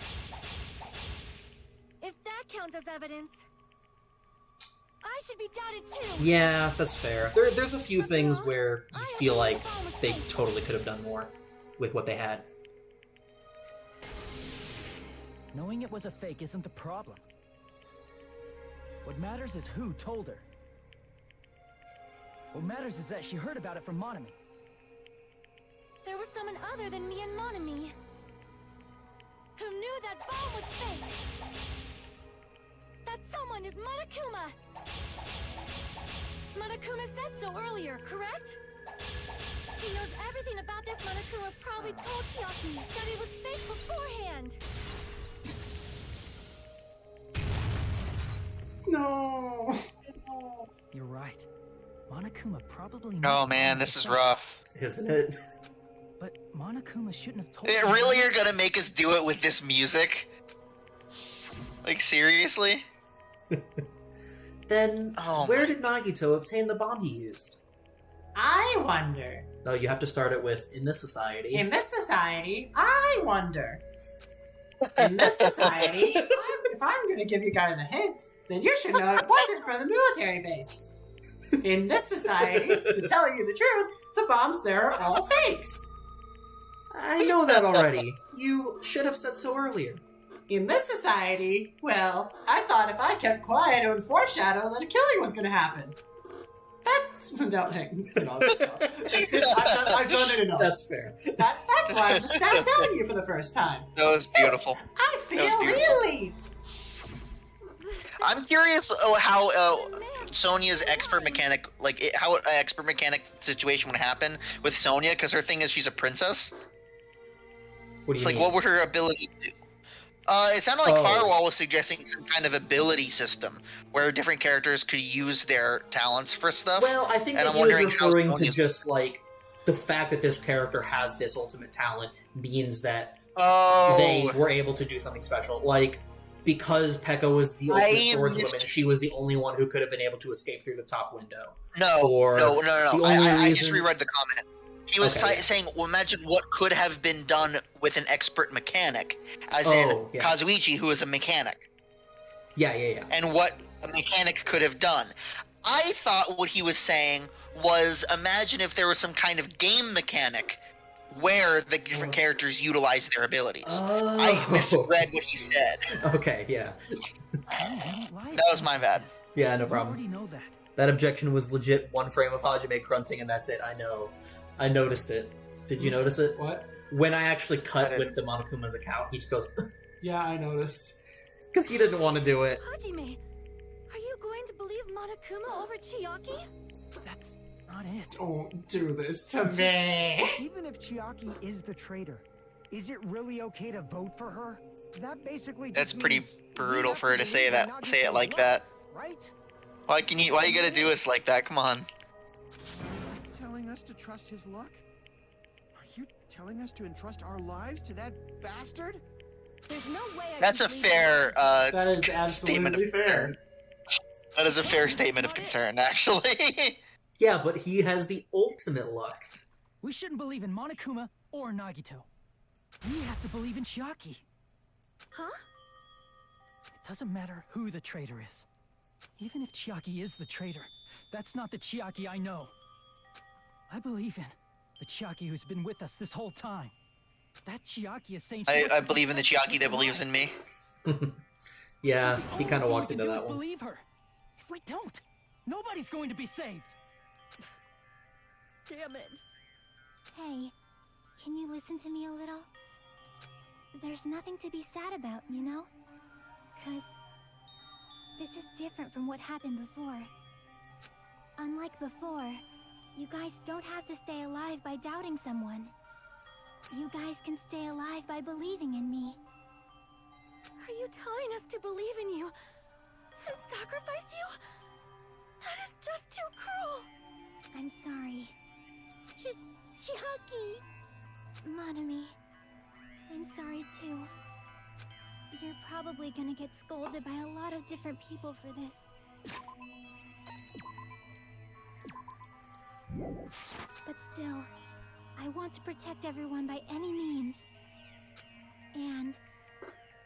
If that counts as evidence, I should be doubted too. Yeah, that's fair. There's a few things where you feel like they totally could have done more with what they had. Knowing it was a fake isn't the problem. What matters is who told her. What matters is that she heard about it from Monami. There was someone other than me and Monami who knew that bomb was fake. That someone is Monokuma. Monokuma said so earlier, correct? He knows everything about this. Monokuma probably told Chiaki that it was fake beforehand. No. You're right. Monokuma probably. Oh man, this is rough. Isn't it? But Monokuma shouldn't have told. Really, you're gonna make us do it with this music? Like seriously? Then Oh where did Nagito obtain the bomb he used? I wonder. No, you have to start it with in this society. In this society, I wonder. In this society, if I'm going to give you guys a hint, then you should know it wasn't from the military base. In this society, to tell you the truth, the bombs there are all fakes. I know that already. You should have said so earlier. In this society, well, I thought if I kept quiet, it would foreshadow that a killing was going to happen. That's without hanging. I've done it enough. That's fair. That's why I'm just now telling you for the first time. That was beautiful. I feel relieved. I'm curious how Sonia's expert mechanic, how an expert mechanic situation would happen with Sonia, because her thing is she's a princess. What do you It's mean? what would her ability do? It sounded like Firewall was suggesting some kind of ability system where different characters could use their talents for stuff. Well, I think that he was referring to just like the fact that this character has this ultimate talent means that they were able to do something special. Like, because Pekka was the ultimate swordswoman, she was the only one who could have been able to escape through the top window. No. I just reread the comment. He was Okay. saying, well, imagine what could have been done with an expert mechanic, as in Kazuichi, who is a mechanic. Yeah. And what a mechanic could have done. I thought what he was saying was, imagine if there was some kind of game mechanic where the different characters utilize their abilities. I misread what he said. Okay, yeah. That was my bad. Yeah, no You problem. already know that. That objection was legit one frame of Hajime grunting, and that's it. I know. I noticed it. Did you notice it? What? When I actually cut with the Monokuma's account, he just goes, Yeah, I noticed. because he didn't want to do it. Hajime, are you going to believe Monokuma over Chiaki? That's not it. Don't do this to me. Even if Chiaki is the traitor, is it really okay to vote for her? That basically That's just pretty means brutal we have for her to believe say in that. Say it Nagito's like luck, that. right? Why you gotta do us like that? Come on. Telling us to trust his luck? Are you telling us to entrust our lives to that bastard? There's no way I That's can a believe fair That is statement of absolutely fair. concern. That is a fair statement of concern, actually. Yeah, but he has the ultimate luck. We shouldn't believe in Monokuma or Nagito. We have to believe in Chiaki. Huh? It doesn't matter who the traitor is. Even if Chiaki is the traitor, that's not the Chiaki I know. I believe in the Chiaki who's been with us this whole time. That Chiaki is saying I believe in the Chiaki that believes in me. Yeah, he kind of All walked we can into do that is one. believe her. If we don't, nobody's going to be saved. Damn it. Hey, can you listen to me a little? There's nothing to be sad about, you know? 'Cause this is different from what happened before. Unlike before, you guys don't have to stay alive by doubting someone. You guys can stay alive by believing in me. Are you telling us to believe in you and sacrifice you? That is just too cruel. I'm sorry. Chiaki! Monami, I'm sorry too. You're probably gonna get scolded by a lot of different people for this. But still, I want to protect everyone by any means. And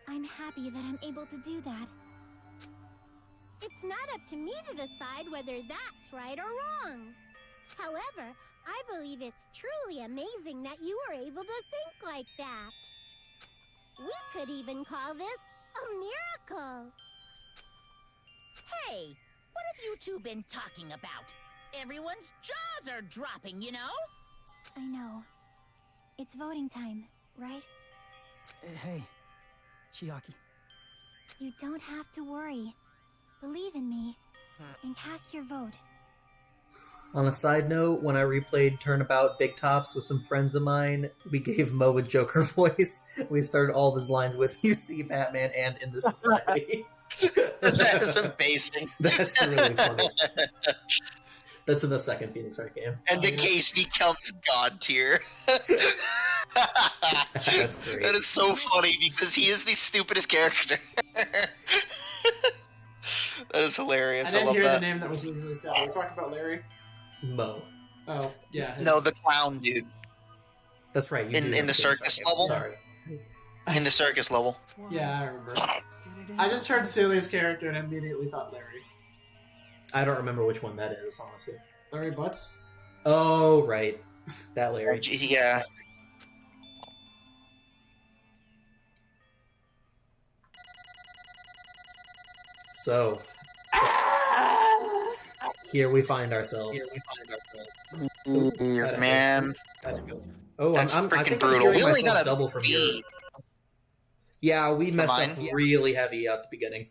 I'm happy that I'm able to do that. It's not up to me to decide whether that's right or wrong. However, I believe it's truly amazing that you were able to think like that. We could even call this a miracle. Hey, what have you two been talking about? Everyone's jaws are dropping, you know? I know. It's voting time, right? Hey, Chiaki. You don't have to worry. Believe in me, and cast your vote. On a side note, when I replayed Turnabout Big Tops with some friends of mine, we gave Mo a Joker voice. We started all of his lines with, "You see Batman and in the society." That is amazing. That's really funny. That's in the second Phoenix Wright game. And the case becomes God tier. That's great. That is so funny because he is the stupidest character. That is hilarious. I didn't love hear that. the name that was really sad. We're talking about Larry. Mo. Oh, yeah. No, the clown dude. That's right. You In do the have circus Phoenix Wright level? games. Sorry. In the circus level. Yeah, I remember. I just heard Celia's character and immediately thought Larry. I don't remember which one that is, honestly. Larry Butts? Oh, right. That Larry. Yeah. So, here we find ourselves. Yes, man. Oh, That's I freaking think brutal. I'm We only hearing got myself a double from here. B. Yeah, we messed up Mine? really heavy at the beginning.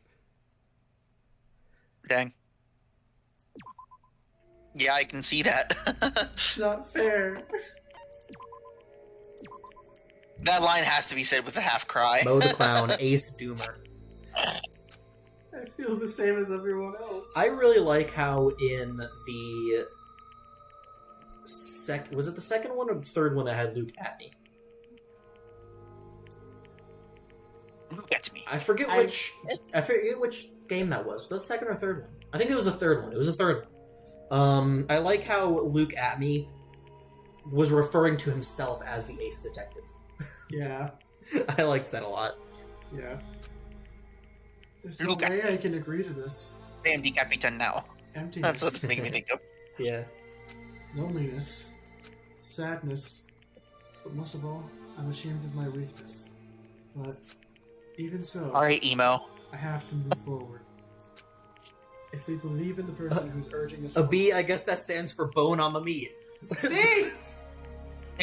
Dang. Yeah, I can see that. Not fair. That line has to be said with a half cry. Mo the Clown, Ace Doomer. I feel the same as everyone else. I really like how in the was it the second one or the third one that had Luke at me? Look at me. I forget which game that was. Was that the second or third one? I think it was the third one. It was the third one. I like how Luke at me was referring to himself as the Ace Detective. Yeah. I liked that a lot. Yeah. There's no Look at way I can agree to this. I am the Capitan now. Emptiness. That's what it's making me think of. Yeah. Loneliness. Sadness. But most of all, I'm ashamed of my weakness. But even so, Alright, emo. I have to move forward. If we believe in the person who's urging us A B, I guess that stands for bone on the meat. Cease!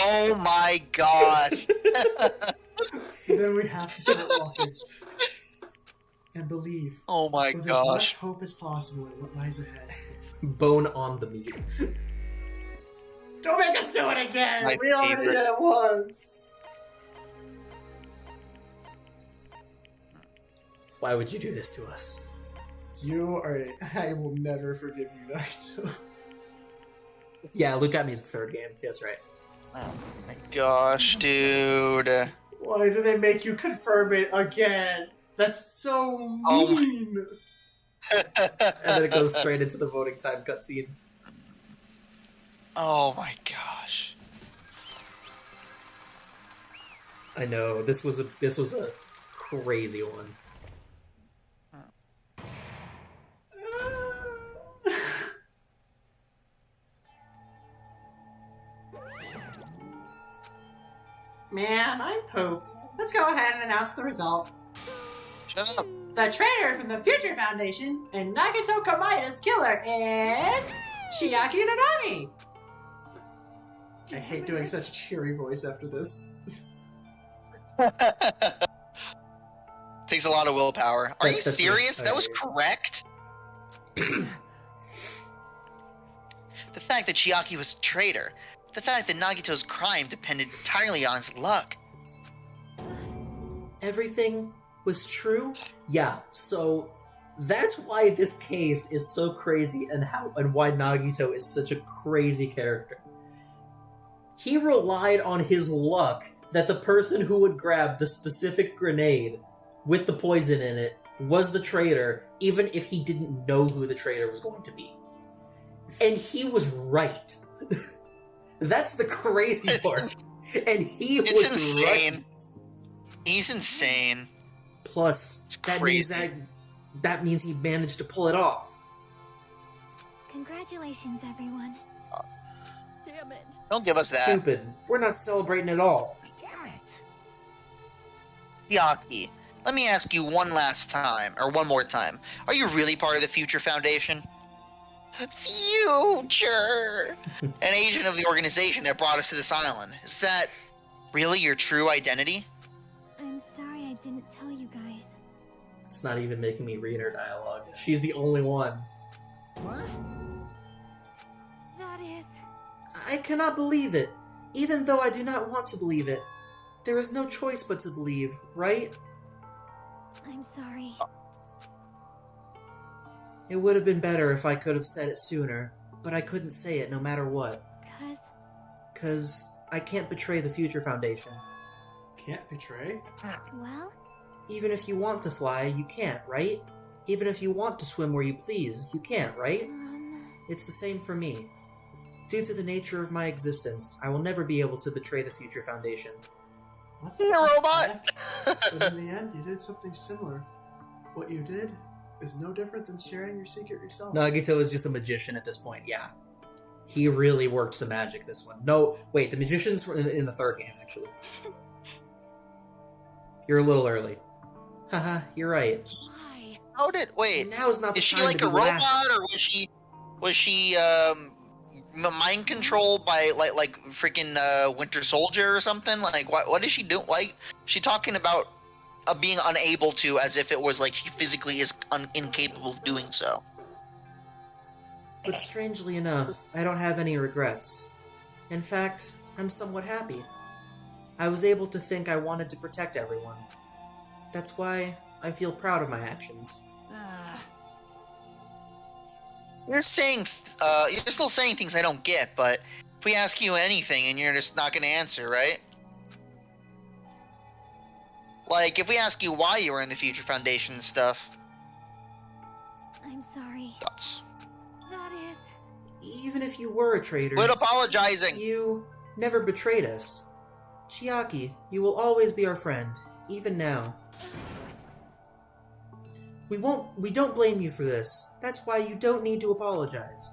Oh my gosh. Then we have to start walking. And believe. Oh my with as much gosh. hope as possible in what lies ahead. Bone on the meat. Don't make us do it again! My We already favorite. did it once! Why would you do this to us? You are. I will never forgive you, Nagito. Yeah, Luke at me is the third game. That's right. Oh my gosh, dude. Why do they make you confirm it again? That's so mean! And then it goes straight into the voting time cutscene. Oh my gosh. I know this was a crazy one. Man, I'm pooped. Let's go ahead and announce the result. Shut up. The traitor from the Future Foundation and Nagito Kamaida's killer is Chiaki Nanami. I hate doing such a cheery voice after this. Takes a lot of willpower. Are you That's serious? right. That was correct? The fact that Chiaki was a traitor. The fact that Nagito's crime depended entirely on his luck. Everything was true? Yeah, so that's why this case is so crazy and why Nagito is such a crazy character. He relied on his luck that the person who would grab the specific grenade with the poison in it was the traitor, even if he didn't know who the traitor was going to be. And he was right. That's the crazy part. And he was insane. right. He's insane. Plus, that means that means he managed to pull it off. Congratulations, everyone. Damn it. Don't give us that. Stupid. We're not celebrating at all. Damn it! Yaki, let me ask you one more time. Are you really part of the Future Foundation? Future! An agent of the organization that brought us to this island. Is that really your true identity? I'm sorry I didn't tell you guys. It's not even making me read her dialogue. She's the only one. What? That is... I cannot believe it, even though I do not want to believe it. There is no choice but to believe, right? I'm sorry. It would have been better if I could have said it sooner, but I couldn't say it no matter what. 'Cause I can't betray the Future Foundation. Can't betray? Well? Even if you want to fly, you can't, right? Even if you want to swim where you please, you can't, right? It's the same for me. Due to the nature of my existence, I will never be able to betray the Future Foundation. What You're a robot! But in the end, you did something similar. What you did is no different than sharing your secret yourself. Nagito is just a magician at this point, yeah. He really worked some magic this one. No, wait, the magicians were in the third game, actually. You're a little early. Haha, you're right. Why? Wait, Now is not the is she time like to a be robot, laughing. or was she mind controlled by like freaking Winter Soldier or something? Like what is she doing? Like she talking about being unable to, as if it was like she physically is incapable of doing so. But strangely enough, I don't have any regrets. In fact, I'm somewhat happy. I was able to think I wanted to protect everyone. That's why I feel proud of my actions. You're still saying things I don't get, but if we ask you anything and you're just not going to answer, right? Like, if we ask you why you were in the Future Foundation and stuff. I'm sorry. Thoughts? That is... Even if you were a traitor... Quit apologizing! You never betrayed us. Chiaki, you will always be our friend, even now. We don't blame you for this. That's why you don't need to apologize.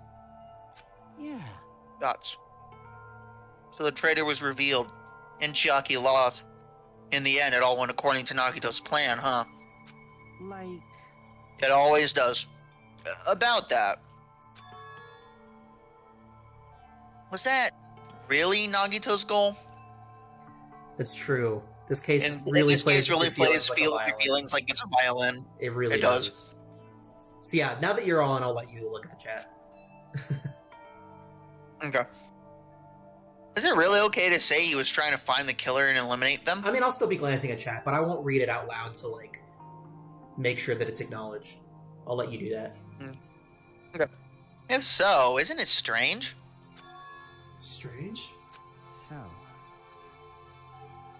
Yeah. Thoughts? So the traitor was revealed, and Chiaki lost. In the end, it all went according to Nagito's plan, huh? Like... It always does. About that. Was that really Nagito's goal? That's true. This case And really this plays case really with your plays feelings like a your feelings like it's a violin. It really does. So yeah, now that you're on, I'll let you look at the chat. Okay. Is it really okay to say he was trying to find the killer and eliminate them? I mean, I'll still be glancing at chat, but I won't read it out loud to, like, make sure that it's acknowledged. I'll let you do that. Okay. If so, isn't it strange? Strange? So...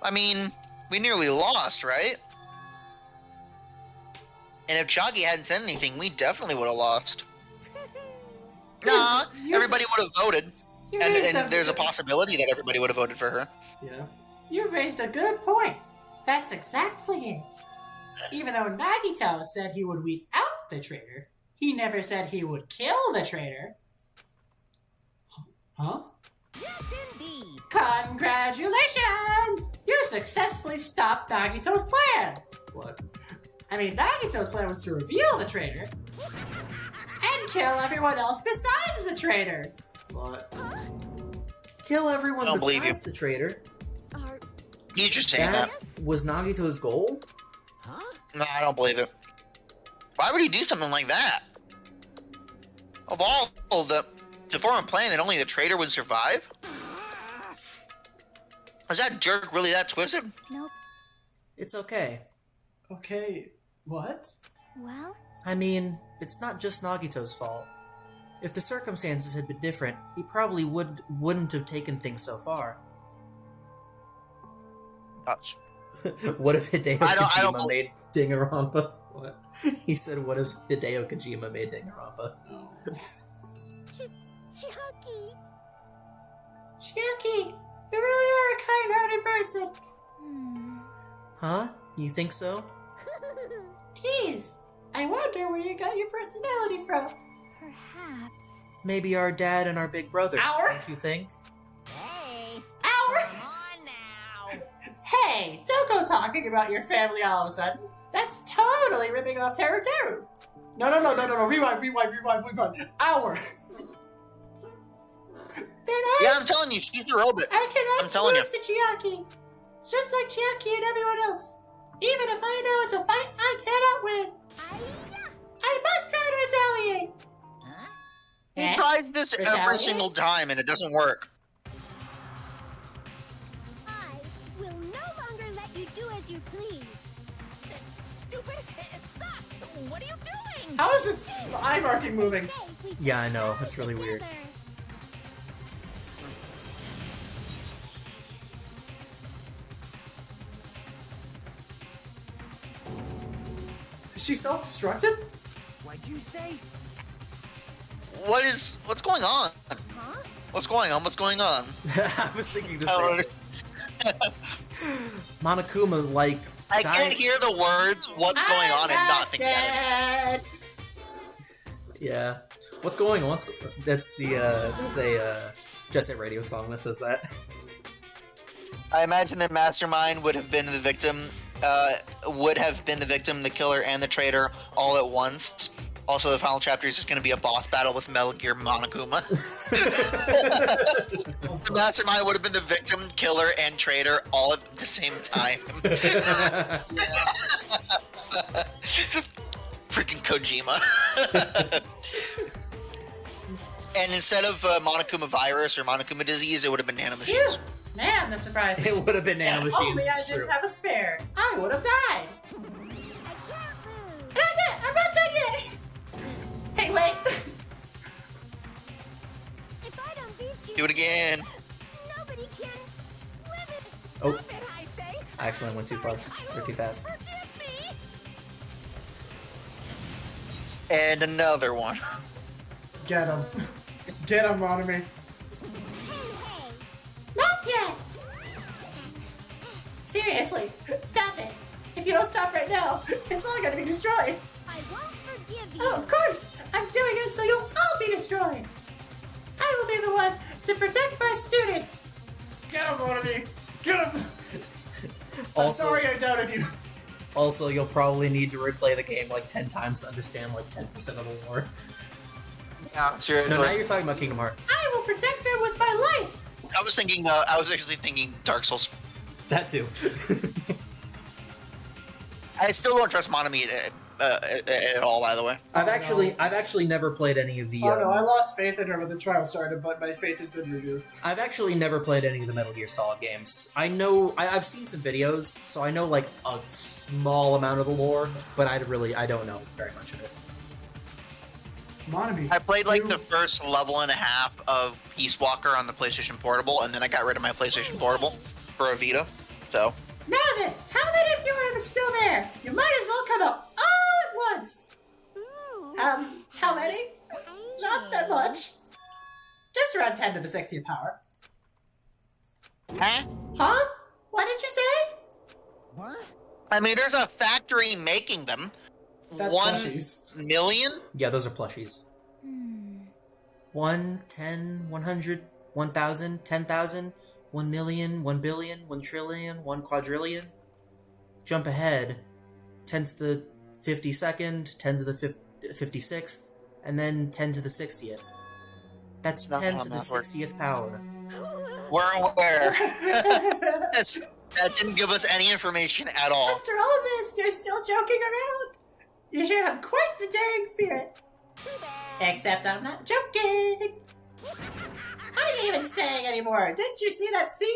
I mean, we nearly lost, right? And if Chiaki hadn't said anything, we definitely would have lost. Nah, everybody would have voted. And there's a possibility that everybody would have voted for her. Yeah. You raised a good point. That's exactly it. Even though Nagito said he would weed out the traitor, he never said he would kill the traitor. Huh? Yes, indeed. Congratulations! You successfully stopped Nagito's plan. What? I mean, Nagito's plan was to reveal the traitor and kill everyone else besides the traitor. What? Kill everyone Don't believe besides the traitor. You just saying that. Was Nagito's goal? Huh? No, I don't believe it. Why would he do something like that? Of all to form a plan that only the traitor would survive? Was that jerk really that twisted? Nope. It's okay. Okay, what? Well? I mean, it's not just Nagito's fault. If the circumstances had been different, he probably wouldn't have taken things so far. Thoughts? What if Hideo I don't Kojima made Danganronpa? What? He said, what if Hideo Kojima made Danganronpa? Oh. Chiaki! Chiaki, you really are a kind-hearted person. Huh? You think so? Jeez, I wonder where you got your personality from. Perhaps. Maybe our dad and our big brother, Our? don't you think? Hey, Our? come on now. Hey, Hey, don't go talking about your family all of a sudden. That's totally ripping off Teru Teru. No, rewind. Hour. Yeah, I'm telling you, she's a robot. I I'm cannot telling you. lose to Chiaki. Just like Chiaki and everyone else. Even if I know it's a fight I cannot win. I must try to retaliate. He tries this every Retaliate? single time and it doesn't work. I will no longer let you do as you please. Stupid! Stop! What are you doing? How is this eye marking moving? Yeah, I know. It's really weird. Is she self-destructed? What'd you say? What's going on? Huh? What's going on? What's going on? I was thinking the I same. Monokuma, like, can't hear the words "what's going on" and not think about it. Yeah. What's going on? That's the there's a Jet Set Radio song that says that. I imagine that Mastermind would have been the victim, the killer, and the traitor all at once. Also, the final chapter is just going to be a boss battle with Metal Gear Monokuma. The Mastermind would have been the victim, killer, and traitor all at the same time. Freaking Kojima. And instead of Monokuma virus or Monokuma disease, it would have been nanomachines. Phew. Man, that's surprising. It would have been nanomachines. If only I it's didn't true. have a spare. I would have died. I can't lose. I'm not done yet. Hey, wait. If I don't beat you, Do it again. nobody can live it. Oh, Stop it, I say! I accidentally went too far. Or too fast. Forgive me! And another one. Get him. Get him, Monomi. Hey, Not yet. Seriously, stop it. If you don't stop right now, it's all gonna be destroyed. I won't forgive you. Oh, of course. I'm doing it so you'll all be destroyed. I will be the one to protect my students. Get him, Monomi. Get him. I'm Also- sorry I doubted you. Also, you'll probably need to replay the game like 10 times to understand like 10% of the lore. Yeah, seriously. No, now you're talking about Kingdom Hearts. I will protect them with my life. I was actually thinking Dark Souls. That too. I still don't trust Monami at all, by the way. I've actually never played any of the. Oh no, I lost faith in her when the trial started, but my faith has been renewed. I've actually never played any of the Metal Gear Solid games. I know I've seen some videos, so I know like a small amount of the lore, but I don't know very much of it. Monomi. I played like the first level and a half of Peace Walker on the PlayStation Portable, and then I got rid of my PlayStation Portable for a Vita. So Now then, how many of you are still there? You might as well come out all at once. How many? Not that much. Just around 10 to the 60th power. Huh? Huh? What did you say? What? I mean, there's a factory making them. That's 1 plushies. million? Yeah, those are plushies. 1, 10, 100, 1,000, 10,000, 1 million, 1 billion, 1 trillion, 1 quadrillion. Jump ahead. 10 to the 52nd, 10 to the 56th, and then 10 to the 60th. That's Not 10 how to the math works. 60th power. We're aware. That didn't give us any information at all. After all of this, you're still joking around. You should have quite the daring spirit. Except I'm not joking. What are you even saying anymore? Didn't you see that scene?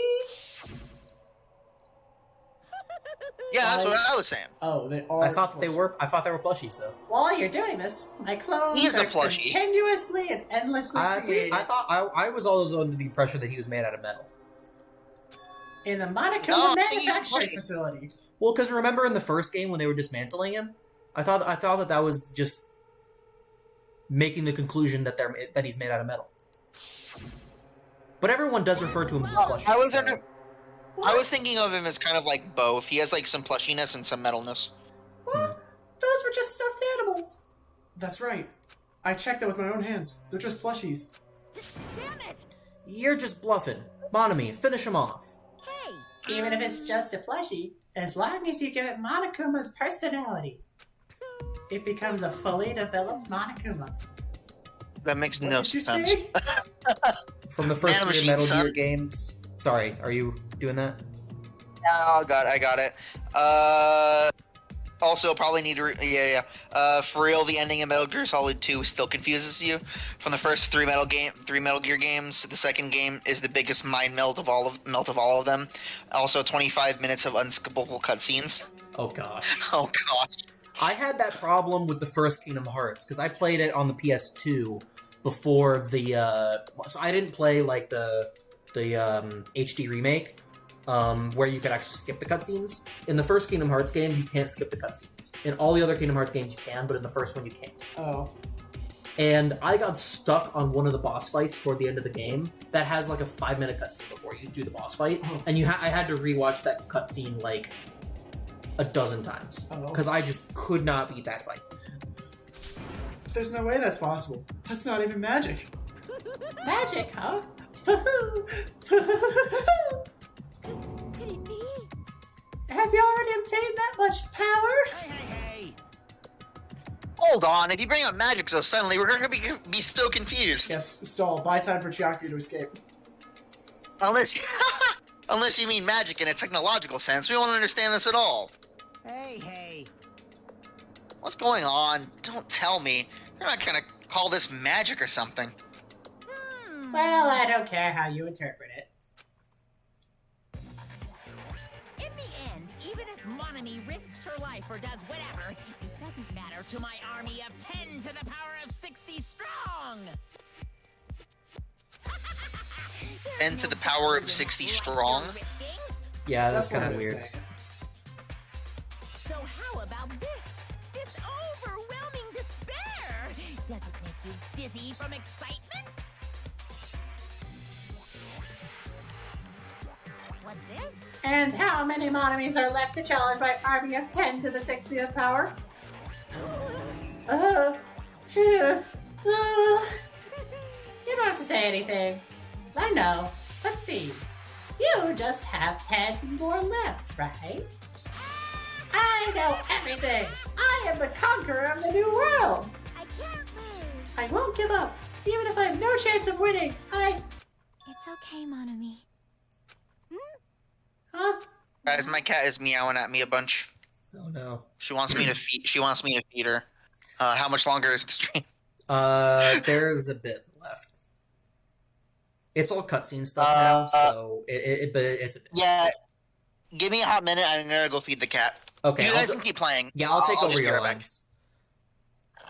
Yeah, that's what I was saying. Oh, they are. I thought they were plushies though. While you're doing this, my clones He's a are plushie. continuously and endlessly created I thought I was always under the impression that he was made out of metal. in the Monokuma No, I think he's manufacturing plushie. facility. Well, because remember in the first game when they were dismantling him, I thought that was just making the conclusion that that he's made out of metal. But everyone does refer to him as a plushie. I was thinking of him as kind of like both. He has like some plushiness and some metalness. What? Those were just stuffed animals. That's right. I checked that with my own hands. They're just plushies. Damn it! You're just bluffing. Monami, finish him off. Hey, Even if it's just a plushie, as long as you give it Monokuma's personality, it becomes a fully developed Monokuma. That makes What no did you sense. say? From the first Nanomachine, three Metal Gear son. games. Sorry, are you doing that? Oh god, I got it. Also, probably need to. For real, the ending of Metal Gear Solid 2 still confuses you. From the first three Metal Gear games, the second game is the biggest mind melt of all of them. Also, 25 minutes of unskippable cutscenes. Oh gosh. Oh gosh. I had that problem with the first Kingdom Hearts because I played it on the PS2 before the. So I didn't play like the HD remake, where you could actually skip the cutscenes. In the first Kingdom Hearts game, you can't skip the cutscenes. In all the other Kingdom Hearts games, you can, but in the first one, you can't. Oh. And I got stuck on one of the boss fights toward the end of the game that has like a 5-minute cutscene before you do the boss fight, and I had to rewatch that cutscene like a dozen times because I just could not beat that fight. There's no way that's possible. That's not even magic. Magic, huh? Could it be? Have you already obtained that much power? Hey. Hold on, if you bring up magic so suddenly, we're gonna be so confused. Yes, stall. Buy time for Chiaki to escape. Unless you mean magic in a technological sense, we won't understand this at all. Hey. What's going on? Don't tell me. You're not gonna call this magic or something. Well, I don't care how you interpret it. In the end, even if Monami risks her life or does whatever, it doesn't matter to my army of 10 to the power of 60 strong! 10 to the power of 60 strong? Yeah, that's kind what of I was weird. saying. So how about this? This overwhelming despair! Does it make you dizzy from excitement? What's this? And how many Monomies are left to challenge my army of 10 to the 60th power? You don't have to say anything. I know. Let's see. You just have 10 more left, right? I know everything! I am the conqueror of the new world! I can't lose. I won't give up, even if I have no chance of winning. It's okay, Monami. Huh? Guys, my cat is meowing at me a bunch. Oh no. She wants me to feed her. How much longer is the stream? There's a bit left. It's all cutscene stuff now, so but it's a bit. Yeah. Give me a hot minute. I'm gonna go feed the cat. Okay, You I'll guys go- can keep playing. Yeah, I'll take just over be your right back. lines.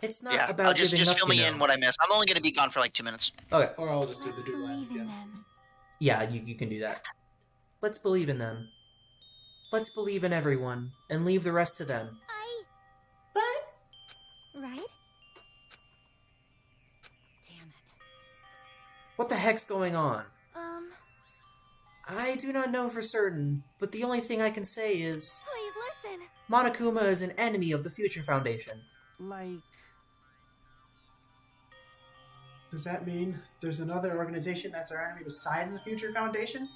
It's not Yeah, about just giving up, fill me you in know. what I missed. I'm only gonna be gone for like 2 minutes. Okay. Or I'll just do the Let's dude lines believe in again. them. Yeah, you can do that. Let's believe in them. Let's believe in everyone and leave the rest to them. Right? Damn it. What the heck's going on? Um, I do not know for certain, but the only thing I can say is please listen. Monokuma is an enemy of the Future Foundation. Like, Does that mean there's another organization that's our enemy besides the Future Foundation?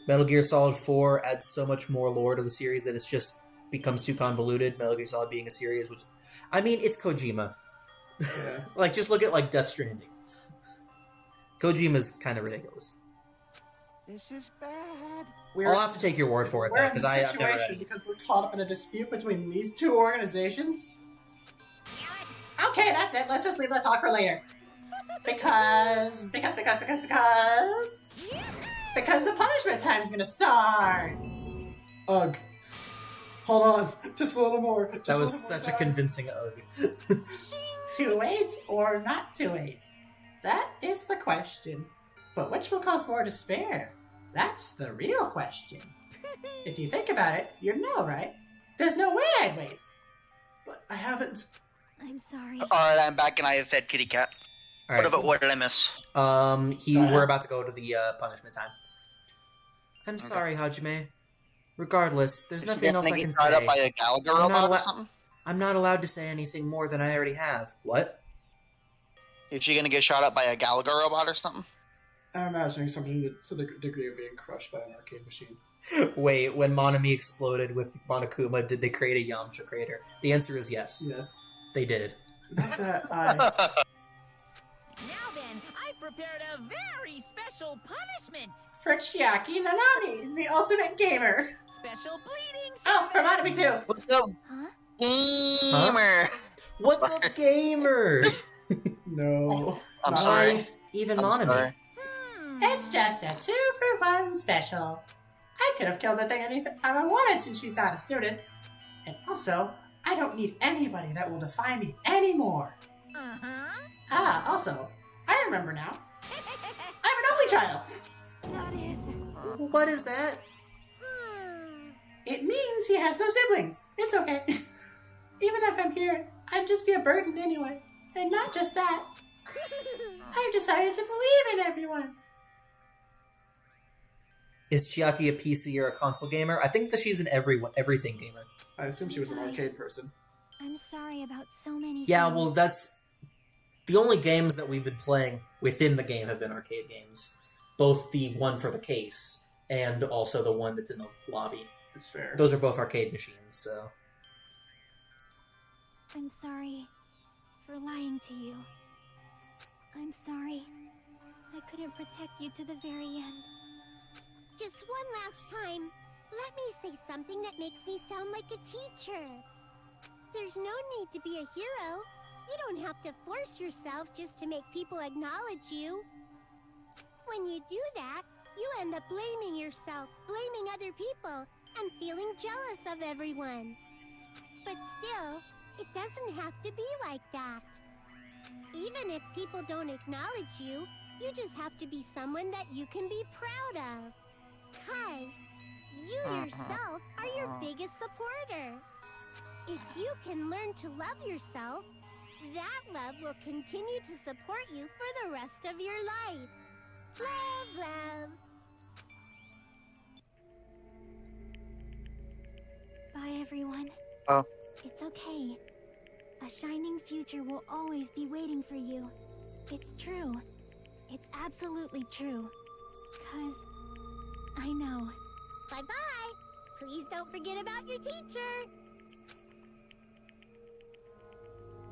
Metal Gear Solid 4 adds so much more lore to the series that it's just becomes too convoluted. Metal Gear Solid being a series, which, I mean, it's Kojima. Yeah. Like, just look at, like, Death Stranding. Kojima's kind of ridiculous. this is bad. I'll have to take your word for it, We're though, in because this I've never read situation it. because we're caught up in a dispute between these two organizations. Okay, that's it. Let's just leave the talk for later. Because the punishment time's gonna start. Ugh. Hold on. Just a little more. Just That a was little more such a time. convincing ugh. To wait or not to wait? That is the question. But which will cause more despair? That's the real question. If you think about it, you know, right? There's no way I'd wait. But I haven't. I'm sorry. Alright, I'm back and I have fed kitty cat. All right. What did I miss? We're about to go to the punishment time. I'm sorry, Hajime. Regardless, there's Is she nothing else I gonna can get shot up say. by a Gallagher I'm not robot or allo- something? I'm not allowed to say anything more than I already have. What? Is she gonna get shot up by a Gallagher robot or something? I'm imagining something to the degree of being crushed by an arcade machine. Wait, when Monami exploded with Monokuma, did they create a Yamcha crater? The answer is yes. Yes. They did. Not that I... Now then, I've prepared a very special punishment. For Chiaki Nanami, the ultimate gamer. Special bleeding. Oh, for Monami too. What's up, Huh? gamer? What's up, gamer? No. I'm sorry. Why even I'm Monami? sorry. It's just a 2-for-1 special. I could have killed the thing any time I wanted since she's not a student. And also, I don't need anybody that will defy me anymore. Ah, also, I remember now. I'm an only child. That is... What is that? It means he has no siblings. It's okay. Even if I'm here, I'd just be a burden anyway. And not just that. I've decided to believe in everyone. Is Chiaki a PC or a console gamer? I think that she's an everything gamer. I assume she was an arcade person. I'm sorry about so many Yeah, things. well, that's... The only games that we've been playing within the game have been arcade games. Both the one for the case and also the one that's in the lobby. It's fair. Those are both arcade machines, so... I'm sorry for lying to you. I'm sorry. I couldn't protect you to the very end. Just one last time, let me say something that makes me sound like a teacher. There's no need to be a hero. You don't have to force yourself just to make people acknowledge you. When you do that, you end up blaming yourself, blaming other people, and feeling jealous of everyone. But still, it doesn't have to be like that. Even if people don't acknowledge you, you just have to be someone that you can be proud of. 'Cause you yourself are your biggest supporter. If you can learn to love yourself, that love will continue to support you for the rest of your life. Love, love. Bye, everyone. Oh. It's okay. A shining future will always be waiting for you. It's true. It's absolutely true. 'Cause I know. Bye-bye. Please don't forget about your teacher.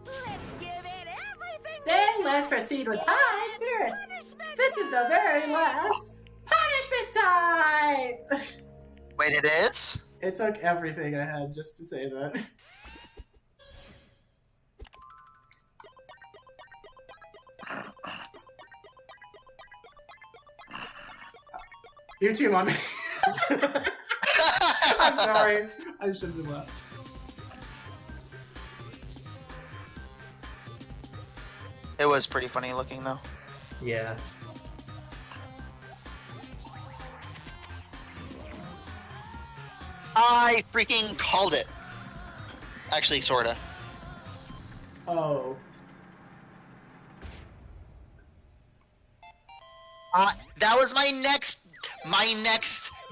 Let's give it everything. Then let's proceed with high spirits. This is the very last punishment time. Wait, it is? It took everything I had just to say that. You too, Mommy. I'm sorry. I should have left. It was pretty funny looking, though. Yeah. I freaking called it. Actually, sorta. Oh. That was my next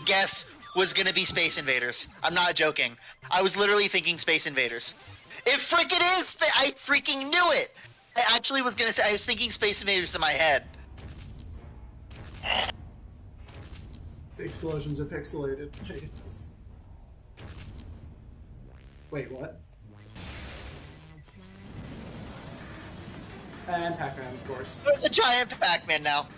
guess was gonna be Space Invaders. I'm not joking. I was literally thinking Space Invaders. It freaking is! I freaking knew it! I actually was gonna say, I was thinking Space Invaders in my head. The explosions are pixelated. I hate this. Wait, what? And Pac-Man, of course. There's a giant Pac-Man now.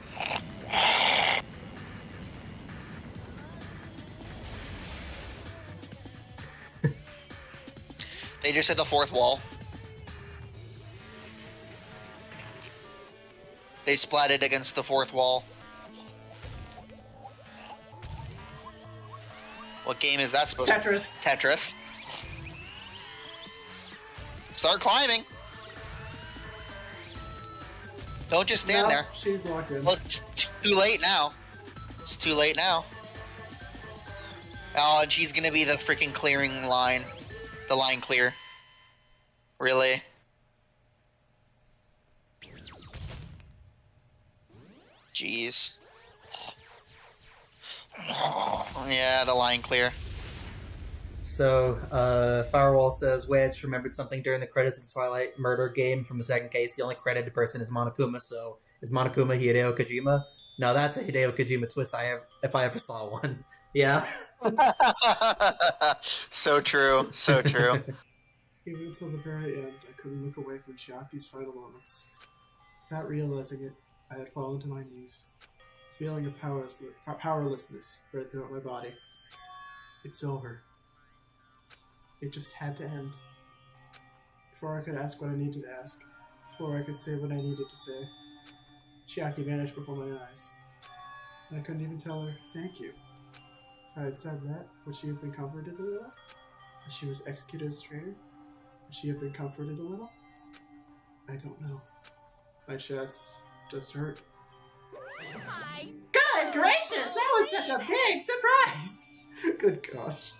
They just hit the fourth wall. They splatted against the fourth wall. What game is that supposed Tetris. to be? Tetris. Start climbing. Don't just stand No, there. She blocked in. Well, it's too late now. It's too late now. Oh, and she's gonna be the freaking clearing line. The line clear. Really? Jeez. Yeah, the line clear. So, Firewall says, Wedge remembered something during the credits of the Twilight murder game from the second case. The only credited person is Monokuma, so is Monokuma Hideo Kojima? No, that's a Hideo Kojima twist if I ever saw one. Yeah. So true. So true. Even until the very end, I couldn't look away from Chiaki's final moments. Without realizing it, I had fallen to my knees. A feeling of powerlessness spread throughout my body. It's over. It just had to end. Before I could ask what I needed to ask, before I could say what I needed to say, Chiaki vanished before my eyes. And I couldn't even tell her thank you. If I had said that, would she have been comforted a little? As she was executed as a traitor? Would she have been comforted a little? I don't know. My chest just hurt. Good gracious, that was such a big surprise! Good gosh.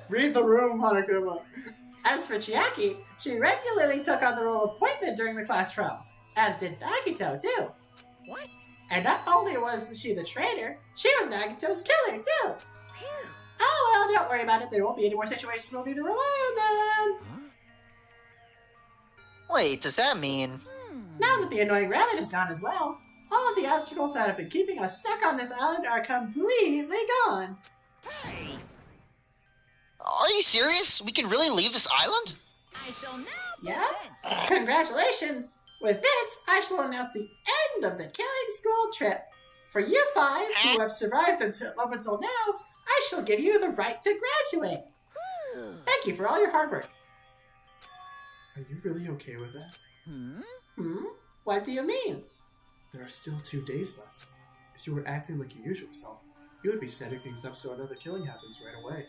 Read the room, Monokuma. As for Chiaki, she regularly took on the role of Pointman during the class trials, as did Nagito too. What? And not only was she the traitor, she was Nagito's killer too. Oh well, don't worry about it. There won't be any more situations we'll need to rely on them. Wait, does that mean... Now that the annoying rabbit is gone as well, all of the obstacles that have been keeping us stuck on this island are completely gone. Are you serious? We can really leave this island? I shall now Yeah? Congratulations! With this, I shall announce the end of the Killing School trip. For you 5 who have survived up until now, I shall give you the right to graduate. Thank you for all your hard work. Are you really okay with that? What do you mean? There are still 2 days left. If you were acting like your usual self, you would be setting things up so another killing happens right away.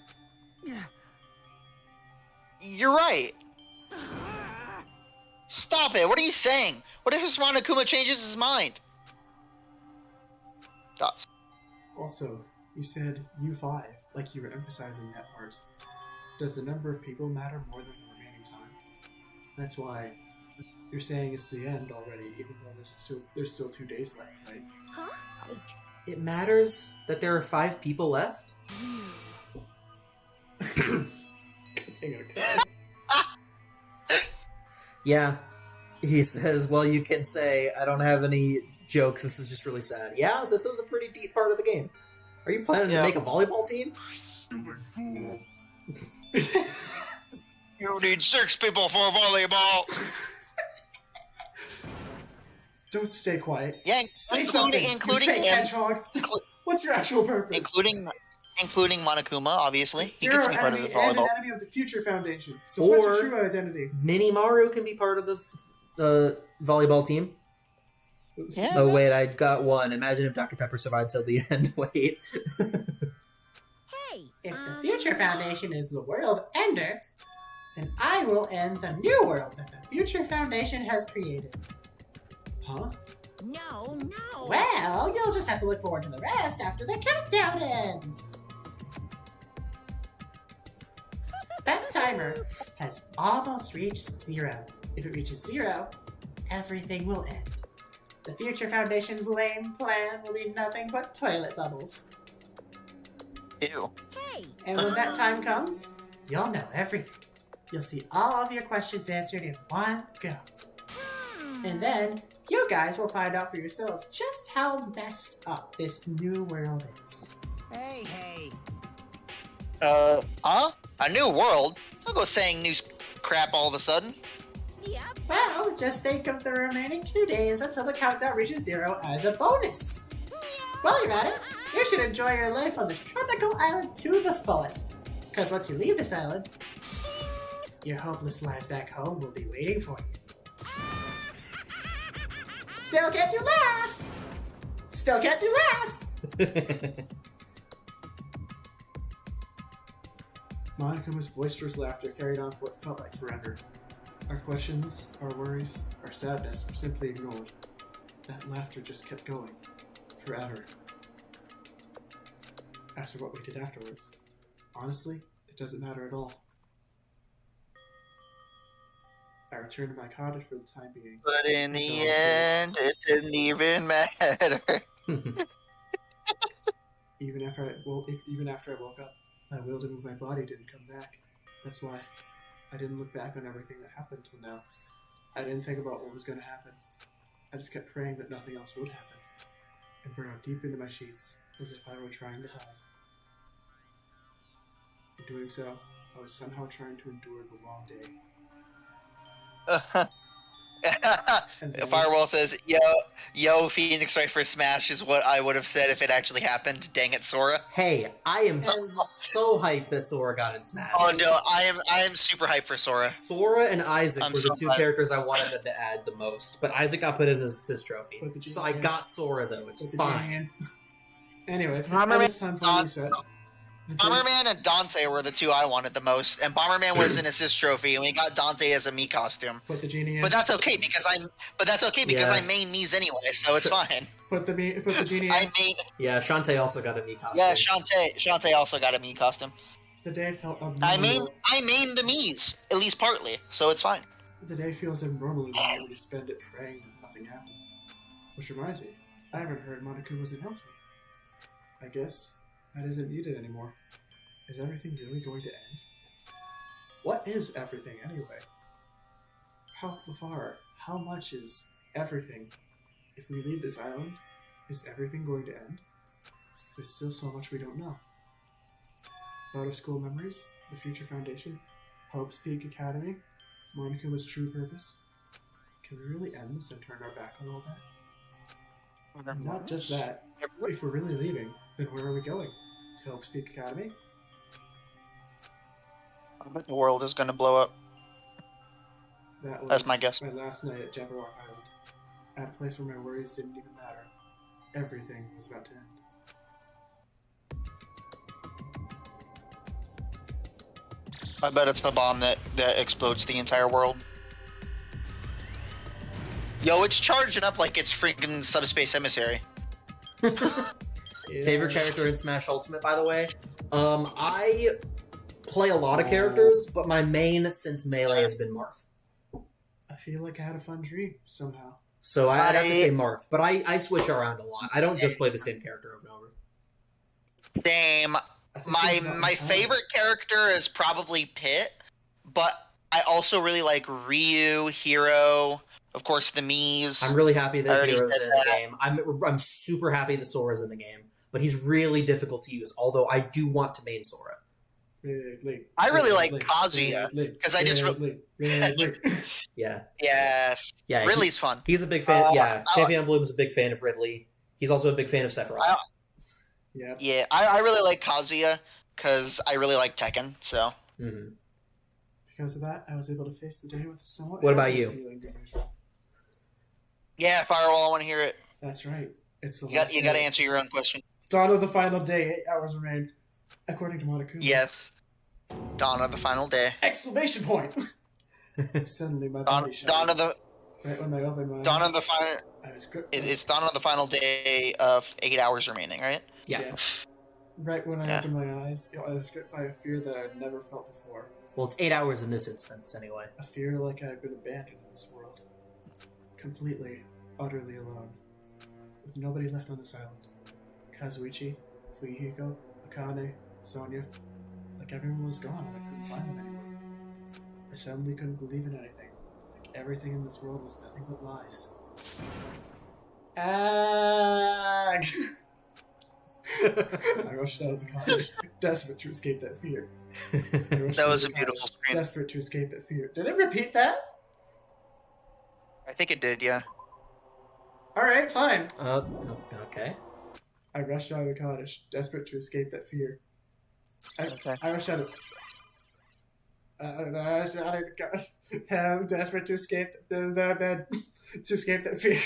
You're right. Stop it! What are you saying? What if Monokuma changes his mind? Thoughts? Also, you said you 5, like you were emphasizing that part. Does the number of people matter more than the remaining time? That's why you're saying it's the end already, even though there's still 2 days left, right? It matters that there are 5 people left? Yeah. He says, well, you can say, I don't have any jokes, this is just really sad. Yeah, this is a pretty deep part of the game. Are you planning to make a volleyball team? Stupid fool. You need 6 people for volleyball! Don't stay quiet. Yeah, including you fake hedgehog. What's your actual purpose? Including Monokuma, obviously. He You're gets to an be part of the enemy and volleyball. an enemy of the Future Foundation. So what's your true identity? Minimaru can be part of the volleyball team. Yeah. Oh, wait, I got one. Imagine if Dr. Pepper survived till the end. Wait. If the Future Foundation is the world ender, then I will end the new world that the Future Foundation has created. Huh? No. Well, you'll just have to look forward to the rest after the countdown ends. That timer has almost reached 0. If it reaches 0, everything will end. The Future Foundation's lame plan will be nothing but toilet bubbles. Ew. And when that time comes, you'll know everything. You'll see all of your questions answered in one go. And then, you guys will find out for yourselves just how messed up this new world is. Hey. Huh? A new world? I'll go saying new crap all of a sudden. Well, just think of the remaining 2 days until the countdown reaches 0 as a bonus. While you're at it, you should enjoy your life on this tropical island to the fullest. Because once you leave this island, your hopeless lives back home will be waiting for you. Still can't do laughs! Still can't do laughs! Monokuma's boisterous laughter carried on for what felt like forever. Our questions, our worries, our sadness were simply ignored. That laughter just kept going. Forever. As for what we did afterwards, honestly, it doesn't matter at all. I returned to my cottage for the time being. But in the end, it didn't even matter. Even after I woke up, my will to move my body didn't come back. That's why I didn't look back on everything that happened till now. I didn't think about what was going to happen. I just kept praying that nothing else would happen, and burrowed deep into my sheets as if I were trying to hide. In doing so, I was somehow trying to endure the long day. Firewall says, yo, Phoenix Wright for Smash is what I would have said if it actually happened. Dang it, Sora. Hey, I am so hyped that Sora got in Smash. Oh no, I am super hyped for Sora. Sora and Isaac were so the two hyped. characters I wanted them to add the most, but Isaac got put in as assist trophy. Put the So I genie in. got Sora though. It's Put the fine. genie in. Anyway, Bomberman, this time for reset. Bomberman and Dante were the two I wanted the most, and Bomberman was an assist trophy, and we got Dante as a Mii costume. Put the genie in. But that's okay because I main Mii's anyway, so it's fine. Put the genie in. Yeah, Shantae also got a Mii costume. Yeah, Shantae also got a Mii costume. The day felt abnormal. I main the Mii's, at least partly, so it's fine. The day feels abnormally when you spend it praying that nothing happens. Which reminds me, I haven't heard Monokuma's announcement. I guess that isn't needed anymore. Is everything really going to end? What is everything anyway? How far? How much is everything? If we leave this island, is everything going to end? There's still so much we don't know. About our school memories, the Future Foundation, Hope's Peak Academy, Monokuma's true purpose. Can we really end this and turn our back on all that? And not just that. If we're really leaving, then where are we going? To Hope's Peak Academy? I bet the world is gonna blow up. That's my guess. My last night at Jabberwock Island. At a place where my worries didn't even matter. Everything was about to end. I bet it's the bomb that explodes the entire world. Yo, it's charging up like it's freaking Subspace Emissary. Favorite character in Smash Ultimate, by the way? I play a lot of characters, but my main since Melee has been Marth. I feel like I had a fun dream, somehow. So I'd have to say Marth, but I switch around a lot. I don't just play the same character over and over. Same. My favorite character is probably Pit, but I also really like Ryu, Hero, of course the Mii's. I'm really happy that Hero's in the game. I'm super happy that Sora's in the game, but he's really difficult to use, although I do want to main Sora. I really like Kazuya, because I just Yeah. Yes. Yeah. Ridley's fun. He's a big fan. ChampionNBloom is a big fan of Ridley. He's also a big fan of Sephiroth. Yeah, I really like Kazuya, because I really like Tekken, so. Mm-hmm. Because of that, I was able to face the day with a somewhat... What about you? Feeling than usual. Yeah, Firewall, I want to hear it. That's right. It's the You got to answer your own question. Dawn of the final day, 8 hours remain. According to Monokuma. Yes. Dawn of the final day. Exclamation point! Suddenly my body shut. Dawn of the... Right when I opened my Dawn eyes, of the final... I was gripped. It's Dawn of the final day of 8 hours remaining, right? Yeah. Right when I opened my eyes, I was gripped by a fear that I'd never felt before. Well, it's 8 hours in this instance, anyway. A fear like I had been abandoned in this world. Completely, utterly alone. With nobody left on this island. Kazuichi, Fuyuhiko, Akane, Sonia. Like everyone was gone and I couldn't find them anywhere. I suddenly couldn't believe in anything. Like everything in this world was nothing but lies. I rushed out of the cottage, desperate to escape that fear. That was a beautiful scream. Desperate to escape that fear. Did it repeat that? I think it did, yeah. Alright, fine. Okay. I rushed out of the cottage, desperate to escape that fear. I rushed out of... I rushed out of the cottage, I'm desperate to escape the bed, to escape that fear.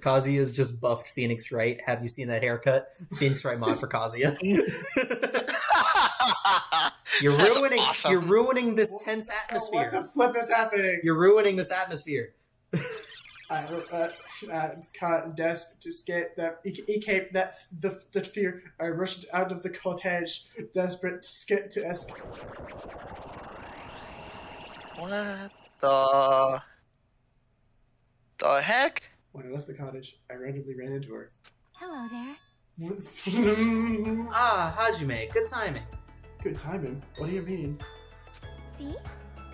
Kazuya's just buffed Phoenix Wright. Have you seen that haircut? Phoenix Wright mod for Kazuya. You're ruining this tense atmosphere. What the flip is happening? You're ruining this atmosphere. Desperate to escape that the fear. I rushed out of the cottage, desperate to escape. What the heck? When I left the cottage, I randomly ran into her. Hello there. Hajime, good timing. Good timing? What do you mean? See?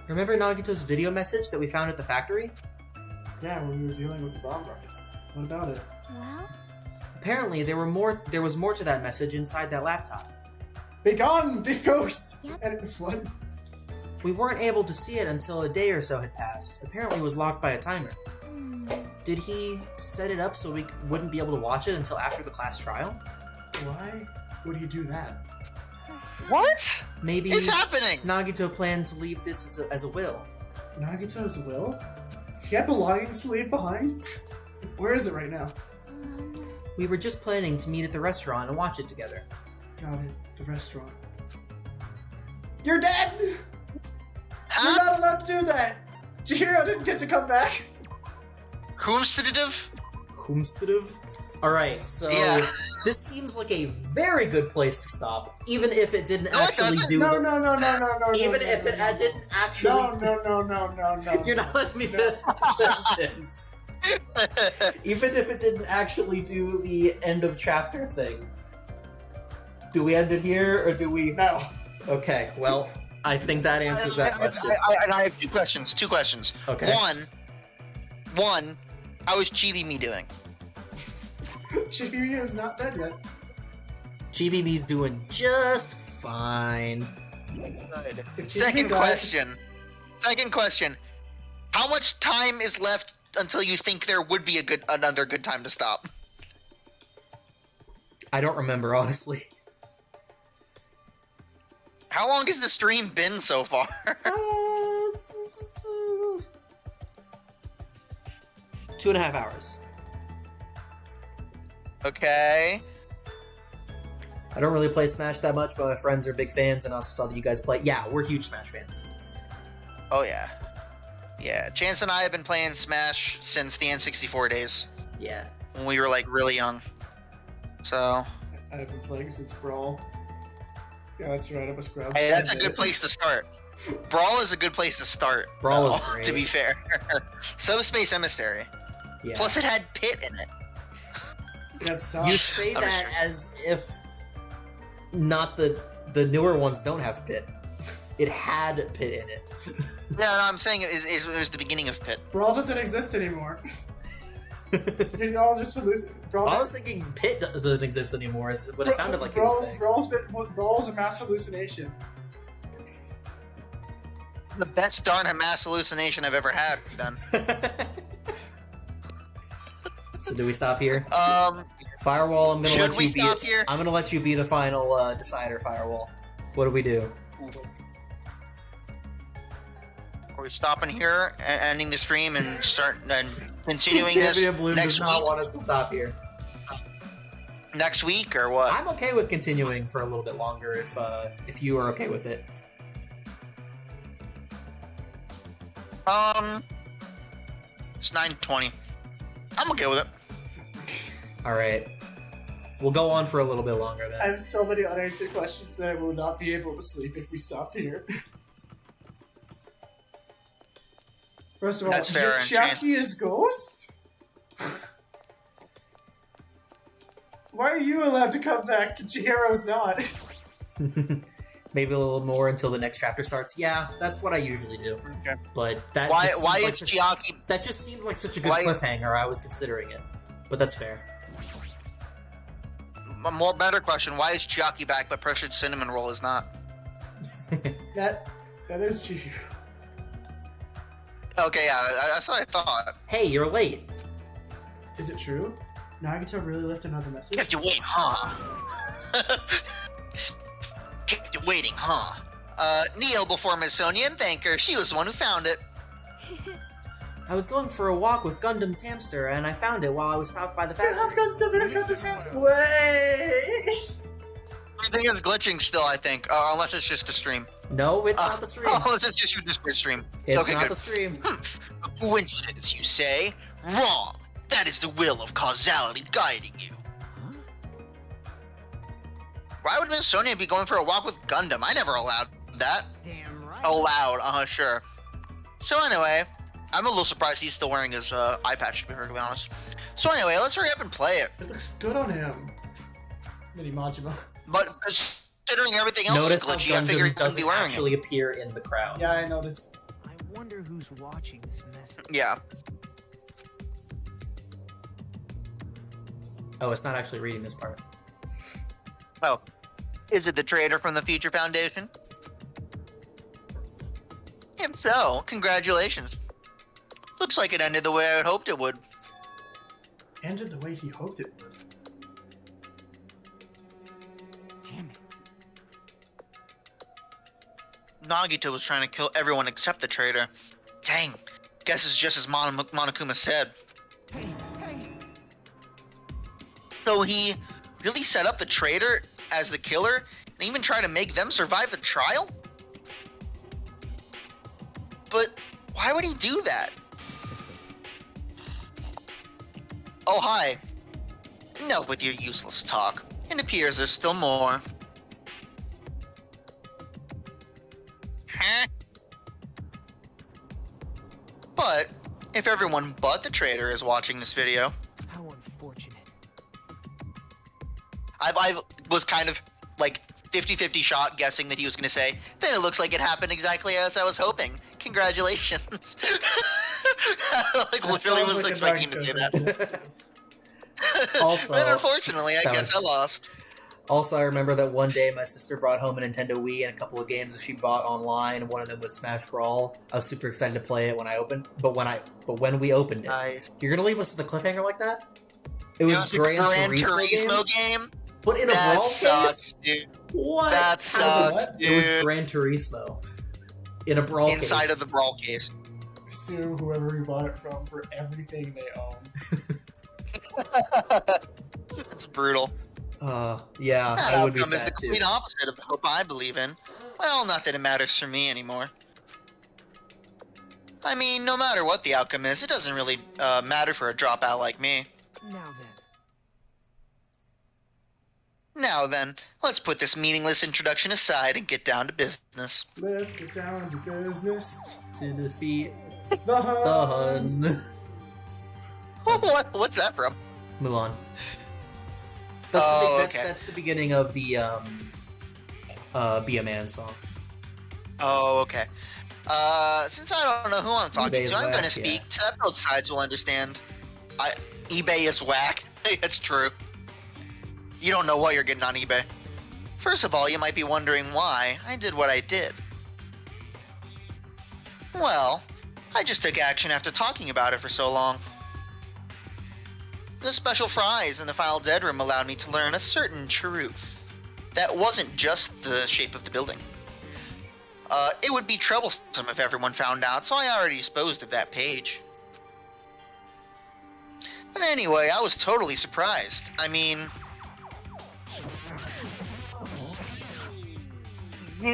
Remember Nagito's video message that we found at the factory? Yeah, when we were dealing with the bomb ruckus. What about it? Well? Apparently, there was more to that message inside that laptop. Be gone, big ghost! Yep. And what? We weren't able to see it until a day or so had passed. Apparently it was locked by a timer. Did he set it up so we wouldn't be able to watch it until after the class trial? Why would he do that? What? Maybe is happening? Nagito planned to leave this as a will. Nagito's will? He had belongings to leave behind? Where is it right now? We were just planning to meet at the restaurant and watch it together. Got it. The restaurant. You're dead! Huh? You're not allowed to do that! Chihiro didn't get to come back! Whomstative? Alright, so Yeah. this seems like a very good place to stop, even if it didn't No, it actually doesn't. do No, the- no, no, no, no, no, Even no, if no, it no, didn't actually... No. You're not letting me finish the sentence. Even if it didn't actually do the end of chapter thing. Do we end it here, or do we... No. Okay, well, I think that answers that question. I have two questions. Okay. One, how is Chibi-Me doing? Chibi is not dead yet. GBB's doing just fine. If Second Chibi question. How much time is left until you think there would be another good time to stop? I don't remember, honestly. How long has the stream been so far? 2.5 hours. Okay. I don't really play Smash that much, but my friends are big fans, and I also saw that you guys play. Yeah, we're huge Smash fans. Oh yeah. Yeah, Chance and I have been playing Smash since the N64 days. Yeah. When we were like really young. So. I've been playing since Brawl. Yeah, that's right, I'm a scrub. Hey, that's a good place to start. Brawl is a good place to start. Brawl is great. To be fair. So Space Emissary. Yeah. Plus it had Pit in it. That's You say that as if not the newer ones don't have Pit. It had Pit in it. Yeah, no, I'm saying it was the beginning of Pit. Brawl doesn't exist anymore. You're all just Brawl. I was thinking Pit doesn't exist anymore, is what it sounded like he was saying. Brawl's a mass hallucination. The best darn mass hallucination I've ever had, then. So do we stop here? Should Firewall, I'm we stop here? I'm gonna let you be the final decider, Firewall. What do we do? Are we stopping here and ending the stream and continuing this ChampionNBloom next does not week? want us to stop here. Next week or what? I'm okay with continuing for a little bit longer if you are okay with it. It's 9:20. I'm okay with it. All right, we'll go on for a little bit longer then. I have so many unanswered questions that I will not be able to sleep if we stop here. First of all, That's fair, Chiaki is Ghost? Why are you allowed to come back and Chihiro's not? Maybe a little more until the next chapter starts. Yeah, that's what I usually do. Okay. But that Why just seemed is Chiaki? That just seemed like such a good Why- cliffhanger. I was considering it, but that's fair. A more better question: why is Chiaki back but Pressured Cinnamon Roll is not? That is Chihiro. Okay, yeah, that's what I thought. Hey, you're late. Is it true? Nagito really left another message? Kept you waiting, huh? Kept you waiting, huh? Kneel before Miss Sonia and thank her. She was the one who found it. I was going for a walk with Gundam's hamster, and I found it while I was stopped by the I have factory. got stuff in a Gundam's house. Way! I think it's glitching still, I think. Unless it's just the stream. No, it's not the stream. Unless it's just your Discord stream. It's okay, not good. the stream. A coincidence, you say? Wrong. That is the will of causality guiding you. Why would Miss Sonia be going for a walk with Gundam? I never allowed that. Damn right. Allowed, sure. So anyway, I'm a little surprised he's still wearing his eye patch, to be perfectly honest. So anyway, let's hurry up and play it. It looks good on him. Mini Majima. But considering everything else Notice is how glitchy, I figured Gundam he'd doesn't be wearing actually appear in the crowd. Yeah, I noticed. I wonder who's watching this message. it. Yeah. Oh, it's not actually reading this part. Oh. Is it the traitor from the Future Foundation? If so, congratulations. Looks like it ended the way I had hoped it would. Ended the way he hoped it would. Damn it. Nagito was trying to kill everyone except the traitor. Dang. Guess it's just as Monokuma said. Hey! So he really set up the traitor as the killer and even tried to make them survive the trial? But why would he do that? Oh, hi. Enough with your useless talk. It appears there's still more. Huh? But, if everyone but the traitor is watching this video... How unfortunate. I was kind of, like, 50-50 shot guessing that he was going to say, then it looks like it happened exactly as I was hoping. Congratulations. Like, literally was expecting to say that. Also, but unfortunately, I guess I lost. Also, I remember that one day my sister brought home a Nintendo Wii and a couple of games that she bought online. One of them was Smash Brawl. I was super excited to play it when I opened, but when we opened it, Nice. You're gonna leave us with a cliffhanger like that? It was a Gran Turismo game? But in a That brawl sucks, case? dude. What? That sucks, It was dude. Gran Turismo. In a brawl case. Inside of the brawl case. Sue whoever we bought it from for everything they own. It's brutal. Yeah, That I would be outcome is sad the complete too. opposite of the hope I believe in. Well, not that it matters for me anymore. I mean, no matter what the outcome is, it doesn't really matter for a dropout like me. Now then, let's put this meaningless introduction aside and get down to business. Let's get down to business. To defeat The Huns. What's that from? Mulan. That's the beginning of the Be a Man song. Oh, okay. Since I don't know who I'm talking eBay to, I'm is gonna whack, speak yeah. so that both sides will understand. eBay is whack. It's true. You don't know what you're getting on eBay. First of all, you might be wondering why I did what I did. Well, I just took action after talking about it for so long. The special fries in the Final Dead Room allowed me to learn a certain truth. That wasn't just the shape of the building. It would be troublesome if everyone found out, so I already disposed of that page. But anyway, I was totally surprised. I mean... The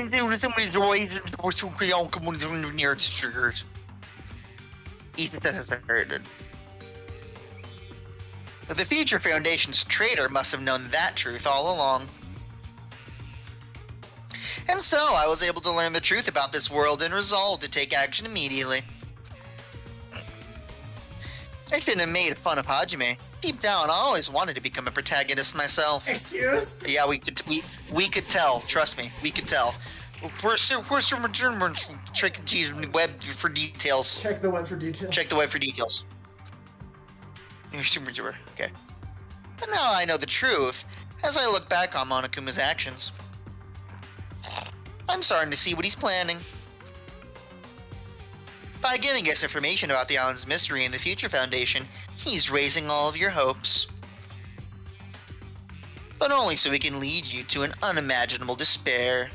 Future Foundation's traitor must have known that truth all along. And so I was able to learn the truth about this world and resolved to take action immediately. I shouldn't have made fun of Hajime. Deep down, I always wanted to become a protagonist myself. Excuse? Yeah, we could tell. Trust me, we could tell. Check the web for details. Check the web for details. Check the web for details. You're super duper. Okay. But now I know the truth as I look back on Monokuma's actions. I'm starting to see what he's planning. By giving us information about the island's mystery and the Future Foundation, he's raising all of your hopes. But only so he can lead you to an unimaginable despair.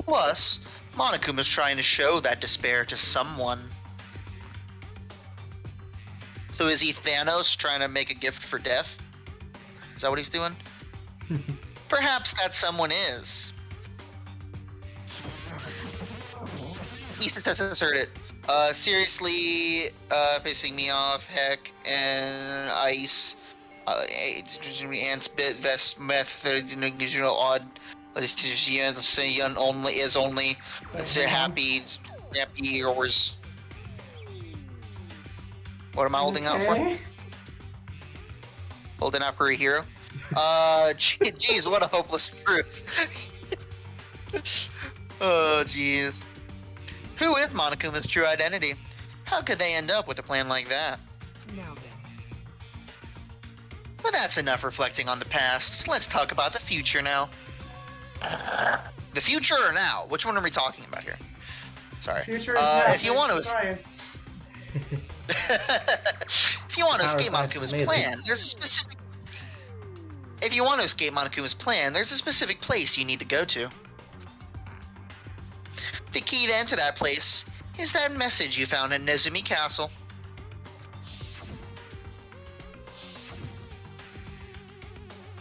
Plus, Monokuma's trying to show that despair to someone. So is he Thanos trying to make a gift for death? Is that what he's doing? Perhaps that someone is. Issa says asserted. Seriously, pissing me off, heck, and ice. Ants, bit, vest, meth, odd. Only is only. Let's say happy yours. What am I holding out for? Holding out for a hero? Jeez, what a hopeless truth. Oh, jeez. Who is Monokuma's true identity? How could they end up with a plan like that? Now then. But that's enough reflecting on the past. Let's talk about the future now. The future or now? Which one are we talking about here? Sorry. Future is now. If you want to, science. if you want to escape Monokuma's plan, there's a specific. If you want to escape Monokuma's plan, there's a specific place you need to go to. The key to enter that place is that message you found at Nezumi Castle.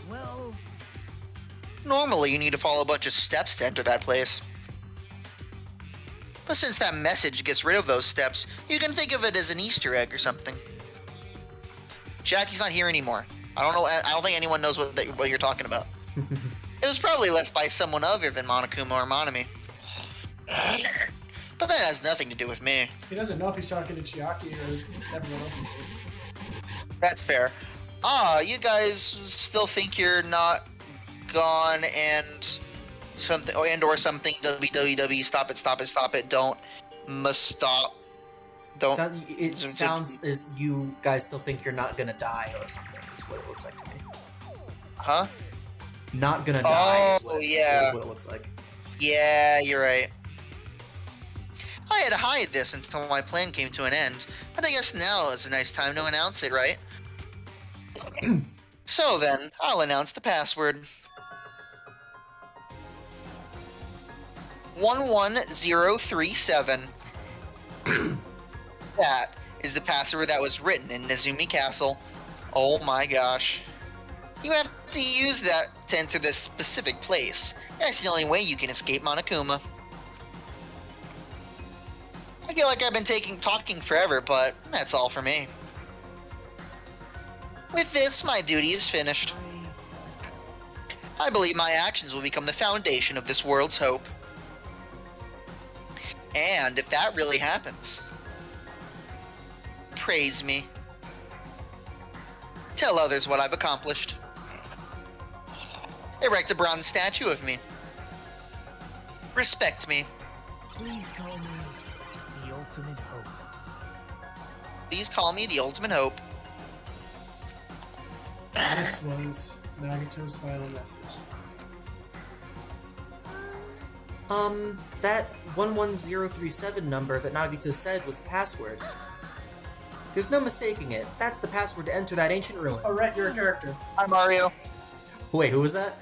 Well, Normally, you need to follow a bunch of steps to enter that place. But since that message gets rid of those steps, you can think of it as an Easter egg or something. Jackie's not here anymore. I don't think anyone knows what you're talking about. It was probably left by someone other than Monokuma or Monami. But that has nothing to do with me. He doesn't know if he's talking to Chiaki or everyone else. That's fair. You guys still think you're not gone and something or something? WWW, stop it! Don't must stop. Don't. It sounds as you guys still think you're not gonna die or something. Is what it looks like to me. Huh? Not gonna die. Is what yeah. What it looks like. Yeah, you're right. I had to hide this until my plan came to an end, but I guess now is a nice time to announce it, right? So then, I'll announce the password. 11037. That is the password that was written in Nezumi Castle. Oh my gosh. You have to use that to enter this specific place. That's the only way you can escape Monokuma. I feel like I've been talking forever, but that's all for me. With this, my duty is finished. I believe my actions will become the foundation of this world's hope. And if that really happens, praise me. Tell others what I've accomplished. Erect a bronze statue of me. Respect me. Please call me the ultimate hope. Please call me the ultimate hope. This was Nagito's final message. That 11037 number that Nagito said was the password. There's no mistaking it. That's the password to enter that ancient ruin. Oh, right, you're a character. Hi, Mario. Wait, who was that?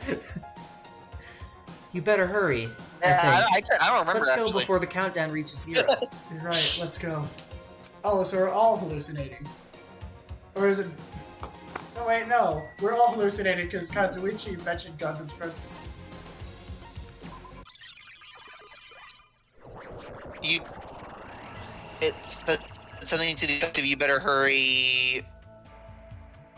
You better hurry. I don't remember. Let's go actually. before the countdown reaches 0. You're right, let's go. Oh, so we're all hallucinating. Or is it... Oh, wait, no. We're all hallucinating because Kazuichi mentioned Gundam's presence. It's something to the effect of "You better hurry."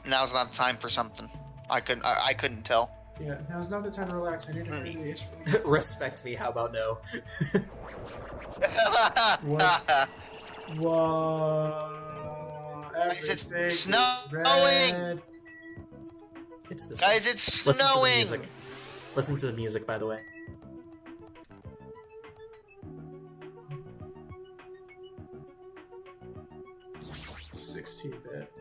Now's not the time for something. I couldn't tell. Yeah, now's not the time to relax. I need to read the issue. Respect me. How about no? What? Whoa! Guys, it's Everything is snowing! red. It's this Guys, one. it's Listen to the snowing. music. Listen to the music, by the way. It's 16-bit.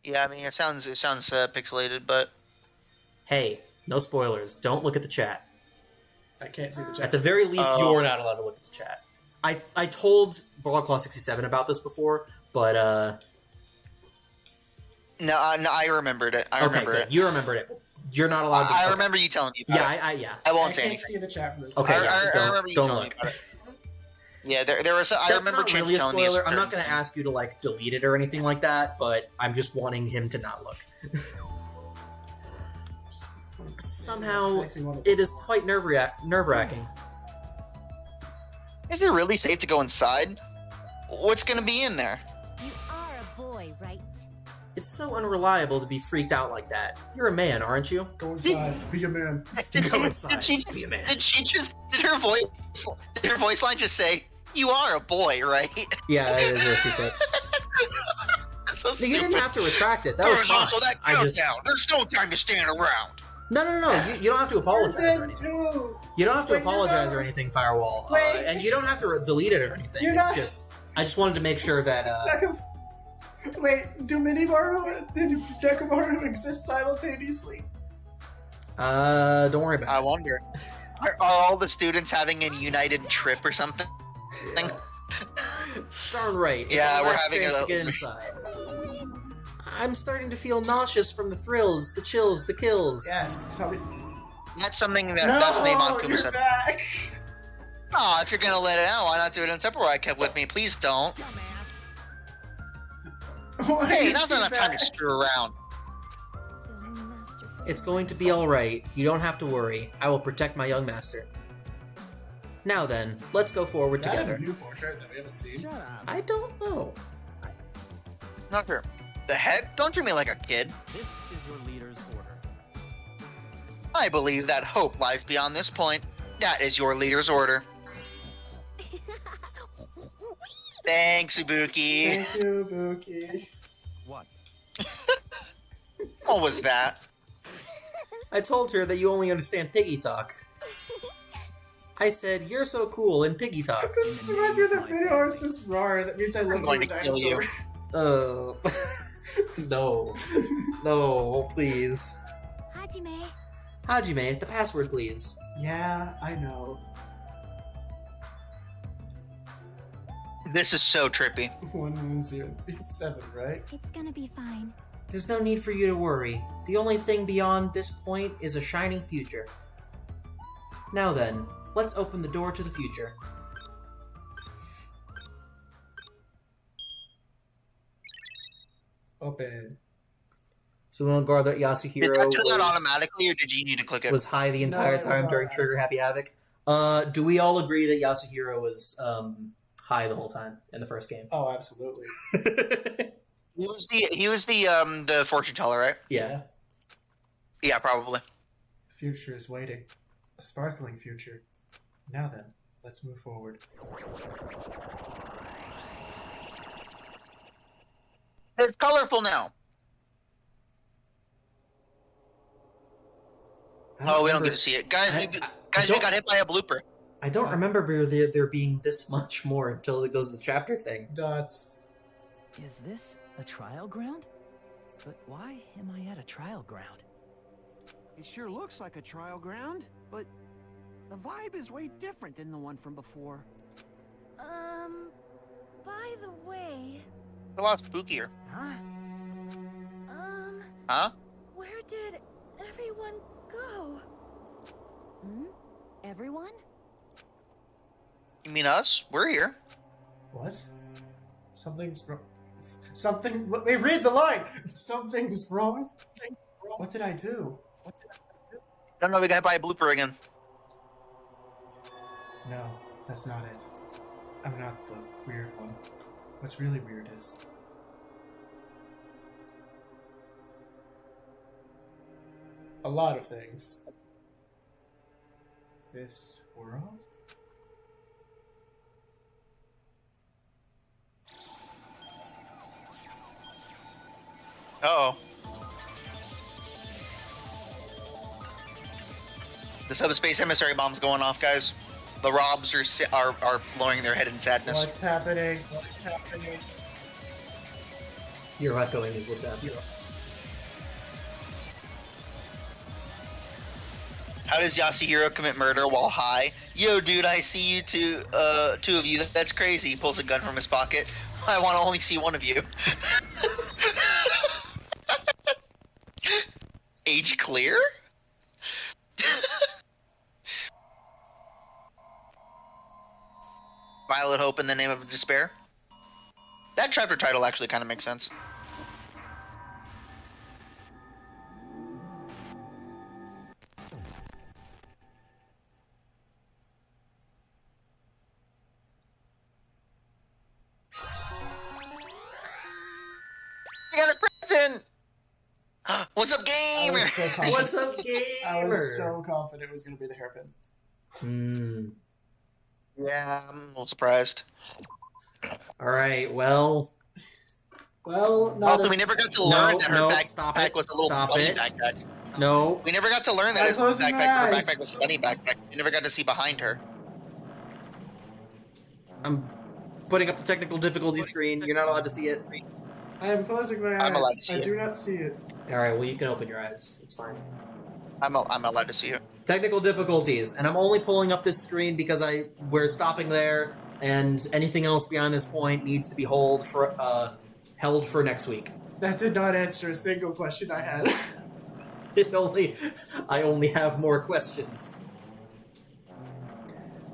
Yeah, I mean it sounds pixelated, but Hey, no spoilers. Don't look at the chat. I can't see the chat. At the very least, you're not allowed to look at the chat. I told BlogClaw67 about this before, but no, I remembered it. I remember good. it. You remembered it. You're not allowed to. I remember you telling me about it. Yeah. I won't say I can't anything. see the chat from this. Okay, I remember you don't telling look. me about it. Yeah, there was. I That's remember not Chance really a telling me. spoiler. I'm not going to ask you to like delete it or anything like that, but I'm just wanting him to not look. Somehow, it is quite nerve-wracking. Is it really safe to go inside? What's going to be in there? You are a boy, right? It's so unreliable to be freaked out like that. You're a man, aren't you? Go inside. Be a man. Did Go inside. Did her voice line just say, "You are a boy, right?" Yeah, that is what she said. So You didn't stupid. have to retract it. That was There's fine. also that I just countdown. There's no time to stand around. no. You don't have to apologize or anything. You don't have to apologize or anything, Firewall. And you don't have to delete it or anything. You're It's not- just I just wanted to make sure that Wait, do Minimaru and Nekomaru exist simultaneously? Don't worry I about it. wonder. Are all the students having a united trip or something? Darn right. It's Yeah, our we're last having chance a- to get inside. I'm starting to feel nauseous from the thrills, the chills, the kills. Yes, probably. That's something that No, that's the name on Kuma you're said. back. Oh, if you're gonna let it out, why not do it in Tupperware I kept with me? Please don't. Why Hey, is now's she not enough time back? to screw around. It's going to be alright. You don't have to worry. I will protect my young master. Now then, let's go forward Is that together. a new portrait that we haven't seen? I don't know. Not sure. The heck? Don't treat me like a kid. This is your leader's order. I believe that hope lies beyond this point. That is your leader's order. Thanks, Ibuki. Thank you, Buki. What? What was that? I told her that you only understand piggy talk. I said, you're so cool in piggy talk. This reminds me of that video where it's just roar. That means I love going you, to kill you. dinosaur. No. No, please. Hajime. Hajime, the password, please. Yeah, I know. This is so trippy. 11037, right? It's gonna be fine. There's no need for you to worry. The only thing beyond this point is a shining future. Now then, let's open the door to the future. Open. So we want to guard that Did Yasuhiro that turn that was, automatically, or did you need to click it? was high the entire it was time during alright. Trigger Happy Havoc. Do we all agree that Yasuhiro was high the whole time in the first game? Oh, absolutely. He was the fortune teller, right? Yeah. Yeah, probably. The future is waiting. A sparkling future. Now then, let's move forward. It's colorful now. I Oh, we don't remember- get to see it, guys. I we don't- got hit by a blooper. I don't remember there being this much more until it goes to the chapter thing. Dots. Is this a trial ground? But why am I at a trial ground? It sure looks like a trial ground, but the vibe is way different than the one from before. By the way, A lot spookier. Huh? Huh? where did everyone go? Everyone? You mean us? We're here. What? Something's wrong. Something. Wait, read the line! Something's wrong? What did I do? No, we got hit by a blooper again. No, that's not it. I'm not the weird one. What's really weird is... a lot of things. This world? Uh-oh. The subspace emissary bomb's going off, guys. The Robs are blowing their head in sadness. What's happening? What's happening? You're echoing is what's happening. How does Yasuhiro commit murder while high? Yo, dude, I see you two of you. That's crazy. He pulls a gun from his pocket. I want to only see one of you. Age clear? Violet Hope in the Name of Despair? That chapter title actually kind of makes sense. I got a present! What's up, gamer? I was so confident. What's up, gamer? I was so confident it was going to be the hairpin. Yeah, I'm a little surprised. Alright, well... Well, not Also, as... we never got to learn that her stop backpack it, was a little stop bunny it. backpack. No. We never got to learn that I'm her closing my eyes. backpack was a bunny backpack. We never got to see behind her. I'm putting up the technical difficulty screen. You're not allowed to see it. I am closing my I'm allowed to eyes. see I it. do not see it. All right, well, you can open your eyes. It's fine. I'm allowed to see it. Technical difficulties, and I'm only pulling up this screen because we're stopping there, and anything else beyond this point needs to be held for next week. That did not answer a single question I had. I only have more questions.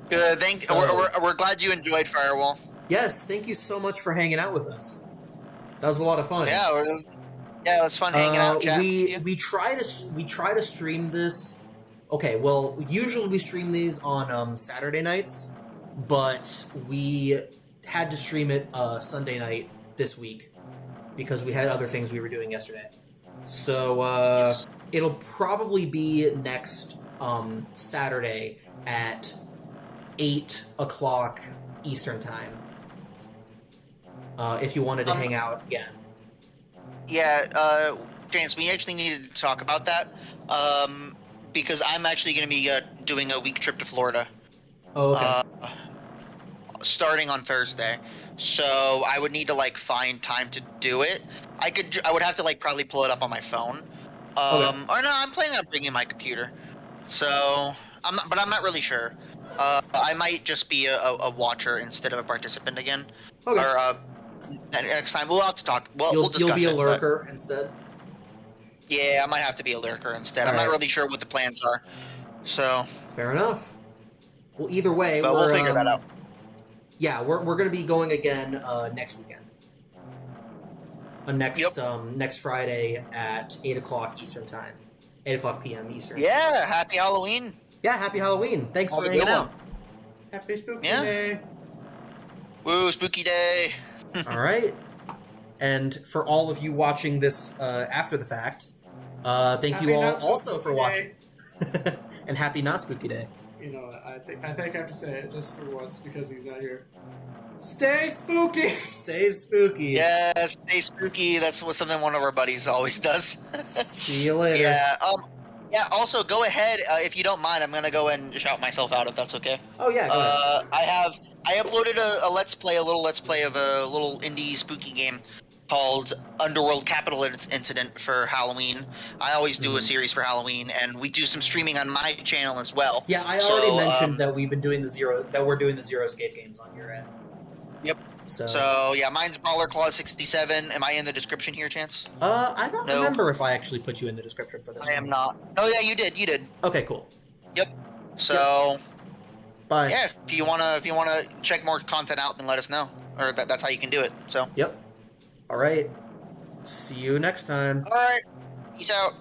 Good. So- We're glad you enjoyed Firewall. Yes, thank you so much for hanging out with us. That was a lot of fun. Yeah, it was fun hanging out. Chatting with you. We try to stream this. Okay, well, usually we stream these on Saturday nights, but we had to stream it Sunday night this week because we had other things we were doing yesterday. So it'll probably be next Saturday at 8 o'clock Eastern time. If you wanted to hang out again. Yeah, James, we actually needed to talk about that because I'm actually going to be doing a week trip to Florida. Oh, okay. Starting on Thursday, so I would need to find time to do it. I would have to probably pull it up on my phone. Or no, I'm planning on bringing my computer. So I'm not really sure. I might just be a watcher instead of a participant again. Okay. Or next time we'll have to talk. We'll discuss You'll be a it, lurker instead. Yeah, I might have to be a lurker instead. I'm All not right. really sure what the plans are. So Fair enough. Well, either way, but we'll figure that out. Yeah, we're going to be going again next weekend. Next Friday at 8 o'clock Eastern time. 8 o'clock p.m. Eastern. Yeah, happy Halloween. Yeah, happy Halloween. Thanks Have for a good hanging one. out. Happy Spooky Yeah. Day. Woo, spooky day. All right. And for all of you watching this after the fact, thank Happy you all Not So also for Spooky watching. And happy not spooky day. You know what? I think I have to say it just for once because he's not here. Stay spooky. Stay spooky. Yeah, stay spooky. That's what something one of our buddies always does. See you later. Yeah. Yeah. Also, go ahead if you don't mind. I'm gonna go and shout myself out if that's okay. Oh yeah. Go ahead. I uploaded a let's play of a little indie spooky game called Underworld Capital Incident for Halloween. I always do a series for Halloween, and we do some streaming on my channel as well. Yeah, I already mentioned that we're doing the Zero Escape games on your end. Yep. So yeah, mine's Baller Claw 67. Am I in the description here, Chance? I don't remember if I actually put you in the description for this. I am not. Oh yeah, you did. You did. Okay, cool. Yep. So. Bye. Yeah, if you wanna check more content out, then let us know. Or that's how you can do it. So. Yep. All right. See you next time. All right. Peace out.